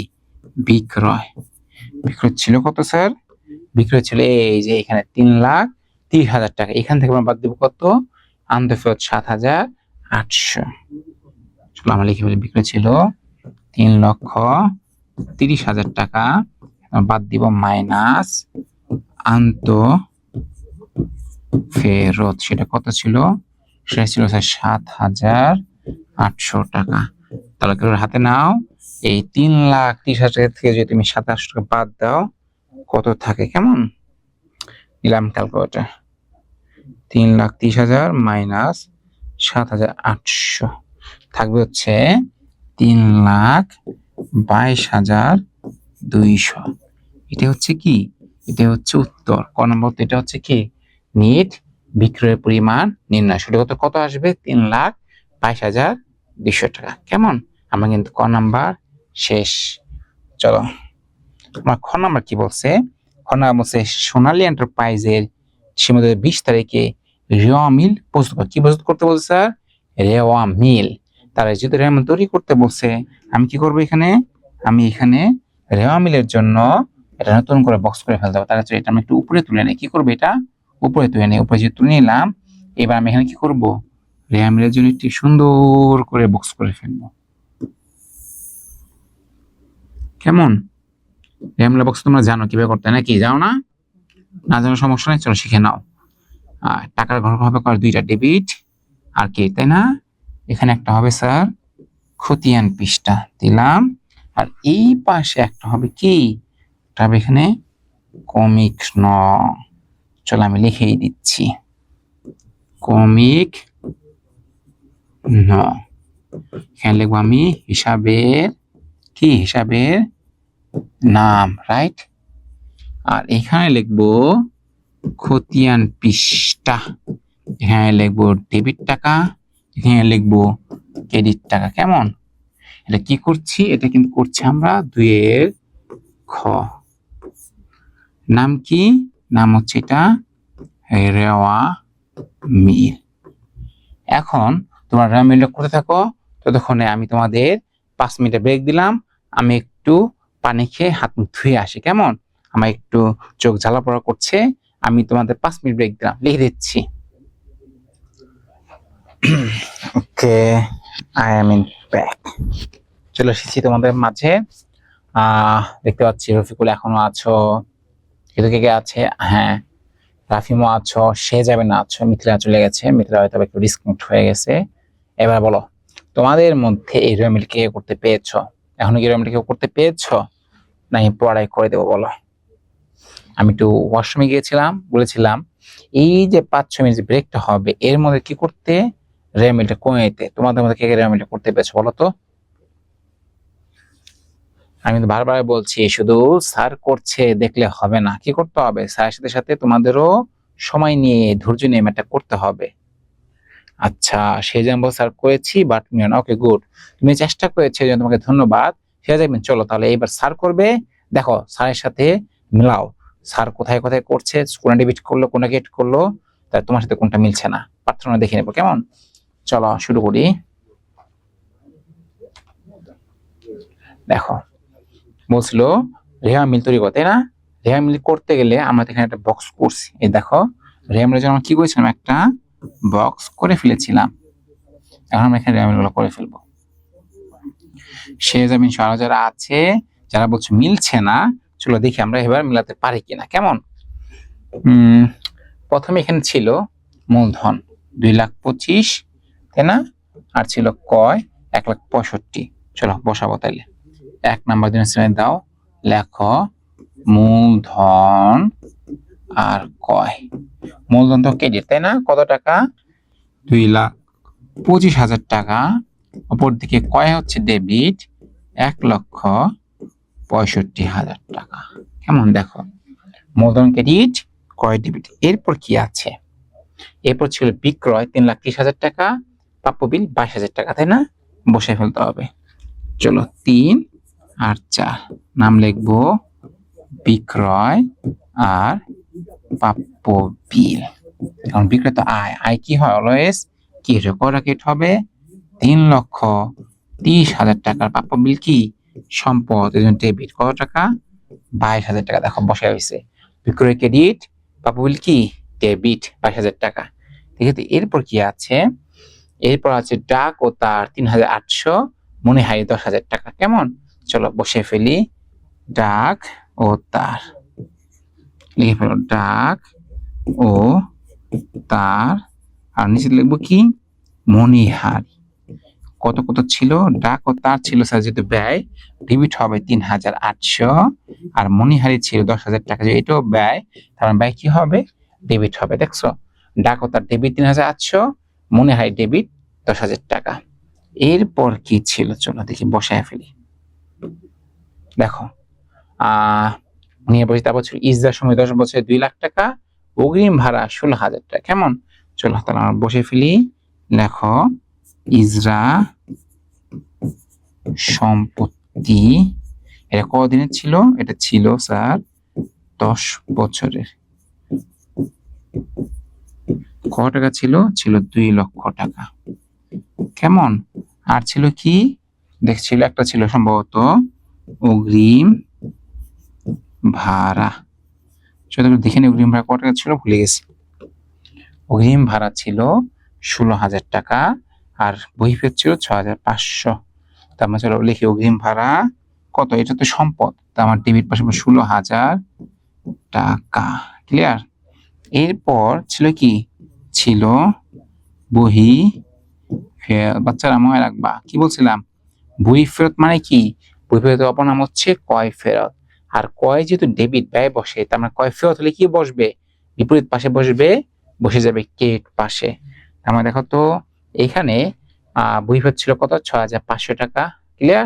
বিক্রয়। বিক্রয় ছিল কত স্যার? বিক্রয় ছিল এই যে এখানে 3,30,000 টাকা। এখান থেকে আমরা বাদ দেবো কত? আনতে ফেরত 7,800। চলো আমরা লিখে ফেলি বিক্রয় ছিল 3,30,000 টাকা, বাদ দিব মাইনাস আন্ত ফেরত। সেটা কত ছিল? সেটা ছিল স্যার 7,800 টাকা। তাহলে করে হাতে নাও, এই 3,30,000 থেকে যদি তুমি 7,800 টাকা বাদ দাও কত থাকে? কেমন? নিলাম ক্যালকুলেটর। 3,30,000 মাইনাস 7,800 থাকবে হচ্ছে 3,22,200। এটা হচ্ছে কি? এটা হচ্ছে উত্তর। ক নম্বর? এটা হচ্ছে কি নিট বিক্রয়ের পরিমাণ নির্ণয়। সেটা কত আসবে? 3,22,200 টাকা। কেমন? আমরা কিন্তু ক নাম্বার শেষ। চলো আমার খ নাম্বার কি বলছে? খ নাম্বার বলছে সোনালী এন্টারপ্রাইজের সীমান্ত 20 তারিখে রেওয়া মিল প্রস্তুত। কি প্রস্তুত করতে বলছে স্যার? রেওয়া মিল। তাহলে যেহেতু রেওয়া মিল তৈরি করতে বলছে, আমি কি করবো এখানে? আমি এখানে রেওয়া মিলের জন্য এটা নতুন করে বক্স করে ফেলতে হবে। তাহলে এটা আমি একটু উপরে তুলে নিই। কি করবো? এটা উপরে তুলে নিই। উপরে যে তুলে নিলাম, এবার আমি এখানে কি করব? রেওয়া মিলের জন্য একটি সুন্দর করে বক্স করে ফেলবো। কেমন? রেওয়া মিলের বক্স তোমরা জানো কিভাবে করতে, নাকি জানো না? না জানার সমস্যা নেই, চলো শিখে নাও। টাকার ঘনক হবে দুইটা, ডেবিট আর কি, তাই না? এখানে একটা হবে স্যার খতিয়ান পৃষ্ঠা দিলাম, আর এই পাশে একটা হবে কি? একটা হবে এখানে কমিক ন। চলো আমি লিখেই দিচ্ছি কমিক ন। এখানে লিখবো আমি হিসাবের কি? হিসাবের নাম, রাইট? আর এখানে লিখবো খতিয়ান পৃষ্ঠা। এখানে লিখবো ডেবিট টাকা, এখানে লিখবো ক্রেডিট টাকা। কেমন? এটা কি করছি? এটা কিন্তু করছি আমরা 2 খ। নাম কি? নাম হচ্ছে এটা রেওয়া মিল। এখন তোমরা রেওয়া মিলটা করতে থাকো, ততক্ষণে আমি তোমাদের 5 মিনিট ব্রেক দিলাম। আমি একটু পানি খেয়ে হাত মুখ ধুয়ে আসি। কেমন? আমার একটু চোখ জ্বালা পোড়া করছে। আমি তোমাদের 5 মিনিট ব্রেক দিলাম, লিখে দিচ্ছি। ওকে, আই এম ইন ব্যাক। চলে এসেছি তোমাদের মাঝে। দেখতে পাচ্ছি রফিকুল এখনো আছো, কে কে আছে? হ্যাঁ, রাফিমও আছো, সে যাবে না আছো, মিথিলা চলে গেছে, মিথিলা হয়তো একটু ডিসকানেক্ট হয়ে গেছে। এবার বলো, তোমাদের মধ্যে এই রেমিল কে করতে পেরেছো? এখনো কি রেমিল কেউ করতে পেরেছো? নাই পড়াই করে দেবো? বলো। আমি একটু ওয়াশরুমে গিয়েছিলাম, বলেছিলাম এই যে 5-6 মিনিট ব্রেকটা হবে এর মধ্যে কি করতে? রেমিলটা কমে যেতে। তোমাদের মধ্যে কে রেমিলটা করতে পেরেছো বলো তো? আমি তো বারবার বলছি, শুধু স্যার করছে দেখলে হবে না, কি করতে হবে? স্যারের সাথে সাথে তোমাদেরও সময় নিয়ে ধৈর্য নিয়ে ম্যাথটা করতে হবে। আচ্ছা, সে যেমন স্যার করেছি বাট ওকে গুড, তুমি চেষ্টা করেছো, এই জন্য তোমাকে ধন্যবাদ। সে যাবেন, চলো তাহলে এবার স্যার করবে। দেখো স্যারের সাথে মিলাও, স্যার কোথায় কোথায় করছে, কোনটা ডেবিট করলো কোনটা ক্রেডিট করলো, তাই তোমার সাথে কোনটা মিলছে না পার্থক্য দেখে নেবো। কেমন? চলো শুরু করি। দেখো বলছিল রেওয়া মিল তৈরি করতে, তাই না? রেওয়া মিল করতে গেলে আমরা এখানে একটা বক্স করছি। এই দেখো রেওয়া মিলের জন্য আমরা কি করেছিলাম? একটা বক্স করে ফেলেছিলাম। এখন আমরা এখানে রেওয়া মিলগুলো করে ফেলবো। সে যাবেন আরো যারা আছে, যারা বলছে মিলছে না, চলো দেখি আমরা এবার মিলাতে পারি কিনা। কেমন? প্রথমে এখানে ছিল মূলধন 2,25,000, তাই না? আর ছিল কয় 1,65,000। চলো বসাবো তাইলে। 1 নাম্বার দিন দাও, লেখো মূলধন আর কয়। মূলধন তো ক্রেডিট, তাই না? কত টাকা? 2,25,000 টাকা। অপর দিকে কয় হচ্ছে ডেবিট, 1,65,000 টাকা। কেমন? দেখো মূলধন ক্রেডিট, কয় ডেবিট। এরপর কি আছে? এরপর ছিল বিক্রয় 3,30,000 টাকা, প্রাপ্য বিল 22,000 টাকা, তাই না? বসে ফেলতে হবে। চলো 3 আর 4 নাম লিখবো বিক্রয় আর প্রাপ্য বিল। কারণ বিক্রয় তো আয়, আয় কি হয় অলওয়েজ কি রেট হবে? 3,30,000 টাকার প্রাপ্য বিল কি সম্পদ, এই জন্য ডেবিট। কত টাকা? 22,000 টাকা। দেখো বসে হয়েছে, বিক্রয় ক্রেডিট, প্রাপ্য বিল কি ডেবিট, 22,000 টাকা। ঠিক আছে, এরপর কি আছে? এরপর আছে ডাক ও তার 3,800, মনিহারি 10,000 টাকা। কেমন? চলো বসে ফেলি। ডাক ও তার, লিখে ফেলো ডাক ও তার, আর নিচে লিখবো কি মনিহারি। কত কত ছিল? ডাক ও তার ছিল স্যার যেহেতু ব্যয়, ডেবিট হবে 3,800, আর মনিহারি ছিল 10,000 টাকা, যে এটাও ব্যয়, তার ব্যয় কি হবে? ডেবিট হবে। দেখছো, ডাক ও তার ডেবিট 3,800, মনিহারি ডেবিট 10,000 টাকা। এরপর কি ছিল? চলো দেখি, বসায় ফেলি। দেখো তারপর ছিল ইজরার সময় 10 বছরে 2 লাখ টাকা, অগ্রিম ভাড়া 16,000 টাকা। কেমন? চলো তাহলে আমরা বসে ফেলি। লেখো ইজরা সম্পত্তি, এটা কদিনের ছিল? এটা ছিল স্যার 10 বছরের। কত টাকা ছিল? ছিল 2 লক্ষ টাকা। কেমন? আর ছিল কি? দেখছিল একটা ছিল সম্ভবত অগ্রিম ভাড়া। চলো দেখে নিই অগ্রিম ভাড়া কত টাকা ছিল, ভুলে গেছি। অগ্রিম ভাড়া ছিল 16,000 টাকা, আর বহিঃফেরত ছিল 6,500। তার মানে চলো লিখি অগ্রিম ভাড়া কত, এটা তো সম্পদ, তা আমার ডেবিট পাশে 16,000 টাকা। ক্লিয়ার? এরপর ছিল কি? ছিল বহি ফেরত। বাচ্চারা মনে রাখবা, কি বলছিলাম? বই ফেরত মানে কি? বই ফেরতের অপর নাম হচ্ছে ক্রয় ফেরত। আর ক্রয় যেহেতু ডেবিট ব্যয় বসে, তার মানে ক্রয় ফেরত হলে কি বসবে? বিপরীত পাশে বসবে, বসে যাবে ক্রেডিট পাশে। তার মানে দেখো তো এখানে বই ফেরত ছিল কত? 6,500 টাকা। ক্লিয়ার?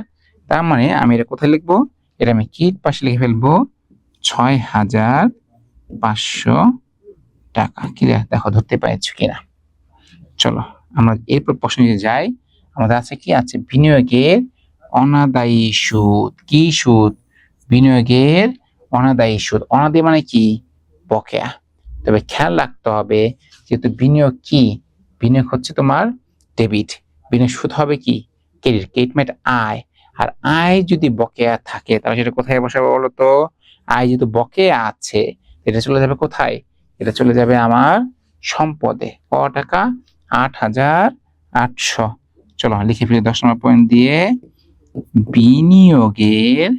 তার মানে আমি এটা কোথায় লিখবো? এটা আমি ক্রেডিট পাশে লিখে ফেলবো 6,500 টাকা। ক্লিয়ার? দেখো ধরতে পেরেছো কিনা। চলো আমরা এরপর প্রশ্নে যাই। আমাদের আছে কি? আছে বিনিয়োগের অনাদায়ী সুদ। কি সুদ? বিনিয়োগের অনাদায়ী সুদ। অনাদায়ী মানে কি? বকেয়া। তবে খেয়াল রাখতে হবে, যেহেতু বিনিয়োগ কি? বিনিয়োগ হচ্ছে তোমার ডেবিট, বিনিয়োগ সুদ হবে কি? ক্রেডিট। ক্রেডিট মানে আয়, আর আয় যদি বকেয়া থাকে তাহলে সেটা কোথায় বসাবো বলো তো? আয় যেহেতু বকেয়া আছে, এটা চলে যাবে কোথায়? এটা চলে যাবে আমার সম্পদে। কত টাকা? 8,800। চলো লিখে ফেলি 10 নম্বর পয়েন্ট দিয়ে, বিনিয়োগের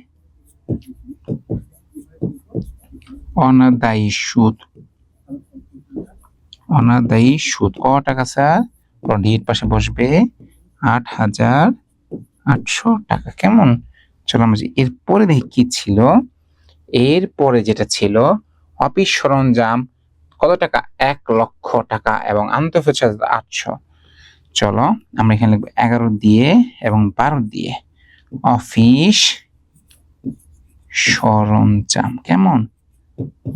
অনাদায়ী সুদ। অনাদায়ী সুদ কত টাকা স্যার? ডিট পাশে বসবে 8,800 টাকা। কেমন? চলো আমরা এরপরে দেখি কি ছিল। এরপরে যেটা ছিল অফিস সরঞ্জাম কত টাকা? 1 লক্ষ টাকা, এবং আন্তঃফেরত 800। চলো আমরা এখানে লিখবো 11 দিয়ে এবং 12 দিয়ে, অফিস সরঞ্জাম। কেমন?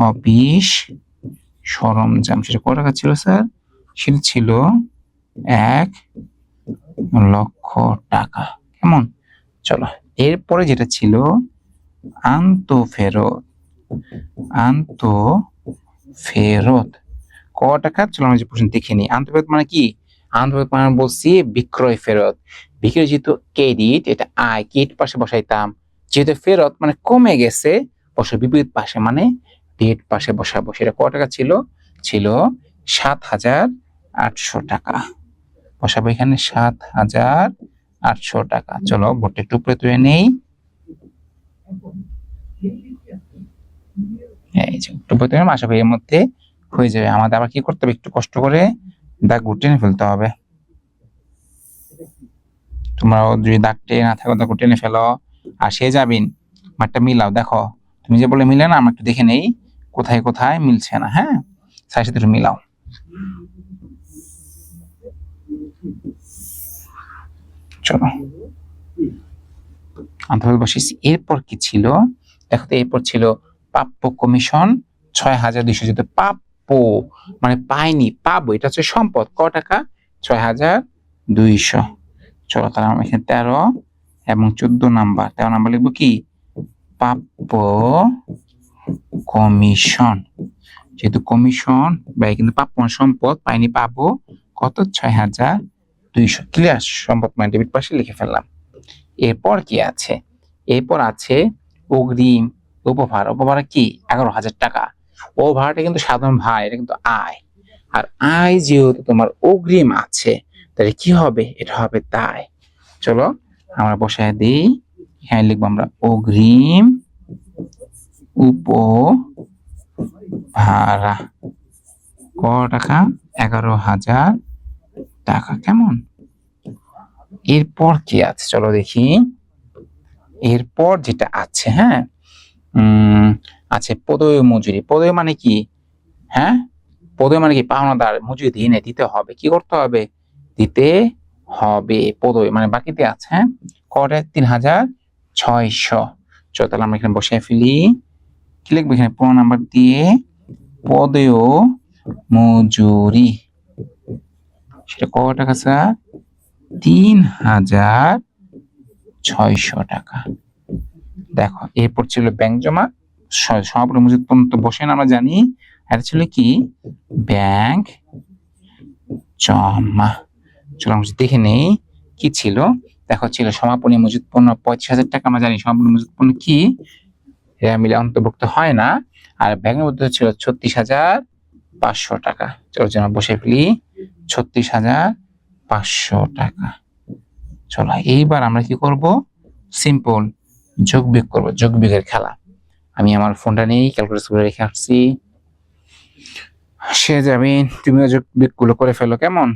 অফিস সরঞ্জাম, সেটা কত টাকা ছিল স্যার? সেটা ছিল 1 লক্ষ টাকা। কেমন? চলো এরপরে যেটা ছিল আন্তঃফেরত। আন্তঃফেরত কত টাকা? চলো আমরা যে প্রশ্ন দেখে নিই। আন্তঃফেরত মানে কি? আন্তঃফেরত মানে বলছি বিক্রয় ফেরত। বিক্রয় যেহেতু ক্রেডিট, এটা আয়, ক্রেডিট পাশে বসাইতাম। যেহেতু ফেরত মানে কমে গেছে, বসে বিপরীত পাশে মানে ডেবিট পাশে বসাবো। সেটা কত টাকা ছিল? ছিল 7,800 টাকা। বসাবো এখানে 7,800 টাকা। চলো বোর্ডটা একটু উপরে তুলে নেই। এই যে উপরে তুলে আশা করি এর মধ্যে হয়ে যাবে। আমাদের আবার কি করতে হবে? একটু কষ্ট করে দাগ টেনে ফেলতে হবে। তোমরাও যদি দাগ টেনে না থাকো, দাগ টেনে ফেলো। আর সে যাবিন মাঠটা মিলাও। দেখো তুমি যে বলে মিলে না, আমরা একটু দেখে নেই কোথায় কোথায় মিলছে না। হ্যাঁ, সাথে সাথে একটু মিলাও। চলো আন্তর্জাতিক বসেছি। এরপর কি ছিল? দেখো তো এরপর ছিল প্রাপ্য কমিশন 6,200। যেহেতু প্রাপ্য মানে পাইনি, পাবো, এটা হচ্ছে সম্পদ। কত টাকা? 6,200। চলো তাহলে আমরা এখানে 13 এবং 14 নাম্বার, 13 নাম্বার লিখবো কি? প্রাপ্য কমিশন। যেহেতু কমিশন ব্যয়, কিন্তু প্রাপ্য সম্পদ, পাইনি পাবো কত? 6,200 200। ক্লিয়ার? সম্পদ মানে ডেবিট পাশে লিখে ফেললাম। এরপর কি আছে? এরপর আছে অগ্রিম উপহার। উপহার কি? 11,000 টাকা। ও ভাড়াটা কিন্তু সাধারণ ভাড়া, এটা কিন্তু আয়। আর আয় যেহেতু তোমার অগ্রিম আছে, তাহলে কি হবে? এটা হবে দায়। চলো আমরা বসায় দিই। এখানে লিখবো আমরা অগ্রিম উপভাড়া। কত টাকা? 11,000 টাকা। কেমন? এরপর কি আছে চলো দেখি। এরপর যেটা আছে, হ্যাঁ, আছে পদবী মজুরি। পদবী মানে কি? হ্যাঁ, পদবী মানে কি? পাওনাদার মজুরি দিয়ে দিতে হবে। কি করতে হবে? দিতে হবে। পদবী মানে বাকিতে আছে। হ্যাঁ, কটা? 3,600। চলো তাহলে আমরা এখানে বসিয়ে ফেলি। কি লিখবো এখানে? 15 নাম্বার দিয়ে পদবী মজুরি। সেটা কত টাকা স্যার? 3,600 টাকা। দেখো এরপর ছিল ব্যাংক জমা। সমাপনী মজুদ পর্যন্ত বসেন আমরা জানি। এটা ছিল কি? ব্যাংক জমা। চলো আমরা দেখে নেই কি ছিল। দেখো ছিল সমাপনী মজুদ পণ্য 35,000 টাকা। আমরা জানি সমাপনী মজুদ পণ্য কি, এরা মিলে অন্তর্ভুক্ত হয় না। আর ব্যাংকের মধ্যে ছিল 36,500 টাকা। চলো যেন বসে ফেলি 36,500 টাকা। চলো এইবার আমরা কি করব? সিম্পল যোগ বিয়োগ করবো, যোগ বিয়োগের খেলা। আমি আমার ফোনটা নিয়ে ক্যালকুলেটর করে রেখে আসছি। সে যাবে, তুমিও যোগ বিয়োগ গুলো করে ফেলো। কেমন?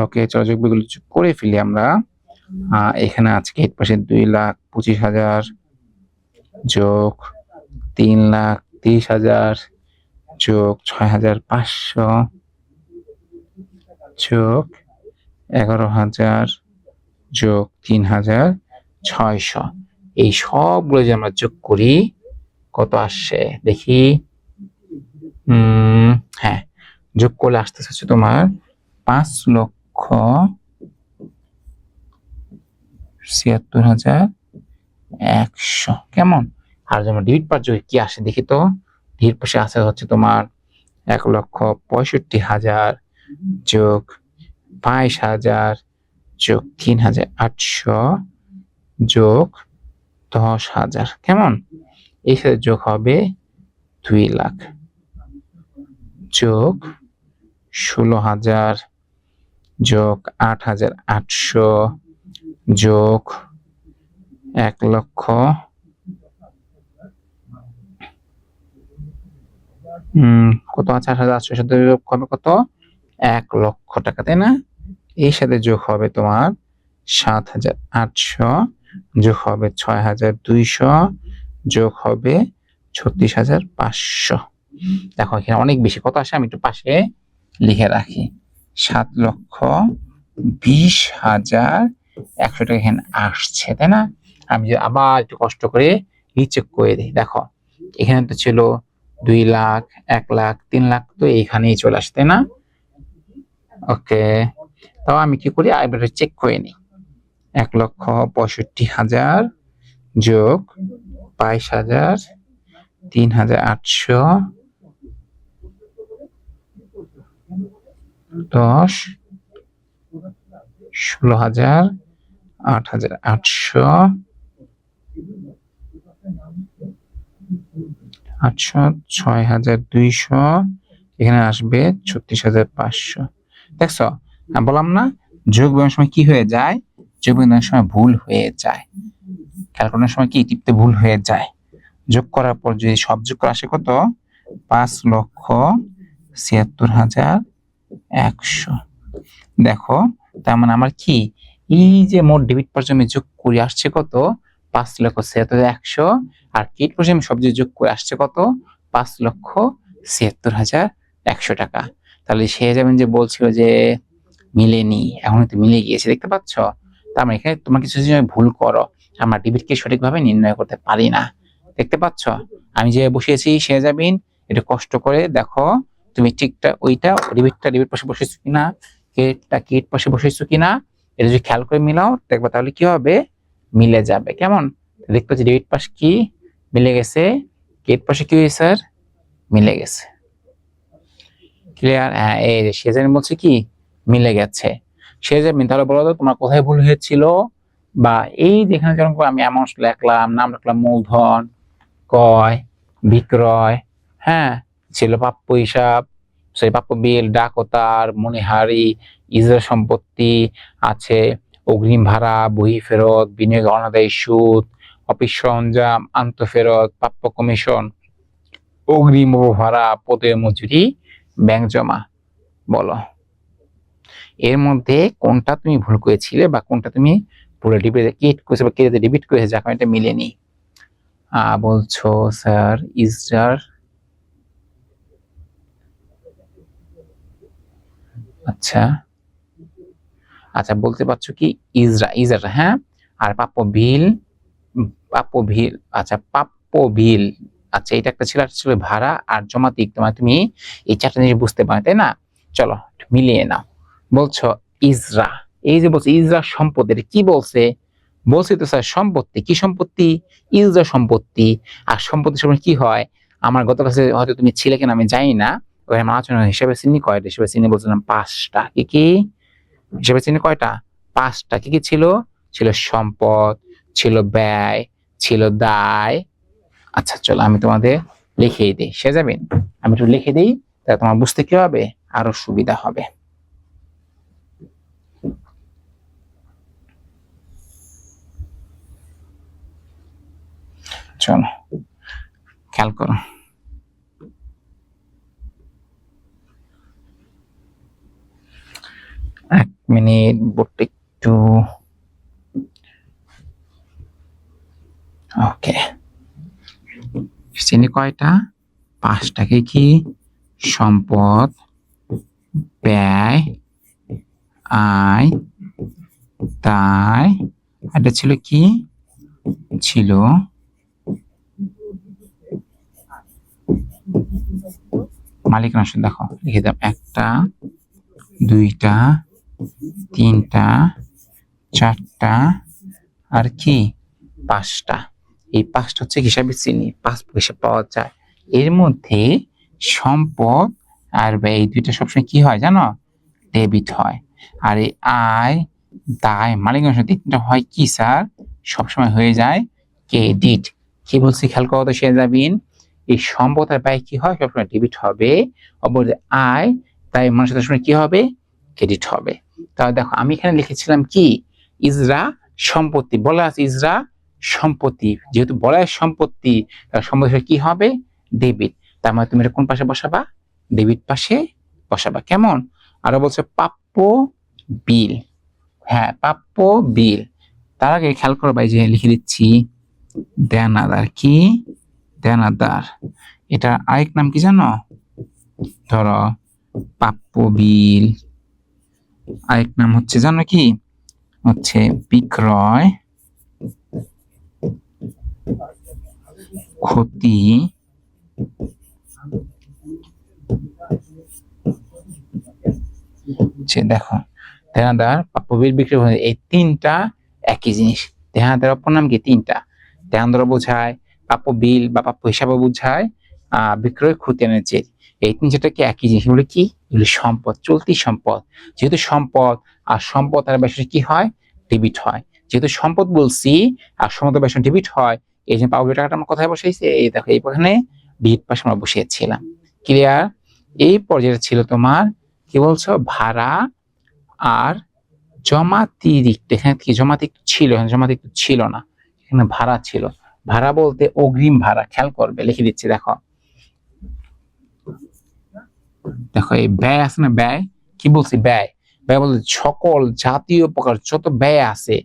ওকে, চলো যোগ বিয়োগ করে ফেলি আমরা। এখানে আজকে এর পাশে 2,25,000 যোগ 3,30,000 যোগ 6,500 যোগ 11,000 যোগ 3,600। এই সবগুলো যে আমরা যোগ করি কত আসছে দেখি। হ্যাঁ, যোগ করলে আসতে হচ্ছে তোমার 5,76,100। কেমন? আর যেমন ডেবিট পার যোগে কি আসে দেখি তো। ডেবিট পাশে আসে হচ্ছে তোমার 1,65,000 যোগ 22,000 যোগ 3,800 যোগ 10,000। কেমন? এই সাথে যোগ হবে 2 লাখ যোগ 16,000 যোগ 8,800 যোগ 1 লক্ষ কত আছে? 8,800 সাথে যোগ হবে কত? 1 লক্ষ টাকা, তাই না? এই সাথে যোগ হবে তোমার 7,800 যোগ হবে 6,200 যোগ হবে 36,500। দেখো এখানে অনেক বেশি। কত আসে? আমি একটু পাশে লিখে রাখি। 7,20,100 টাকা এখানে আসছে, তাই না? আমি যে আবার একটু কষ্ট করে রিচেক করে দিই। দেখো এখানে তো ছিল 2 লাখ, 1 লাখ, 3 লাখ, তো এইখানেই চলে আসে, তাই না? ওকে, তাও আমি কি করি? এবার চেক করে নিই। 1,65,000 যোগ 22,000 3,800 10 16,000 8,800 6,200 এখানে আসবে 36,500। দেখছো, বললাম না যোগ বিয়োগের সময় কি হয়ে যায়? যোগ বিয়োগের সময় ভুল হয়ে যায়। ক্যালকুলেশনের সময় কি টিপতে ভুল হয়ে যায়। যোগ করার পর যদি সব যোগ করে আসে কত? 5,76,100। দেখো তার মানে আমার কি এই যে মোট ডেবিট পর্যন্ত যোগ করে আসছে কত? 5,76,100। আর ক্রেডিট পর্যন্ত সব যোগ করে আসছে কত? 5,76,100 টাকা। তাহলে সে যাবেন যে বলছিল যে মিলেনি, এখন তো মিলে গিয়েছে, দেখতে পাচ্ছ? তার মানে এখানে তোমার কিছু যদি ভুল করো, আমরা ডেবিটকে সঠিকভাবে নির্ণয় করতে পারি না। দেখতে পাচ্ছ? আমি যে বসিয়েছি সে যাবেন, একটু কষ্ট করে দেখো তুমি ঠিকঠাক ওইটা ডেবিটটা ডেবিট পাশে বসেছো কিনা, ক্রেডিটটা ক্রেডিট পাশে বসেছো কিনা, এটা যদি খেয়াল করে মিলাও দেখবা তাহলে কি হবে? মিলে যাবে। কেমন? দেখতে পাচ্ছি ডেবিট পাশ কি মিলে গেছে, ক্রেডিট পাশে কি হয়েছে স্যার? মিলে গেছে। ক্লিয়ার? হ্যাঁ, এই সেজামিন বলছে কি মিলে গেছে। সেজামিন, তাহলে বলো তো তোমার কোথায় ভুল হয়েছিল? বা এই যেখানে যেরকম আমি অ্যামাউন্ট লিখলাম, নাম রাখলাম মূলধন, ক্রয়, বিক্রয়, হ্যাঁ, ছিল প্রাপ্য হিসাব, সেই প্রাপ্য বিল, ডাকতার, মণিহারি, ইজারা সম্পত্তি আছে, অগ্রিম ভাড়া, বহি ফেরত, বিনিয়োগ অনাদায়ী সুদ, অফিস সরঞ্জাম, আন্তঃফেরত, প্রাপ্য কমিশন, অগ্রিম ভাড়া, পদের মজুরি, ব্যাংক জমা। বলো এর মধ্যে কোনটা তুমি ভুল করেছিলে বা কোনটা তুমি পুরো ডিবিট করেছে বা কেটে ডিবিট করেছে, যাকে এটা মিলেনি। বলছো স্যার ইজরার, আচ্ছা আচ্ছা বলতে পারছো কি ইজরা, হ্যাঁ। আর প্রাপ্য বিল, আচ্ছা প্রাপ্য বিল, আচ্ছা এটা একটা ছিল, ছিল ভাড়া আর জমাতিক। তোমার তুমি এই চারটা জিনিস বুঝতে পারো, তাই না? চলো মিলিয়ে নাও। বলছো ইজরা, এই যে বলছে ইজরা সম্পত্তি, এটা কি বলছে? বলছি তো স্যার সম্পত্তি। কি সম্পত্তি? ইজরা সম্পত্তি। আর সম্পত্তি সময় কি হয়, আমার গত কাছে হয়তো তুমি ছিলে কিনা আমি জানি না, ওখানে আমার আলোচনা হিসাবে চিনি কয়টা, হিসাবে চিনি বলছিলাম 5টা। কি কি হিসাবে চিনি কয়টা? 5টা। কি কি ছিল? ছিল সম্পদ, ছিল ব্যয়, ছিল দায়। আচ্ছা চলো আমি তোমাদের লিখিয়ে দিই, সে যাবেন আমি একটু লিখে দিই, তাহলে তোমার বুঝতে কি হবে, আরো সুবিধা হবে। চলো খেয়াল করো, এক মিনিট বোর্ডটা একটু, ওকে। চিনি কয়টা? 5টাকে কি? সম্পদ, ব্যয়, আয়, দায়, এটা ছিল কি? ছিল মালিকানা। দেখো লিখে দাও, 1টা, 2টা, 3টা, 4টা, আর কি 5টা। এই 5টা হচ্ছে হিসাবে চিনি, 5 পয়সা পাওয়া যায়। এর মধ্যে সম্পদ আর ব্যয়, এই দুইটা সবসময় কি হয় জানো? ডেবিট হয়। আর এই আয়, দায়, মালিকানা, তিনটা হয় কি স্যার? সবসময় হয়ে যায় ক্রেডিট। কি বলছি খেয়াল করো তো, সে যাবেন এই সম্পদ আর ব্যয় কি হয়? সবসময় ডেবিট হবে। অপরদিকে আয়, তাই মানুষের সবসময় কি হবে? ক্রেডিট হবে। তাহলে দেখো আমি এখানে লিখেছিলাম কি? ইজরা সম্পত্তি, বলা আছে ইজরা সম্পত্তি, যেহেতু বলা আছে সম্পত্তি, তার সম্পত্তি কি হবে? ডেবিট। তার মানে তুমি এটা কোন পাশে বসাবা? ডেবিট পাশে বসাবা। কেমন? আরো বলছে প্রাপ্য বিল, হ্যাঁ প্রাপ্য বিল। তার আগে খেয়াল করো যে লিখে দিচ্ছি দেনাদার। কি? দেনাদার। এটা আরেক নাম কি জানো? ধরো প্রাপ্য বিল, আরেক নাম হচ্ছে জানো কি? হচ্ছে বিক্রয়, ক্ষতি, দেখো দেনাদার, প্রাপ্য বিল, বিক্রয়, এই 3টা একই জিনিস। দেনাদার অপর নাম কি? 3টা। দেনাদার বোঝায় প্রাপ্য বিল বা প্রাপ্য হিসাবে বোঝায় বিক্রয়, ক্ষতি, জের। এই 3-4টা কি একই জিনিস? এগুলো কি? এগুলো সম্পদ, চলতি সম্পদ। যেহেতু সম্পদ আর সম্পদ আর ব্যবসা কি হয়? ডেবিট হয়। যেহেতু সম্পদ বলছি আর সম্পদ ব্যবসা ডেবিট হয়, এই যে পাওয়া টাকাটা আমরা কোথায় বসাইছি? এই দেখো এইখানে ডিট পাশে আমরা বসিয়েছিলাম। ক্লিয়ার? এই পর্যায়ে ছিল তোমার কি বলছো? ভাড়া আর জমাতিরিক্ত। এখানে কি জমাতিরিক্ত ছিল? এখানে জমাতিরিক্ত ছিল না, এখানে ভাড়া ছিল। ভাড়া বলতে অগ্রিম ভাড়া। খেয়াল করবে, লিখে দিচ্ছি দেখো। দেখো এই ব্যয় আছে না, ব্যয়। কি বলছি? ব্যয়। ব্যয় বলতে সকল জাতীয় প্রকার যত ব্যয় আছে,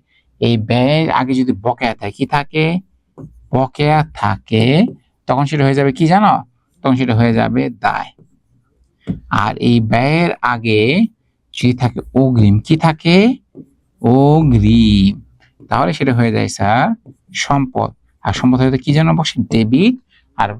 এই ব্যয়ের আগে যদি বকেয়া থাকে, কি থাকে? বকেয়া থাকে, তখন সেটা হয়ে যাবে কি জানো? তখন সেটা হয়ে যাবে দায়। আর এই ব্যয়ের আগে যদি থাকে অগ্রিম, কি থাকে? অগ্রিম, তাহলে সেটা হয়ে যায় স্যার সম্পদ। আর সম্পদ হয়তো কি যেন বসে? ডেবিট। আর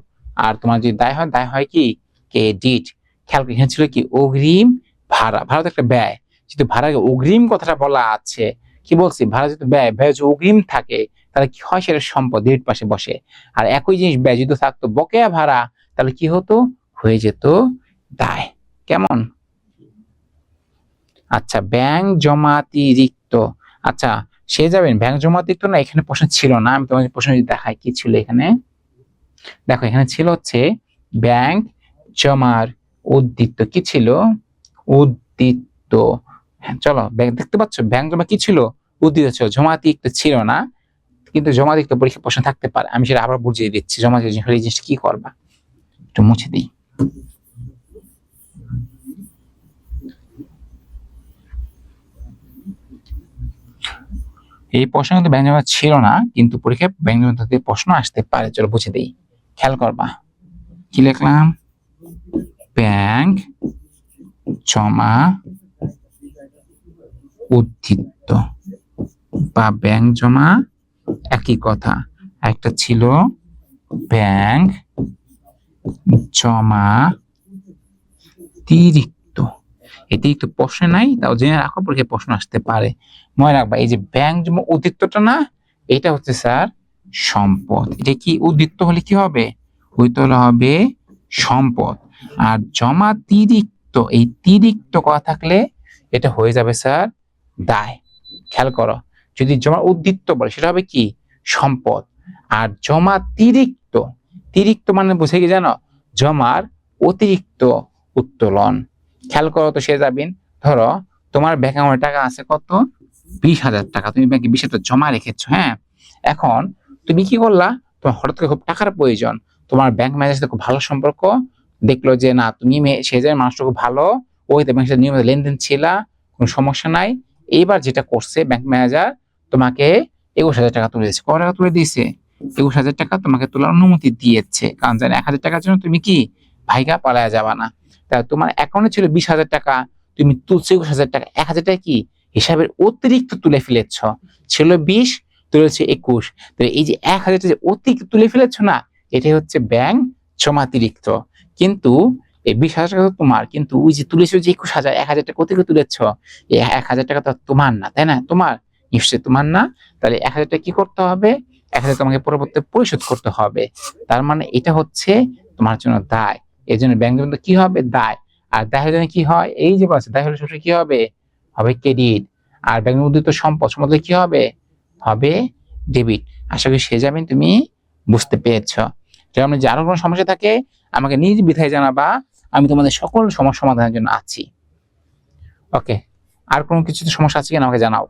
আর তোমার যদি দায় হয়, দায় হয় কি? ক্রেডিট। খেয়াল করে এখানে ছিল কি? অগ্রিম ভাড়া। ভাড়া তো একটা ব্যয়, যেহেতু ভাড়াকে অগ্রিম কথাটা বলা আছে, কি বলছি? ভাড়া যেহেতু ব্যয়, ব্যয় যদি অগ্রিম থাকে তাহলে কি হয়? সেটা সম্পদ, ডেবিট পাশে বসে। আর একই জিনিস ব্যয় যদি থাকতো বকেয়া ভাড়া, তাহলে কি হতো, হয়ে যেত দায়। কেমন? আচ্ছা, ব্যাংক জমাতিরিক্ত। আচ্ছা, সে যাবেন ব্যাংক জমাতিরিক্ত না, এখানে প্রশ্ন ছিল না। আমি তোমাকে প্রশ্ন যদি দেখাই কি ছিল এখানে। দেখো এখানে ছিল হচ্ছে ব্যাংক জমার উদ্বৃত্ত। কি ছিল? উদ্বৃত্ত। হ্যাঁ, চলো দেখতে পাচ্ছ ব্যাংক জমা কি ছিল? উদ্বৃত্ত ছিল, জমাতিরিক্ত ছিল না। কিন্তু জমাতিরিক্ত পরীক্ষা প্রশ্ন থাকতে পারে, আমি সেটা আবার বুঝিয়ে দিচ্ছি। জমাতিরিক্ত এই জিনিসটা কি করবা, একটু মুছে দিই। এই প্রশ্ন কিন্তু ব্যাংক জমা ছিল না, কিন্তু পরীক্ষায় ব্যাংক জমা থেকে প্রশ্ন আসতে পারে। চলো বুঝে দিই, খেয়াল করবা। কি লিখলাম? ব্যাংক জমা উদ্বৃত্ত বা ব্যাংক জমা একই কথা। একটা ছিল ব্যাংক জমা অতিরিক্ত। এটি তো প্রশ্ন নাই, তাও জেনে রাখো পরীক্ষায় প্রশ্ন আসতে পারে। মনে রাখবা, এই যে ব্যাংক জমা উদ্বৃত্তটা না, এটা হচ্ছে স্যার সম্পদ। এটা কি উদ্বৃত্ত হলে কি হবে? উদ্বৃত্ত হলে হবে সম্পদ। আর জমা তিরিক্ত, এই তিরিক্ত কথা থাকলে এটা হয়ে যাবে স্যার দায়। খেয়াল করো, যদি জমা উদ্বৃত্ত বলে সেটা হবে কি? সম্পদ। আর জমা তিরিক্ত, তিরিক্ত মানে বুঝে কি জানো? জমার অতিরিক্ত উত্তোলন। খেয়াল করো তো, সে যাবেন ধরো তোমার ব্যাংক অ্যাকাউন্টে টাকা আছে কত? 20,000 টাকা। তুমি ব্যাংকে 20,000 জমা রেখেছো। হ্যাঁ, এখন তুমি কি করলা? তোমার হঠাৎ করে খুব টাকার প্রয়োজন। তোমার ব্যাংক ম্যানেজারের সাথে খুব ভালো সম্পর্ক, দেখলো যে না তুমি সে যে মানুষটা খুব ভালো, ওই ব্যাংকের সাথে নিয়মিত লেনদেন ছিলা, কোনো সমস্যা নাই। এইবার যেটা করছে ব্যাংক ম্যানেজার, তোমাকে 21,000 টাকা তুলে দিয়েছে। কত টাকা তুলে দিয়েছে? 21,000 টাকা তোমাকে তোলার অনুমতি দিয়েছে, কারণ জানে 1,000 টাকার জন্য তুমি কি ভাইগা পালায়া যাবা না। তা তোমার অ্যাকাউন্টে ছিল 20,000 টাকা, তুমি তুলছো 21,000 টাকা। 1,000 টাকা কি হিসাবের অতিরিক্ত তুলে ফেলেছ। ছিল 20, তুলেছে 21। তো এই যে 1,000 টাকা যে অতিরিক্ত তুলে ফেলেছ না, এটাই হচ্ছে ব্যাংক জমাতিরিক্ত। কিন্তু এই 20,000 টাকা তো তোমার, কিন্তু ওই যে তুলেছো যে 21,000, 1,000 টাকা অতিরিক্ত তুলেছ, এই 1,000 টাকা তো তোমার না, তাই না? তোমার নিশ্চয়ই তোমার না। তাহলে 1,000 টাকা কি করতে হবে? 1,000 তোমাকে পরবর্তীতে পরিশোধ করতে হবে। তার মানে এটা হচ্ছে তোমার জন্য দায়। এই জন্য ব্যাংক জমা কি হবে? দায়। আর দায় হলে কি হয়? এই যে বলছে দায় হলে সবসময় কি হবে? হবে ক্রেডিট। আর ব্যাংক উদ্বৃত্ত সম্পদ, সম্পদ কি হবে? হবে ডেবিট। আশা করি সে যাবেন তুমি বুঝতে পেরেছ। যেমন যে আরো কোনো সমস্যা থাকে আমাকে নিজ বিধায় জানাবা, আমি তোমাদের সকল সমস্যা সমাধানের জন্য আছি। ওকে, আর কোনো কিছু সমস্যা আছে কিনা আমাকে জানাও।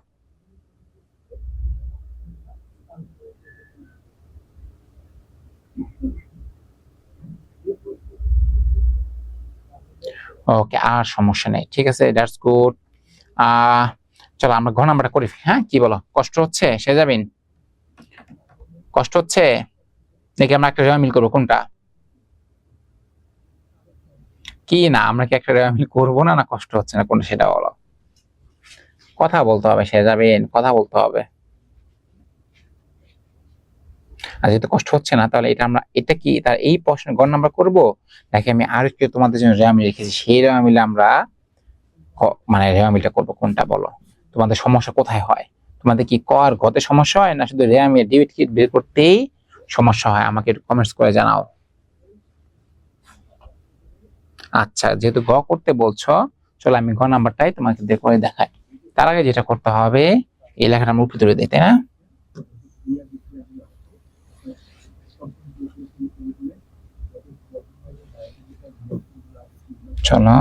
ওকে, আর সমস্যা নেই, ঠিক আছে, দ্যাটস গুড। চলো আমরা ঘ নাম্বারটা করি। হ্যাঁ, কি বলো, কষ্ট হচ্ছে? সে যাবেন কষ্ট হচ্ছে নাকি আমরা একটা রেওয়া মিল করবো? কোনটা? কি না, আমরা কি একটা রেওয়া মিল করবো না, না কষ্ট হচ্ছে না, কোনটা সেটা বলো। কথা বলতে হবে, সে যাবেন কথা বলতে হবে। আর যেহেতু কষ্ট হচ্ছে না, তাহলে এটা আমরা, এটা কি তার এই প্রশ্ন গ নাম্বার করবো, নাকি আমি আর একটু তোমাদের জন্য রেওয়া মিল রেখেছি সেই রেওয়া মিলে আমরা মানে রেওয়া মিলটা করবো? কোনটা বলো? তোমাদের সমস্যা কোথায় হয়? তোমাদের কি ক আর গতে সমস্যা হয়, না শুধু রেওয়া মিল ডেবিট কিট বের করতেই সমস্যা হয়? আমাকে একটু কমেন্টস করে জানাও। আচ্ছা, যেহেতু গ করতে বলছো, চলো আমি গ নাম্বারটাই তোমাকে করে দেখাই। তার আগে যেটা করতে হবে, এই লেখাটা আমরা উপরে তুলে দিই, তাই না? চলো,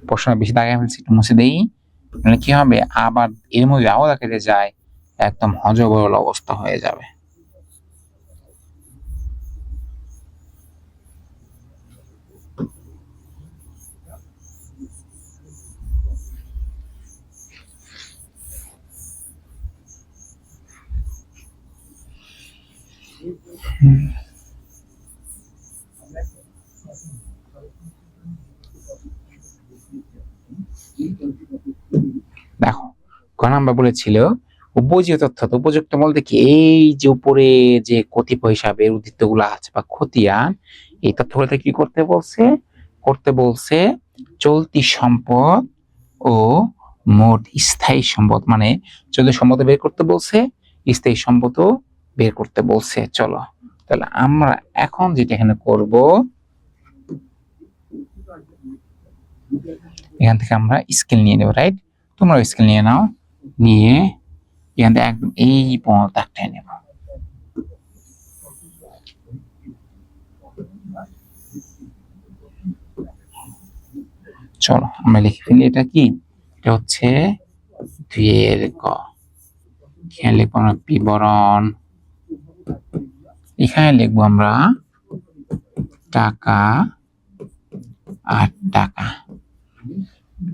প্রশ্ন বেশি দাগায় ফেলছি, একটু মুছে দেই। মানে কি হবে, আবার এর মধ্যে আওয়াজ কেটে যায়, একদম হজবরল অবস্থা হয়ে যাবে। দেখো, ক নাম্বার বলেছিল উপযোগী তথ্য। উপযুক্ত বলতে কি, এই যে উপরে যে কতিপয় হিসাবে উদ্ধৃত্ত গুলো আছে বা খতিয়ান, এই তথ্যগুলো কি করতে বলছে? করতে বলছে চলতি সম্পদ ও মোট স্থায়ী সম্পদ, মানে চলতি সম্পদ বের করতে বলছে, স্থায়ী সম্পদও বের করতে বলছে। চলো তাহলে আমরা এখন যেটা এখানে করব, এখান থেকে আমরা স্কেল নিয়ে নেব, রাইট? তোমরা স্কেল নিয়ে নাও, নিয়ে এখান থেকে একদম এই পর্যন্ত দাগটাই নেব। চলো আমরা লিখে ফেলি, এটা কি? এটা হচ্ছে 2 ক। এখানে লিখবো আমরা বিবরণ, এখানে লিখবো আমরা টাকা 8 টাকা।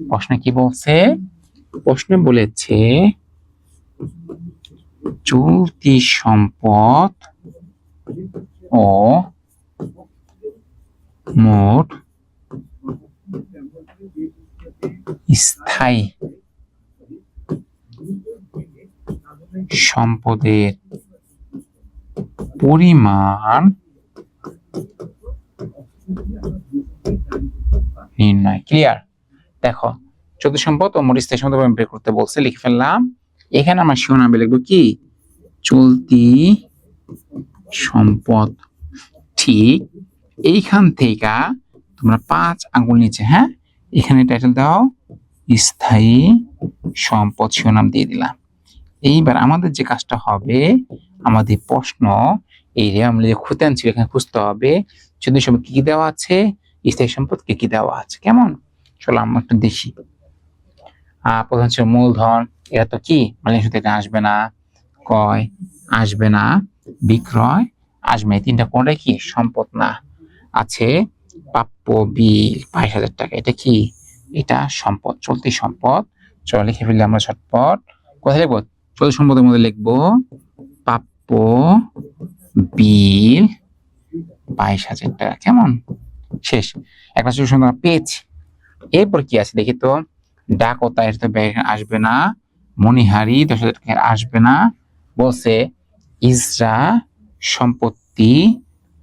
প্রশ্নে কি বলছে? প্রশ্নে বলেছে চলতি সম্পদ ও মোট স্থায়ী সম্পদের পরিমাণ নির্ণয়। ক্লিয়ার? দেখো, চলতি সম্পদ ও মোট স্থায়ী সম্পদ বের করতে বলছে, লিখে ফেললাম। এখানে আমরা শিরোনামে লিখবো কি? চলতি সম্পদ। ঠিক এইখান থেকে তোমরা 5 আঙ্গুল নিচে, হ্যাঁ, এখানে টাইটেল দাও স্থায়ী সম্পদ, শিরোনাম দিয়ে দিলাম। এইবার আমাদের যে কাজটা হবে, আমাদের প্রশ্ন এই আমরা যে খুঁজতে আনছি এখানে খুঁজতে হবে চলতি সম্পদ কি কি দেওয়া আছে, স্থায়ী সম্পদ কি কি দেওয়া আছে। কেমন? চলো আমরা একটু দেখি। প্রথম হচ্ছে মূলধন, এটা তো কি মানে এটা আসবে না। ক্রয় আসবে না, বিক্রয় আসবে, তিনটা কোনটা কি সম্পদ না। আছে প্রাপ্য বিল 22,000 টাকা, এটা কি? এটা সম্পদ, চলতি সম্পদ। চলো লিখে ফেললে আমরা ঝটপট। কোথায় লিখবো? চলতি সম্পদের মধ্যে লিখবো প্রাপ্য বিল 22,000 টাকা। কেমন? শেষ, একটা চলতি সম্পদ পেয়েছি। এরপর কি আছে দেখি তো। ডাকতা, এটা তো ব্যয় আসবে না। মণিহারি 10,000 টাকা আসবে না। বলছে ইজরা সম্পত্তি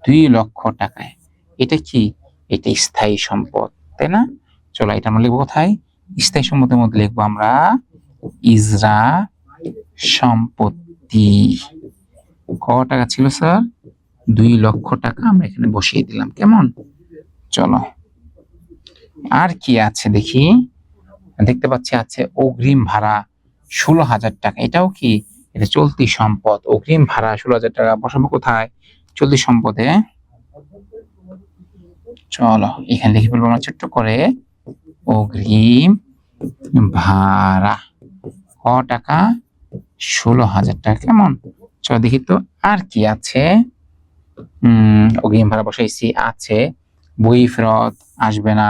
2 লক্ষ টাকায়, এটা কি? এটা স্থায়ী সম্পদ, তাই না? চলো এটা আমরা লিখবো কোথায়? স্থায়ী সম্পদের মধ্যে লিখবো আমরা ইজরা সম্পত্তি। ক টাকা ছিল স্যার? 2 লক্ষ টাকা আমরা এখানে বসিয়ে দিলাম। কেমন? চলো আর কি আছে দেখি। দেখতে পাচ্ছি আছে অগ্রিম ভাড়া 16,000 টাকা, এটাও কি? এটা চলতি সম্পদ। অগ্রিম ভাড়া 16,000 টাকা বসাবো কোথায়? চলতি সম্পদে। চলো এখানে লিখে ফেলবো আমরা ছোট্ট করে অগ্রিম ভাড়া ক টাকা? 16,000 টাকা। কেমন? চলো দেখি তো আর কি আছে। অগ্রিম ভাড়া বসাইছি। আছে বই ফেরত আসবে না।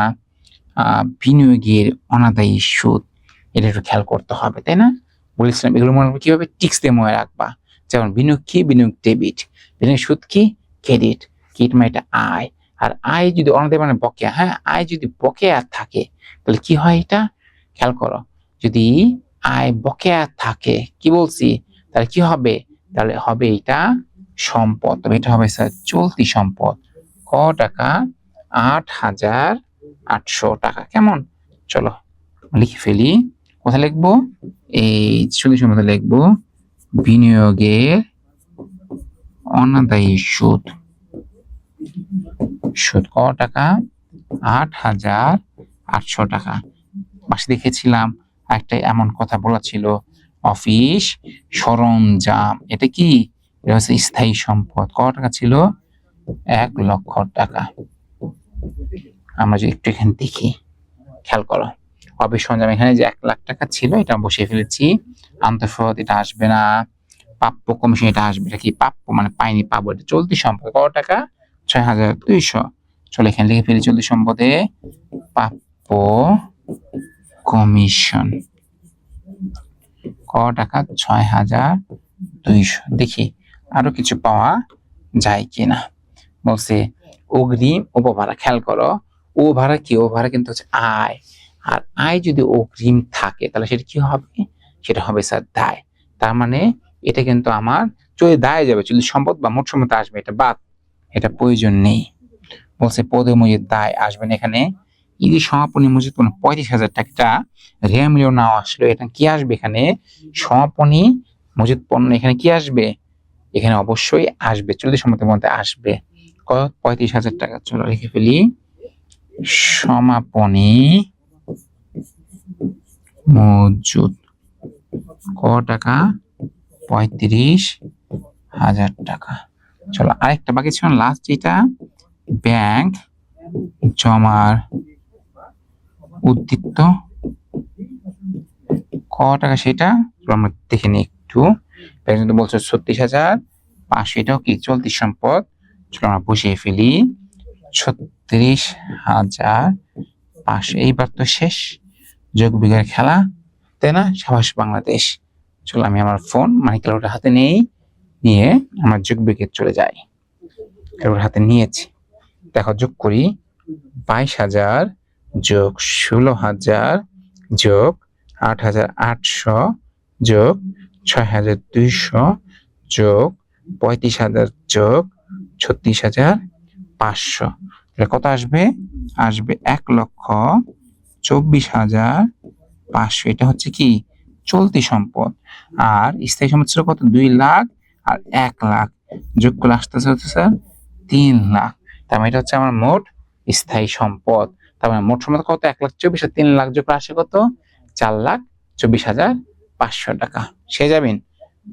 বিনিয়োগের অনাদায়ী সুদ, এটা একটু খেয়াল করতে হবে, তাই না? বলেছিলাম এগুলো মনে রাখবে কিভাবে, টিক্স দিয়ে মনে রাখবা। যেমন বিনিয়োগ কি? বিনিয়োগ ডেবিট। বিনিয়োগ সুদ কি? ক্রেডিট। ক্রেডিট মানে এটা আয়, আর আয় যদি অনাদায়ী মানে বকেয়া। হ্যাঁ, আয় যদি বকেয়া থাকে তাহলে কি হয়? এটা খেয়াল করো, যদি আয় বকেয়া থাকে, কি বলছি, তাহলে কি হবে? তাহলে হবে এটা সম্পদ। তবে এটা হবে স্যার চলতি সম্পদ। ক টাকা? 8,800 টাকা। কেমন? চলো লিখে ফেলি। কোথায় লিখবো? এই চলতি সম্পদে লিখবো বিনিয়োগের অনাদায়ী সুদ। সুদ ক টাকা? 8,800 টাকা। পাশে দেখেছিলাম একটা এমন কথা বলা ছিল, অফিস সরঞ্জাম, এটা কি? এটা হচ্ছে স্থায়ী সম্পদ। ক টাকা ছিল? 1 লক্ষ টাকা। আমরা যদি একটু এখানে দেখি, খেয়াল করো, অফিস সরঞ্জাম এখানে যে 1 লাখ টাকা ছিল এটা বসিয়ে ফেলেছি। আন্তঃসদ এটা আসবে না। প্রাপ্য কমিশন এটা আসবে। এটা কি? প্রাপ্য মানে পাইনি, পাবো। এটা চলতি সম্পদ। ক টাকা? 6,200। চলো এখানে লিখে ফেলি চলতি সম্পদে প্রাপ্য কমিশন ক টাকা? 6,200। দেখি আরো কিছু পাওয়া যায় কিনা। বলছে অগ্রিম উপভাড়া। খেয়াল করো, ও ভাড়া কি? ও ভাড়া কিন্তু হচ্ছে আয়, আর আয় যদি অগ্রিম থাকে তাহলে সেটা কি হবে? সেটা হবে স্যার দায়। তার মানে এটা কিন্তু আমার চলে দায় যাবে, চলে সম্পদ বা মোট সম্পদ আসবে, এটা বাদ, এটা প্রয়োজন নেই। বলছে পদে মজুদ দায় আসবে না এখানে। ঈদের সমাপনী মজুদ 35,000 টাকা রেয়া মিলিয়ন নাও আসলো, এটা কি আসবে এখানে? সমাপনী মজুদ পণ্য, এখানে কি আসবে? এখানে অবশ্যই আসবে, চলতি সম্পদের মধ্যে আসবে। কত? 35,000 টাকা। চলো লিখে ফেলি, সমাপনী মজুদ ক টাকা? 35,000 টাকা। চলো আরেকটা বাকি ছিল লাস্ট, যেটা ব্যাংক জমার উদ্বৃত্ত ক টাকা, সেটা আমরা দেখে নিই একটু। ব্যাংক বলছো 36,500, এটাও কি চলতি সম্পদ। চলো আমরা বসিয়ে ফেলি 36,500। এইবার তো শেষ, যোগ বিয়োগের খেলা, তাই না? সাবাস বাংলাদেশ। চলো আমি আমার ফোন মানে ক্যালকুলেটর হাতে নেই, নিয়ে আমরা যোগ বিয়োগে চলে যাই। ক্যালকুলেটর হাতে নিয়েছি, দেখো যোগ করি। 22,000 যোগ 16,000 যোগ 8,800 যোগ 6,200 যোগ 35,000 যোগ 36,500। কত আসবে? আসবে 1,24,500। এটা হচ্ছে কি চলতি সম্পদ। আর স্থায়ী সম্পদ ছিল কত? 2 লাখ আর 1 লাখ, যোগ করলে আসতেছে হচ্ছে স্যার 3 লাখ। তার মানে এটা হচ্ছে আমার মোট স্থায়ী সম্পদ। তার মানে মোট সম্পদ কত? 1,24,000 আর 3 লাখ যোগ করে আসে কত? 4,24,500 টাকা। সে যাবেন।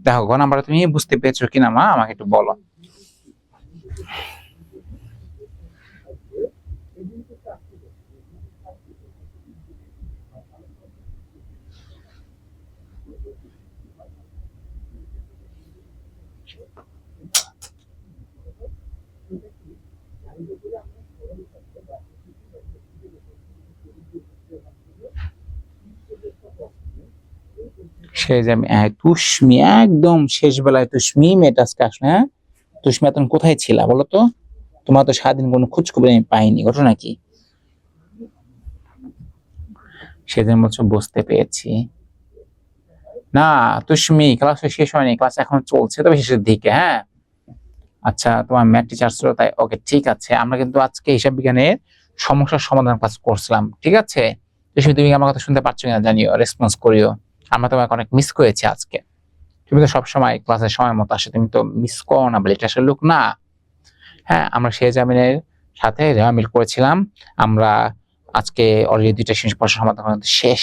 দেখো ঘ নাম্বার তুমি বুঝতে পেরেছো কিনা মা, আমাকে একটু বলো। সে যাবে তুষ্মি, একদম শেষ বেলায় তুষ্মি মেয়েটা আজকে আসলে। হ্যাঁ তুষ্মি, তুমি কোথায় ছিলা বলো তো? তোমার তো সারাদিন কোনো খোঁজ খবর আমি পাইনি, ঘটনা কি? সেদিন বলছো বুঝতে পেরেছি। না তুষ্মি, ক্লাস শেষ হয়নি, ক্লাস এখন চলছে, তবে শেষের দিকে। হ্যাঁ আচ্ছা, তোমার ম্যাথ টিচার ছিল তাই, ওকে ঠিক আছে। আমরা কিন্তু আজকে হিসাব বিজ্ঞানের সমস্যার সমাধান ক্লাস করছিলাম, ঠিক আছে? তুমি আমার কথা শুনতে পাচ্ছ কিনা জানিও, রেসপন্স করিও। আমরা তোমাকে অনেক মিস করেছি আজকে। তুমি তো সবসময় ক্লাসের সময় মতো আসে, তুমি তো মিস করো না বলে এটা আসলে লোক না। হ্যাঁ আমরা শেহজামিনের সাথে রেওয়ামিল করেছিলাম। আমরা আজকে অলরেডি 2টা সমস্যার সমাধান করা শেষ।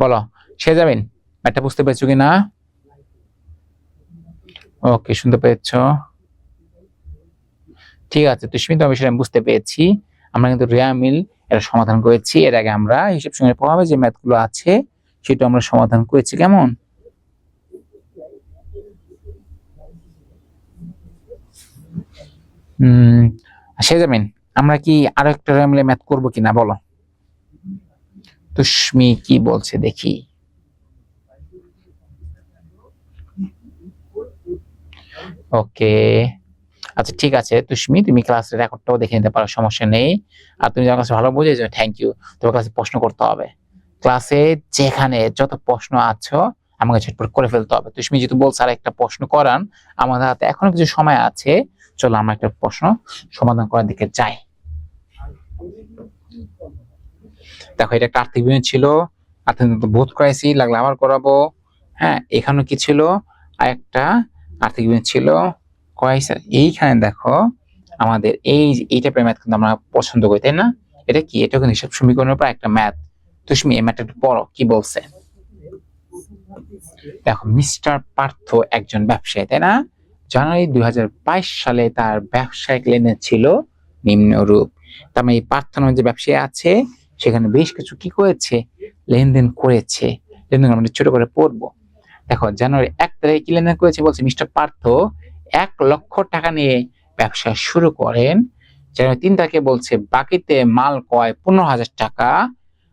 বলো শেহজামিন, ম্যাথটা বুঝতে পেরেছো কিনা? ওকে, শুনতে পেয়েছ? ঠিক আছে তুষ্মি, তো বিষয়টা আমি বুঝতে পেরেছি। আমরা কিন্তু রেয়ামিল এটা সমাধান করেছি। এর আগে আমরা হিসাব সঙ্গে প্রভাবে যে ম্যাথগুলো আছে সেটা আমরা সমাধান করেছি। কেমন? শেহজামিন, আমরা কি আরো একটা রেয়ামিলে ম্যাথ করবো কিনা বলো? তুষ্মি কি বলছে দেখি। ওকে আচ্ছা ঠিক আছে তুষ্মি, তুমি ক্লাসের রেকর্ডটাও দেখে নিতে পারো, সমস্যা নেই। আর তুমি যখন ক্লাসে ভালো বুঝেছো, থ্যাংক ইউ। তোমার ক্লাসে প্রশ্ন করতে হবে, ক্লাসে যেখানে যত প্রশ্ন আছো আমাকে ঝটপট করে ফেলতে হবে। তুষ্মি যেহেতু বলছো আর একটা প্রশ্ন করান, আমাদের হাতে এখনো কিছু সময় আছে, চলো আমরা একটা প্রশ্ন সমাধান করার দিকে যাই। দেখো এটা একটা আর্থিক বিনিয়োগ ছিল, আর্থিক বোধ করাইছি, লাগলে আবার করাবো। হ্যাঁ এখানে কি ছিল? আর একটা আর্থিক বিনিয়োগ ছিল করাইছে। এইখানে দেখো আমাদের এই টাইপের ম্যাথ কিন্তু আমরা পছন্দ করি, তাই না? এটা কি? এটা কিন্তু হিসাব সমীকরণের উপর একটা ম্যাথ। তুমি এই ম্যাথটা একটু পড়ো, কি বলছে দেখো। মিস্টার পার্থ একজন ব্যবসায়ী, তাই না? জানুয়ারি 2022 সালে তার ব্যবসায়িক লেনদেন ছিল নিম্নরূপ। তার মানে এই পার্থ নামে যে ব্যবসায়ী আছে সেখানে বেশ কিছু কি করেছে? লেনদেন করেছে। লেনদেন আমরা ছোট করে পড়বো। দেখো জানুয়ারি 1 তারিখে কি লেনদেন করেছে বলছে, মিস্টার পার্থ 1 লক্ষ টাকা নিয়ে ব্যবসা শুরু করেন। জানুয়ারি 3 তারিখে বলছে বাকিতে মাল ক্রয় 15,000 টাকা।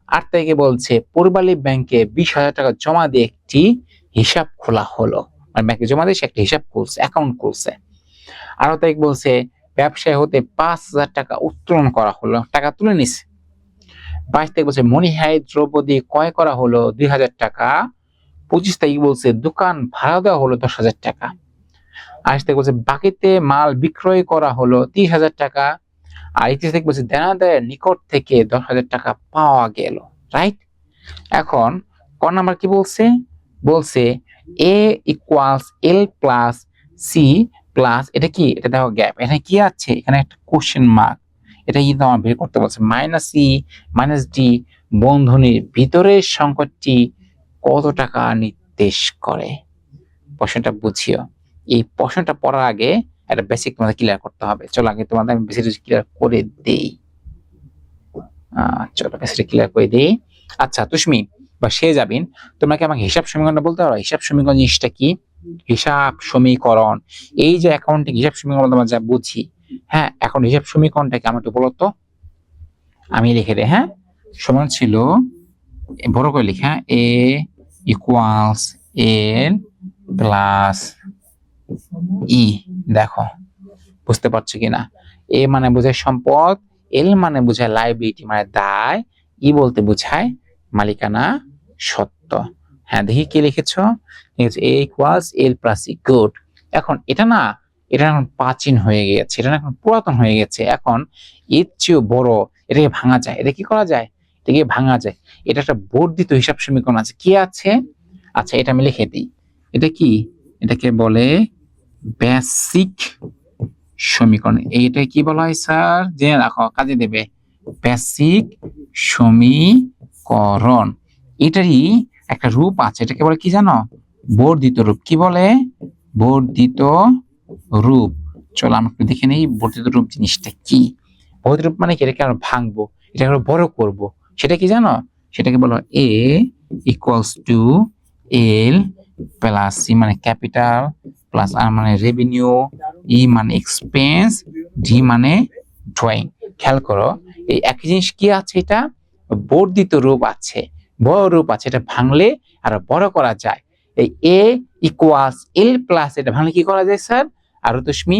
8 তারিখে বলছে পূর্বালী ব্যাংকে 20,000 টাকা জমা দিয়ে একটি হিসাব খোলা হলো, মানে ব্যাংকে জমা দিয়ে সে একটা হিসাব খুলছে, অ্যাকাউন্ট খুলছে। 18 তারিখ বলছে ব্যবসায় হতে 5,000 টাকা উত্তোলন করা হলো, টাকা তুলে নিছে। 22 তারিখ বলছে মনিহারি দ্রব্য দিয়ে ক্রয় করা হলো 2,000 টাকা। 25 তারিখ বলছে দোকান ভাড়া দেওয়া হলো 10,000 টাকা। 28 তারিখ বলছে বাকিতে মাল বিক্রয় করা হলো 30,000 টাকা। আর 31 তারিখ বলছে দেনাদারের নিকট থেকে 10,000 টাকা পাওয়া গেল। রাইট? এখন ক নাম্বার কি বলছে? বলছে এ ইকুয়ালস এল প্লাস সি প্লাস, এটা কি, এটা দেখো গ্যাপ, এখানে কি আছে, এখানে একটা কোশ্চেন মার্ক, এটা কিন্তু আমার বের করতে বলছে। মাইনাস সি মাইনাস ডি বন্ধনীর ভিতরের সংখ্যাটি কত টাকা নির্দেশ করে। প্রশ্নটা বুঝিও। এই প্রশ্নটা পড়ার আগে একটা বেসিক তোমাদের ক্লিয়ার করতে হবে। চলো আগে তোমাদের আমি বেসিক ক্লিয়ার করে দেই। চলো বেসিক ক্লিয়ার করে দেই। আচ্ছা তুষ্মি বা সে যাবেন, তোমরা কি আমাকে হিসাব সমীকরণটা বলতে পারো? হিসাব সমীকরণ জিনিসটা কি? হিসাব সমীকরণ, এই যে অ্যাকাউন্টিং হিসাব সমীকরণ আমরা যা বুঝি, হ্যাঁ এখন হিসাব সমীকরণটাকে আমার একটু বলো তো, আমি লিখে দিই। হ্যাঁ, সমান ছিল বড় করে লিখা এ ইকুয়ালস এল প্লাস ই। দেখো বুঝতে পারছো কিনা? এ মানে বোঝায় সম্পদ, এল মানে বোঝায় লাইবিলিটি মানে দায়, ই বলতে বোঝায় মালিকানা সত্ত্ব। হ্যাঁ দেখি কি লিখেছো, এ ইকুয়ালস এল প্লাস ই। গুড। এখন এটা না, এটা এখন প্রাচীন হয়ে গেছে, এটা এখন পুরাতন হয়ে গেছে। এখন এর চেয়েও বড়, এটাকে ভাঙা যায়। এটা কি করা যায়? এটাকে ভাঙা যায়। এটা একটা বর্ধিত হিসাব সমীকরণ আছে। কি আছে? আচ্ছা এটা আমি লিখে দিই। এটা কি? এটাকে বলে বেসিক সমীকরণ। এইটা কি বলা হয় স্যার? জেনে রাখো, কাজে দেবে। বেসিক সমীকরণ, এটারই একটা রূপ আছে, এটাকে বলে কি জানো? বর্ধিত রূপ। কি বলে? বর্ধিত রূপ। চলো আমরা একটু দেখে নেই বর্ধিত রূপ জিনিসটা কি। বর্ধিত রূপ মানে কি? এটাকে আমরা ভাঙবো, এটাকে আমরা বড় করব। সেটা কি জানো? সেটাকে বলো A equals to L plus C মানে ক্যাপিটাল, প্লাস আর মানে রেভিনিউ, ই মানে এক্সপেন্স, ডি মানে ড্রয়িং। খেয়াল করো এই একই জিনিস কি আছে, এটা বর্ধিত রূপ আছে, বড় রূপ আছে। এটা ভাঙলে আর বড় করা যায়। এই এ ইকুয়ালস এল প্লাস, এটা ভাঙলে কি করা যায় স্যার? আর তুষ্মি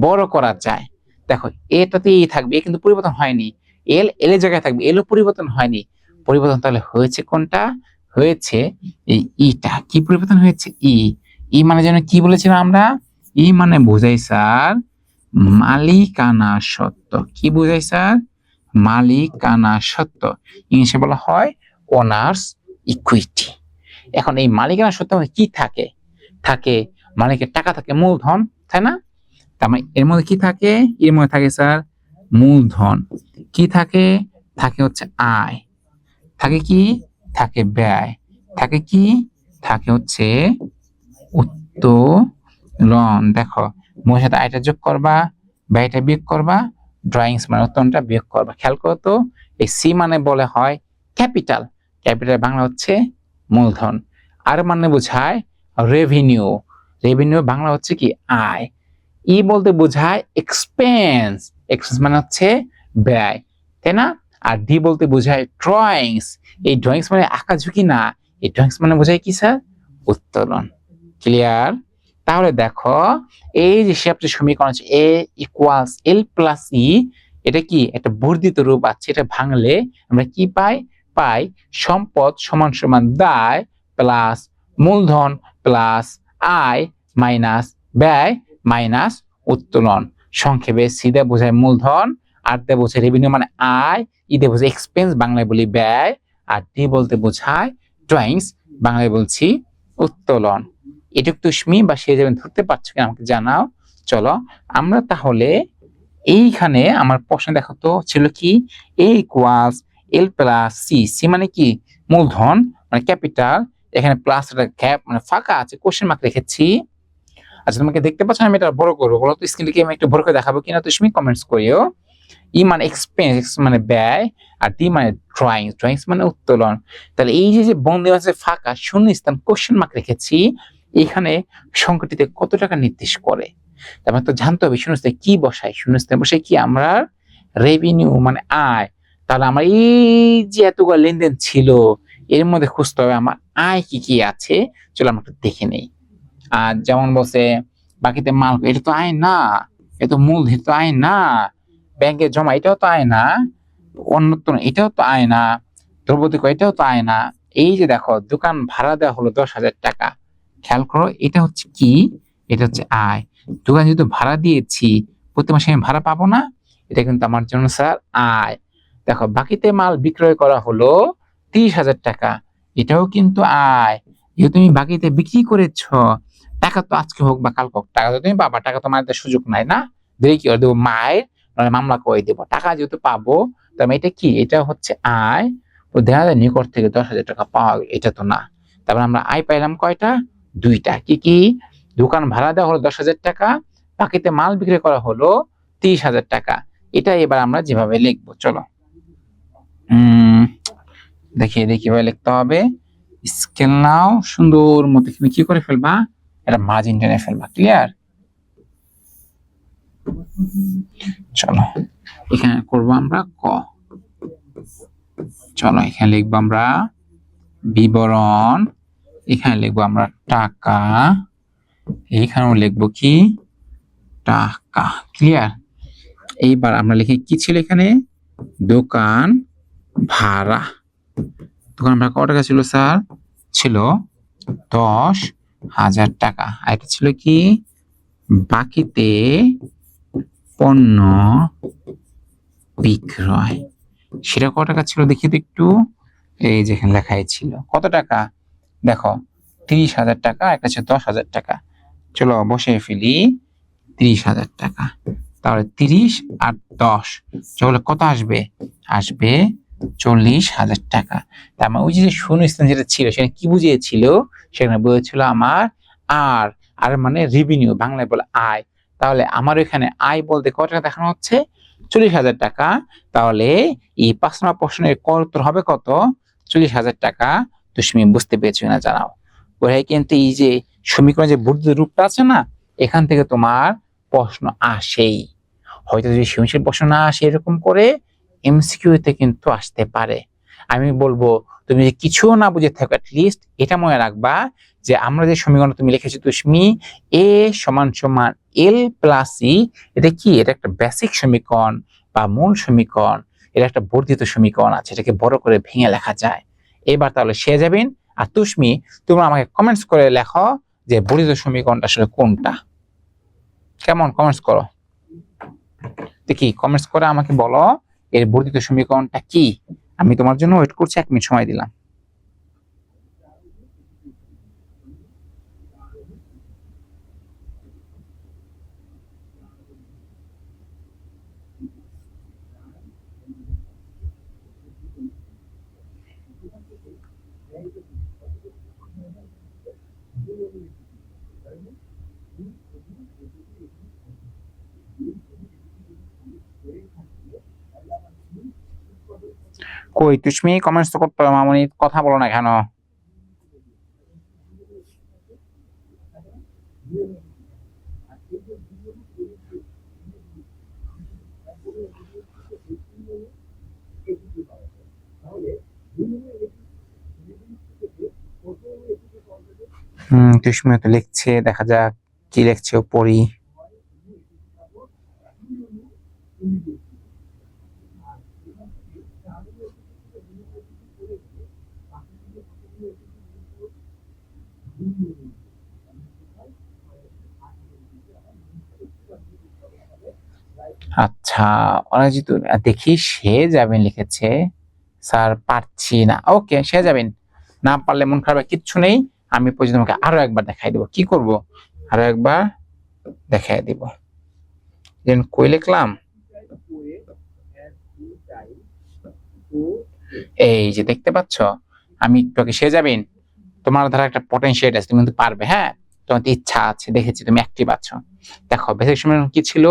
বড় করা যায়। দেখো এটাতে ই থাকবে, এ কিন্তু পরিবর্তন হয়নি। এল এল এর জায়গায় থাকবে, এলও পরিবর্তন হয়নি। পরিবর্তন তাহলে হয়েছে কোনটা? হয়েছে এই ইটা। কি পরিবর্তন হয়েছে? ই। ই মানে যেন কি বলেছিলাম আমরা? ই মানে বোঝাই স্যার মালিকানা সত্ত্ব। কি বোঝাই স্যার? মালিকানা সত্ত্ব। ইংলিশে বলা হয় ওনার্স ইকুইটি। এখন এই মালিকানা সত্ত্ব কি থাকে? থাকে মালিকের টাকা থাকে, মূলধন, তাই না? তার মানে এর মধ্যে কি থাকে? এর মধ্যে থাকে স্যার মূলধন। কি থাকে? থাকে হচ্ছে আয়, থাকে কি? থাকে ব্যয়, থাকে কি? থাকে হচ্ছে উত্তোলন। দেখো মোর সাথে আয়টা যোগ করবা, ব্যয়টা বিয়োগ করবা, ড্রয়িংস মানে উত্তোলনটা বিয়োগ করবা। খেয়াল করো তো, এই সি মানে বলে হয় ক্যাপিটাল, ক্যাপিটাল বাংলা হচ্ছে মূলধন। আর মানে বোঝায় রেভিনিউ, রেভিনিউ বাংলা হচ্ছে কি? আয়। ই বলতে বোঝায় এক্সপেন্স, এক্সপেন্স মানে হচ্ছে ব্যয়, তাই না? আর ডি বলতে বোঝায় ড্রয়িংস। এই ড্রয়িংস মানে আঁকা ঝুঁকি না, এই ড্রয়িংস মানে বোঝায় কি স্যার? উত্তোলন। ক্লিয়ার? তাহলে দেখো এই যে হিসাবটি সমীকরণ আছে এ ইকুয়ালস এল প্লাস ই, এটা কি একটা বর্ধিত রূপ আছে। এটা ভাঙলে আমরা কি পাই? পাই সম্পদ সমান সমান দায় প্লাস মূলধন প্লাস আয় মাইনাস ব্যয় মাইনাস উত্তোলন। সংক্ষেপে সি দিয়ে বোঝায় মূলধন, আর দিয়ে বোঝায় রেভিনিউ মানে আয়, ই দিয়ে বোঝায় এক্সপেন্স বাংলায় বলি ব্যয়, আর ডি বলতে বোঝায় ড্রয়িংস বাংলায় বলছি উত্তোলন। এটুক তুষ্মি বা সে যাবেন ধরতে পারছো কিনা আমাকে জানাও। চলো আমরা তাহলে এইখানে আমার প্রশ্ন দেখো তো ছিল কি? এ ইকুয়ালস এল প্লাস সি। সি মানে কি? মূলধন মানে ক্যাপিটাল। এখানে প্লাস একটা গ্যাপ মানে ফাঁকা আছে, কোশ্চেন মার্ক রেখেছি। আচ্ছা তোমাকে দেখতে পাচ্ছ, আমি এটা বড় করবো, বলো তো স্ক্রিনকে আমি একটু বড় করে দেখাবো কিনা তুমি কমেন্টস করিও। ই মানে এক্সপেন্স মানে ব্যয়, আর ডি মানে ড্রয়িংস, ড্রয়িংস মানে উত্তোলন। তাহলে এই যে বন্ধু আছে ফাঁকা শূন্যস্থান কোশ্চেন মার্ক রেখেছি, এখানে সংখ্যাটিতে কত টাকা নির্দেশ করে। তারপর তো জানতে হবে শূন্যস্থানে কি বসাই। শূন্যস্থানে বসে কি আমরা রেভিনিউ মানে আয়। তাহলে আমার এই যে এতগুলো লেনদেন ছিল এর মধ্যে খুঁজতে হবে আমার আয় কি কি আছে। চলো আমরা একটু দেখে নেই। আর যেমন বলছে বাকিতে মাল, এটা তো আয় না, এটা তো মূলধন, তো আয় না। ব্যাংকে জমা, এটাও তো আয় না। অন্যত্র, এটাও তো আয় না। দ্রব্যদি এটাও তো আয় না। এই যে দেখো দোকান ভাড়া দেওয়া হলো 10,000 টাকা, খেয়াল করো এটা হচ্ছে কি? এটা হচ্ছে আয়। দোকান যেহেতু ভাড়া দিয়েছি, প্রতি মাসে আমি ভাড়া পাবো না, এটা কিন্তু আমার জন্য স্যার আয়। দেখো বাকিতে মাল বিক্রয় করা হলো 30,000 টাকা, এটাও কিন্তু আয়। যেহেতু তুমি বাকিতে বিক্রি করেছো, টাকা তো আজকে হোক বা কাল হোক টাকা তো তুমি পাবা, টাকা তো মায়ের সুযোগ নাই না, দেরি কি করে দেবো মায়ের, নয় মামলা করে দেবো, টাকা যেহেতু পাবো তার মানে এটা কি, এটা হচ্ছে আয়, ও দেখা যায় নিকট থেকে 10,000 টাকা পাওয়া গেল, এটা তো না। তারপর আমরা আয় পাইলাম কয়টা, দুইটা, কি কি, দোকান ভাড়া দেওয়া হলো 10,000 টাকা, বাকিতে মাল বিক্রি করা হলো 30,000 টাকা। এটা এবার আমরা যেভাবে লিখবো, চলো দেখিয়ে দিই কিভাবে লিখতে হবে। স্কেল নাও, সুন্দর মতো তুমি কি করে ফেলবা, এটা মার্জিন টেনে ফেলবা, ক্লিয়ার। চলো এখানে করবো আমরা ক, চলো এখানে লিখবো আমরা বিবরণ, এখানে লিখবো আমরা টাকা, এইখানেও লিখবো কি টাকা, ক্লিয়ার। এইবার আমরা লিখি কি ছিল এখানে, দোকান ভাড়া, দোকান ভাড়া কত টাকা ছিল স্যার, ছিল 10,000 টাকা। আর এটা ছিল কি, বাকিতে পণ্য বিক্রয়, সেটা কত টাকা ছিল দেখি তো একটু, এই যেখানে লেখাই ছিল কত টাকা, দেখো 30,000 টাকা, একটা ছিল 10,000 টাকা। চলো বসে ফেলি 30,000 টাকা, তাহলে 30 আর 10 চলো কত আসবে, আসবে 40,000 টাকা। তার মানে ওই যে শূন্যস্থান যেটা ছিল সেখানে কি বুঝিয়েছিল, সেখানে বুঝেছিল আমার আর, আর মানে রেভিনিউ, বাংলায় বলে আয়। তাহলে আমার এখানে আয় বলতে কত টাকা দেখানো হচ্ছে, 40,000 টাকা। তাহলে এই 5 নম্বর প্রশ্নের উত্তর হবে কত, 40,000 টাকা। তুমি বুঝতে পেরেছো না জানাও। ওরাই কিন্তু এই যে সমীকরণ যে বর্ধিত রূপটা আছে না, এখান থেকে তোমার প্রশ্ন আসেই, হয়তো যদি সৃজনশীল প্রশ্ন না আসে এরকম করে, এমসিকিউ তে কিন্তু আসতে পারে। আমি বলবো তুমি যে কিছু না বুঝে থাকো, অ্যাটলিস্ট এটা মনে রাখবা যে আমরা যে সমীকরণ তুমি লিখেছো তুমি এ সমান সমান এল প্লাস ই, এটা কি, এটা একটা বেসিক সমীকরণ বা মূল সমীকরণ, এটা একটা বর্ধিত সমীকরণ আছে, এটাকে বড় করে ভেঙে লেখা যায়। এবার তাহলে সে যাবেন, আর তোমরা আমাকে কমেন্টস করে লেখো যে বর্ধিত সমীকরণটা আসলে কোনটা, কেমন কমেন্টস করো দেখি, কমেন্টস করে আমাকে বলো এর বর্ধিত সমীকরণটা কি। আমি তোমার জন্য ওয়েট করছি, 1 মিনিট সময় দিলাম। কই তুমি কমেন্টস তো করতে হবে মামনি, কথা বলো না কেন। তুষ্মি তো লিখছে, দেখা যাক কি লিখছে, পড়ি। আচ্ছা অরিজিৎ, দেখি সে যাবেন লিখেছে, স্যার পারছি না, ওকে সে যাবেন, না পারলে মন খারাপ কিচ্ছু নেই, আমি পর্যন্ত তোমাকে আরো একবার দেখাই দেবো, কি করব, আরো একবার দেখাই দিব। দেন কই লিখলাম, এই যে দেখতে পাচ্ছ, আমি একটু সে যাবেন, তোমার ধারা একটা পটেনশিয়াল আছে, তুমি কিন্তু পারবে, হ্যাঁ তোমার ইচ্ছা আছে, দেখেছি তুমি অ্যাক্টিভ আছো। দেখো বেসিক সমীকরণ কি ছিল,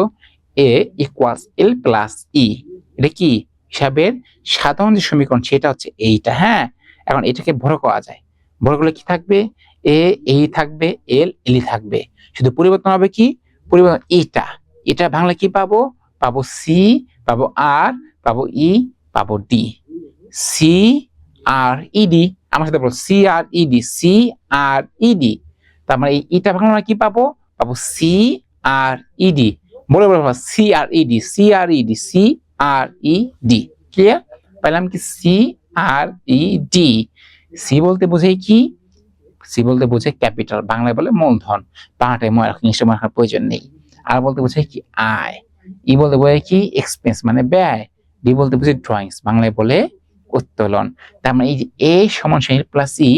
এ ইকুয়ালস এল প্লাস ই, এটা কি হিসাবের সাধারণ যে সমীকরণ সেটা হচ্ছে এইটা, হ্যাঁ। এখন এটাকে বড় করা যায়, বড় করলে কি থাকবে, এ এই থাকবে, এল এলই থাকবে, শুধু পরিবর্তন হবে কি, পরিবর্তন এটা, এটা বাংলা কি পাবো, পাবো সি, পাবো আর, পাবো ই, পাবো ডি, সি আর ইডি, আমার সাথে বলো C R E D, C R E D, তার মানে এই ইটা ভাঙলে আমরা কি পাবো, পাবো সি আর ইডি, বলে বলে C R E D, C R E D, C R E D, clear. পেলাম কি সি আর ইডি, সি বলতে বোঝাই কি, সি বলতে বোঝে ক্যাপিটাল, বাংলায় বলে মূলধন, বাংলাটাই মনে রাখার ইংলিশে মনে রাখার প্রয়োজন নেই। আর বলতে বোঝায় কি আয়, ই বলতে বোঝায় কি এক্সপেন্স মানে ব্যয়, ডি বলতে বোঝায় ড্রয়িংস, বাংলায় বলে উত্তোলন। তার মানে এই যে এ সমান এল প্লাস ই,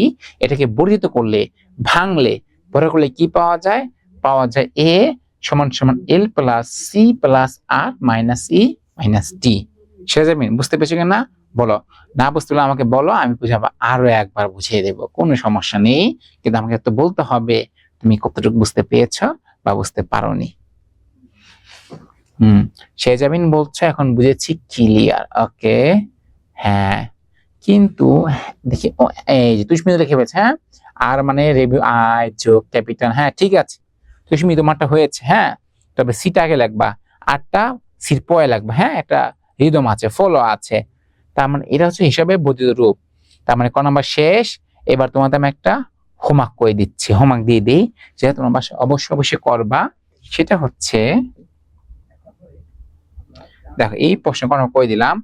এটাকে বর্ধিত করলে, ভাঙলে, বড় করলে কি পাওয়া যায়? পাওয়া যায় এ সমান সমান এল প্লাস সি প্লাস আর মাইনাস ই মাইনাস টি। শেজাবিন বুঝতে পেরেছো কিনা বলো? না বুঝতে পারলে আমাকে বলো, আমি বুঝাবো, আরো একবার বুঝিয়ে দেবো, কোনো সমস্যা নেই। কিন্তু আমাকে তো বলতে হবে তুমি কতটুকু বুঝতে পেরেছো বা বুঝতে পারোনি। শেজাবিন বলছো এখন বুঝেছি, ক্লিয়ার। ওকে, হ্যাঁ, কিন্তু দেখি এই যে তুষ্মি লিখে পেয়েছে, হ্যাঁ, আর মানে রেভিউ আই যোগ ক্যাপিটাল, হ্যাঁ ঠিক আছে তুষ্মি তোমারটা হয়েছে, হ্যাঁ, তবে সিটা আগে লাগবা, আরটা সির পরে লাগবা, হ্যাঁ, একটা রিদম আছে, ফলো আছে। তার মানে এটা হচ্ছে হিসাবে বর্ধিত রূপ। তার মানে ক নাম্বার শেষ। এবার তোমাদের আমি একটা হোমওয়ার্ক করে দিচ্ছি, হোমওয়ার্ক দিয়ে দিই, যেটা তোমার বাসায় অবশ্যই অবশ্যই করবা। সেটা হচ্ছে দেখো, এই প্রশ্ন করে দিলাম।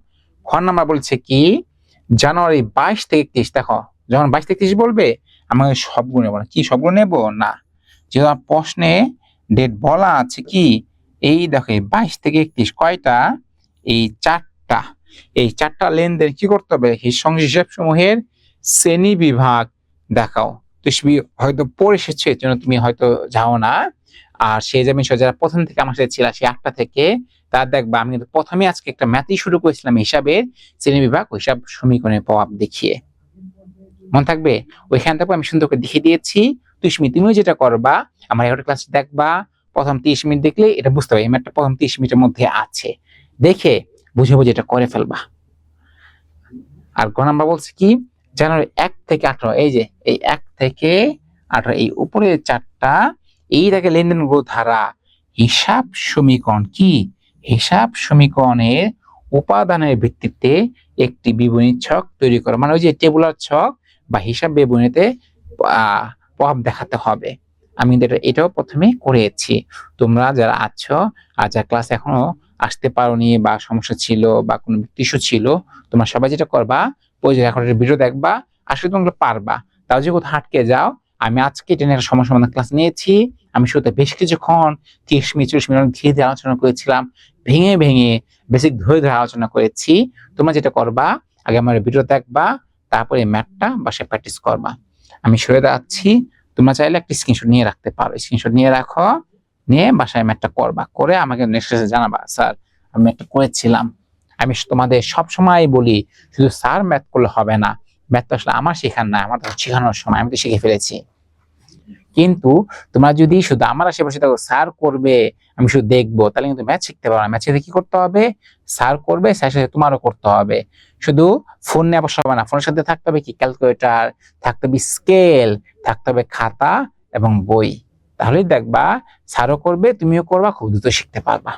খ নাম্বার বলছে কি, জানুয়ারি 22 থেকে 31। দেখো, যখন 22 থেকে 30 বলবে আমাকে সবগুলো নেবো না। কি সবগুলো নেবো না, যেহেতু প্রশ্নে ডেট বলা আছে কি, এই দেখো 22 থেকে 31 কয়টা, এই 4টা। এই 4টা লেনদেন কি করতে হবে, হিসাব সমূহের শ্রেণী বিভাগ দেখাও। তুমি হয়তো পড়ে এসেছো, এর জন্য তুমি হয়তো যাও না। আর সেই যাবেন যারা প্রথম থেকে আমার সাথে ছিল, সেই 8টা থেকে, তার দেখবা আমি কিন্তু প্রথমে আজকে একটা ম্যাথই শুরু করেছিলাম, হিসাবের শ্রেণী বিভাগ, হিসাব সমীকরণের প্রভাব দেখিয়ে। মনে থাকবে? ওইখান থেকে আমি সুন্দর করে দেখিয়ে দিয়েছি। তুমিও যেটা করবা, আমার একটা ক্লাস দেখবা, প্রথম 30 মিনিট দেখলে এটা বুঝতে পারবে এই ম্যাথটা প্রথম 30 মিনিটের মধ্যে আছে, দেখে বুঝে বুঝে এটা করে ফেলবা। আর গ নাম্বার বলছে কি, জানুয়ারি 1 থেকে 18, এই যে এই 1 থেকে 18, এই উপরে 4টা, এই দেখে লেনদেনগুলো ধারা হিসাব সমীকরণ কি, হিসাব সমীকরণের উপাদানের ভিত্তিতে একটি বিবরণী ছক তৈরি করো। মানে ওই যে টেবুলার ছক বা হিসাব বিবরণীতে প্রভাব দেখাতে হবে। আমি এটাও প্রথমে করেছি। তোমরা যারা আছো আর যারা ক্লাস এখনো আসতে পারোনি বা সমস্যা ছিল বা কোনো ইস্যু ছিল, তোমরা সবাই যেটা করবা, ওই যে রেকর্ডের ভিডিও দেখবা, আসলে তোমরা পারবা। তাও যে কোথাও আটকে যাও, আমি আজকে এটা নিয়ে একটা সমস্যা সমাধান ক্লাস নিয়েছি। আমি শুরুতে বেশ কিছুক্ষণ 30 মিনিট 40 মিনিট ধীরে ধীরে আলোচনা করেছিলাম, ভেঙে ভেঙে বেসিক ধরে ধরে আলোচনা করেছি। তোমরা যেটা করবা, আগে আমার ভিডিও দেখবা, তারপরে ম্যাথটা বাসায় প্র্যাকটিস করবা। আমি সরে যাচ্ছি, তোমরা চাইলে একটা স্ক্রিনশট নিয়ে রাখতে পারো, স্ক্রিনশট নিয়ে রাখো, নিয়ে বাসায় ম্যাথটা করবা, করে আমাকে নেক্সট ক্লাসে জানাবা, স্যার আমি একটা করেছিলাম। আমি তোমাদের সব সময় বলি, শুধু স্যার ম্যাথ করলে হবে না, ম্যাথ তো আসলে আমার শেখার না, আমার তো শেখানোর সময়, আমি তো শিখে ফেলেছি। কিন্তু তোমরা যদি শুধু আমার আশেপাশে থাকো, স্যার করবে আমি শুধু দেখবো, তাহলে কিন্তু ম্যাথ শিখতে পারো না। ম্যাথ শিখতে কি করতে হবে, স্যার করবে, স্যারের সাথে তোমারও করতে হবে। শুধু ফোন নিয়ে বসা হবে না, ফোনের সাথে থাকতে হবে কি, ক্যালকুলেটর, থাকতে হবে স্কেল, থাকতে হবে খাতা এবং বই। তাহলেই দেখবা স্যারও করবে, তুমিও করবা, খুব দ্রুত শিখতে পারবা।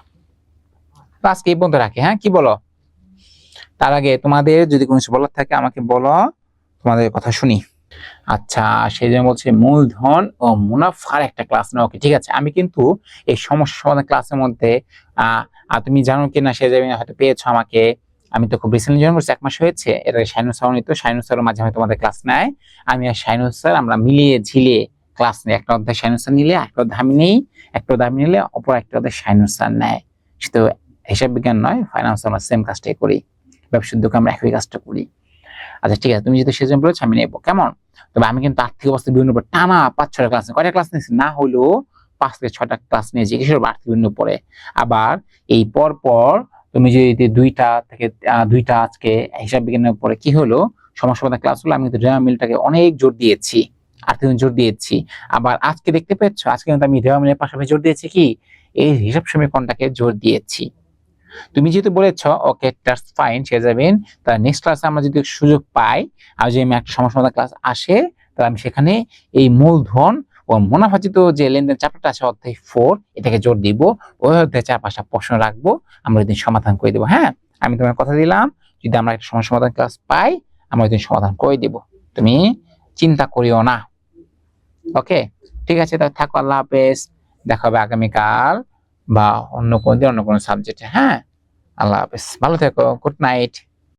আজকে এই পর্যন্ত রাখি, হ্যাঁ, কি বলো? তার আগে তোমাদের যদি কোনো কিছু বলার থাকে আমাকে বলো, তোমাদের কথা শুনি। আচ্ছা, সেই জন্য বলছে মূলধন ও মুনাফার একটা ক্লাস নেওয়া। ওকে, ঠিক আছে। আমি কিন্তু এই সমস্যা সমাধান ক্লাসের মধ্যে তুমি জানো কিনা সে যাবে, হয়তো পেয়েছো আমাকে, আমি তো খুব রিসেন্টলি জয়েন করছি, 1 মাস হয়েছে। এটা শাইনুর স্যার নিত, শাইনুর স্যারের মাঝে মাঝে তোমাদের ক্লাস নেয়। আমি আর শাইনুর স্যার আমরা মিলিয়ে ঝিলিয়ে ক্লাস নেই। একটা অধ্যায় শাইনুর স্যার নিলে একটা অধ্যায় আমি নেই, একটা অধ্যায় আমি নিলে অপর একটা অধ্যায় শাইনুর স্যার নেয়। শুধু হিসাব বিজ্ঞান নয়, ফাইন্যান্স আমরা সেম কাজটাই করি, ব্যবসা উদ্যোগে আমরা একই কাজটা করি। আচ্ছা ঠিক আছে, তুমি যেহেতু সেজন্য বলেছো আমি নেবো, কেমন? তবে আমি কিন্তু আর্থিক অবস্থা বিভিন্ন উপর টানা 5-6টা ক্লাস, কয়টা ক্লাস নিয়েছি না হলেও 5 থেকে 6টা ক্লাস নিয়েছি কিসের আর্থিক বিভিন্ন পরে। আবার এই পর পর তুমি যদি 2টা আজকে হিসাব বিজ্ঞানের উপরে কি হলো সমস্যা সমাধান ক্লাস হলো, আমি কিন্তু রেওয়া মিলটাকে অনেক জোর দিয়েছি, আর্থিক জোর দিয়েছি। আবার আজকে দেখতে পাচ্ছ, আজকে কিন্তু আমি রেওয়া মিলের পাশাপাশি জোর দিয়েছি কি, এই হিসাব সমীকরণটাকে জোর দিয়েছি। তুমি যেহেতু বলেছো ওকে দ্যাটস ফাইন, সে যাবেন, তার নেক্সট ক্লাসে আমরা যদি সুযোগ পাই আর যদি আমি একটা সমস্যা সমাধান ক্লাস আসে, তাহলে আমি সেখানে এই মূলধন ও মুনাফাজিত যে লেনদেন চ্যাপ্টারটা আছে অধ্যায় 4, এটাকে জোর দিব। ওই অধ্যায়ে 4-5টা প্রশ্ন রাখবো, আমরা ওই দিন সমাধান করে দেবো। হ্যাঁ, আমি তোমার কথা দিলাম, যদি আমরা একটা সমস্যা সমাধান ক্লাস পাই আমরা ওই দিন সমাধান করে দেব, তুমি চিন্তা করিও না। ওকে, ঠিক আছে, তাহলে থাকো, আল্লাহ হাফেজ, দেখা হবে আগামীকাল বা অন্য কোনো দিন অন্য কোনো সাবজেক্টে। হ্যাঁ, আল্লাহ হাফেজ, ভালো থেকো, গুড নাইট।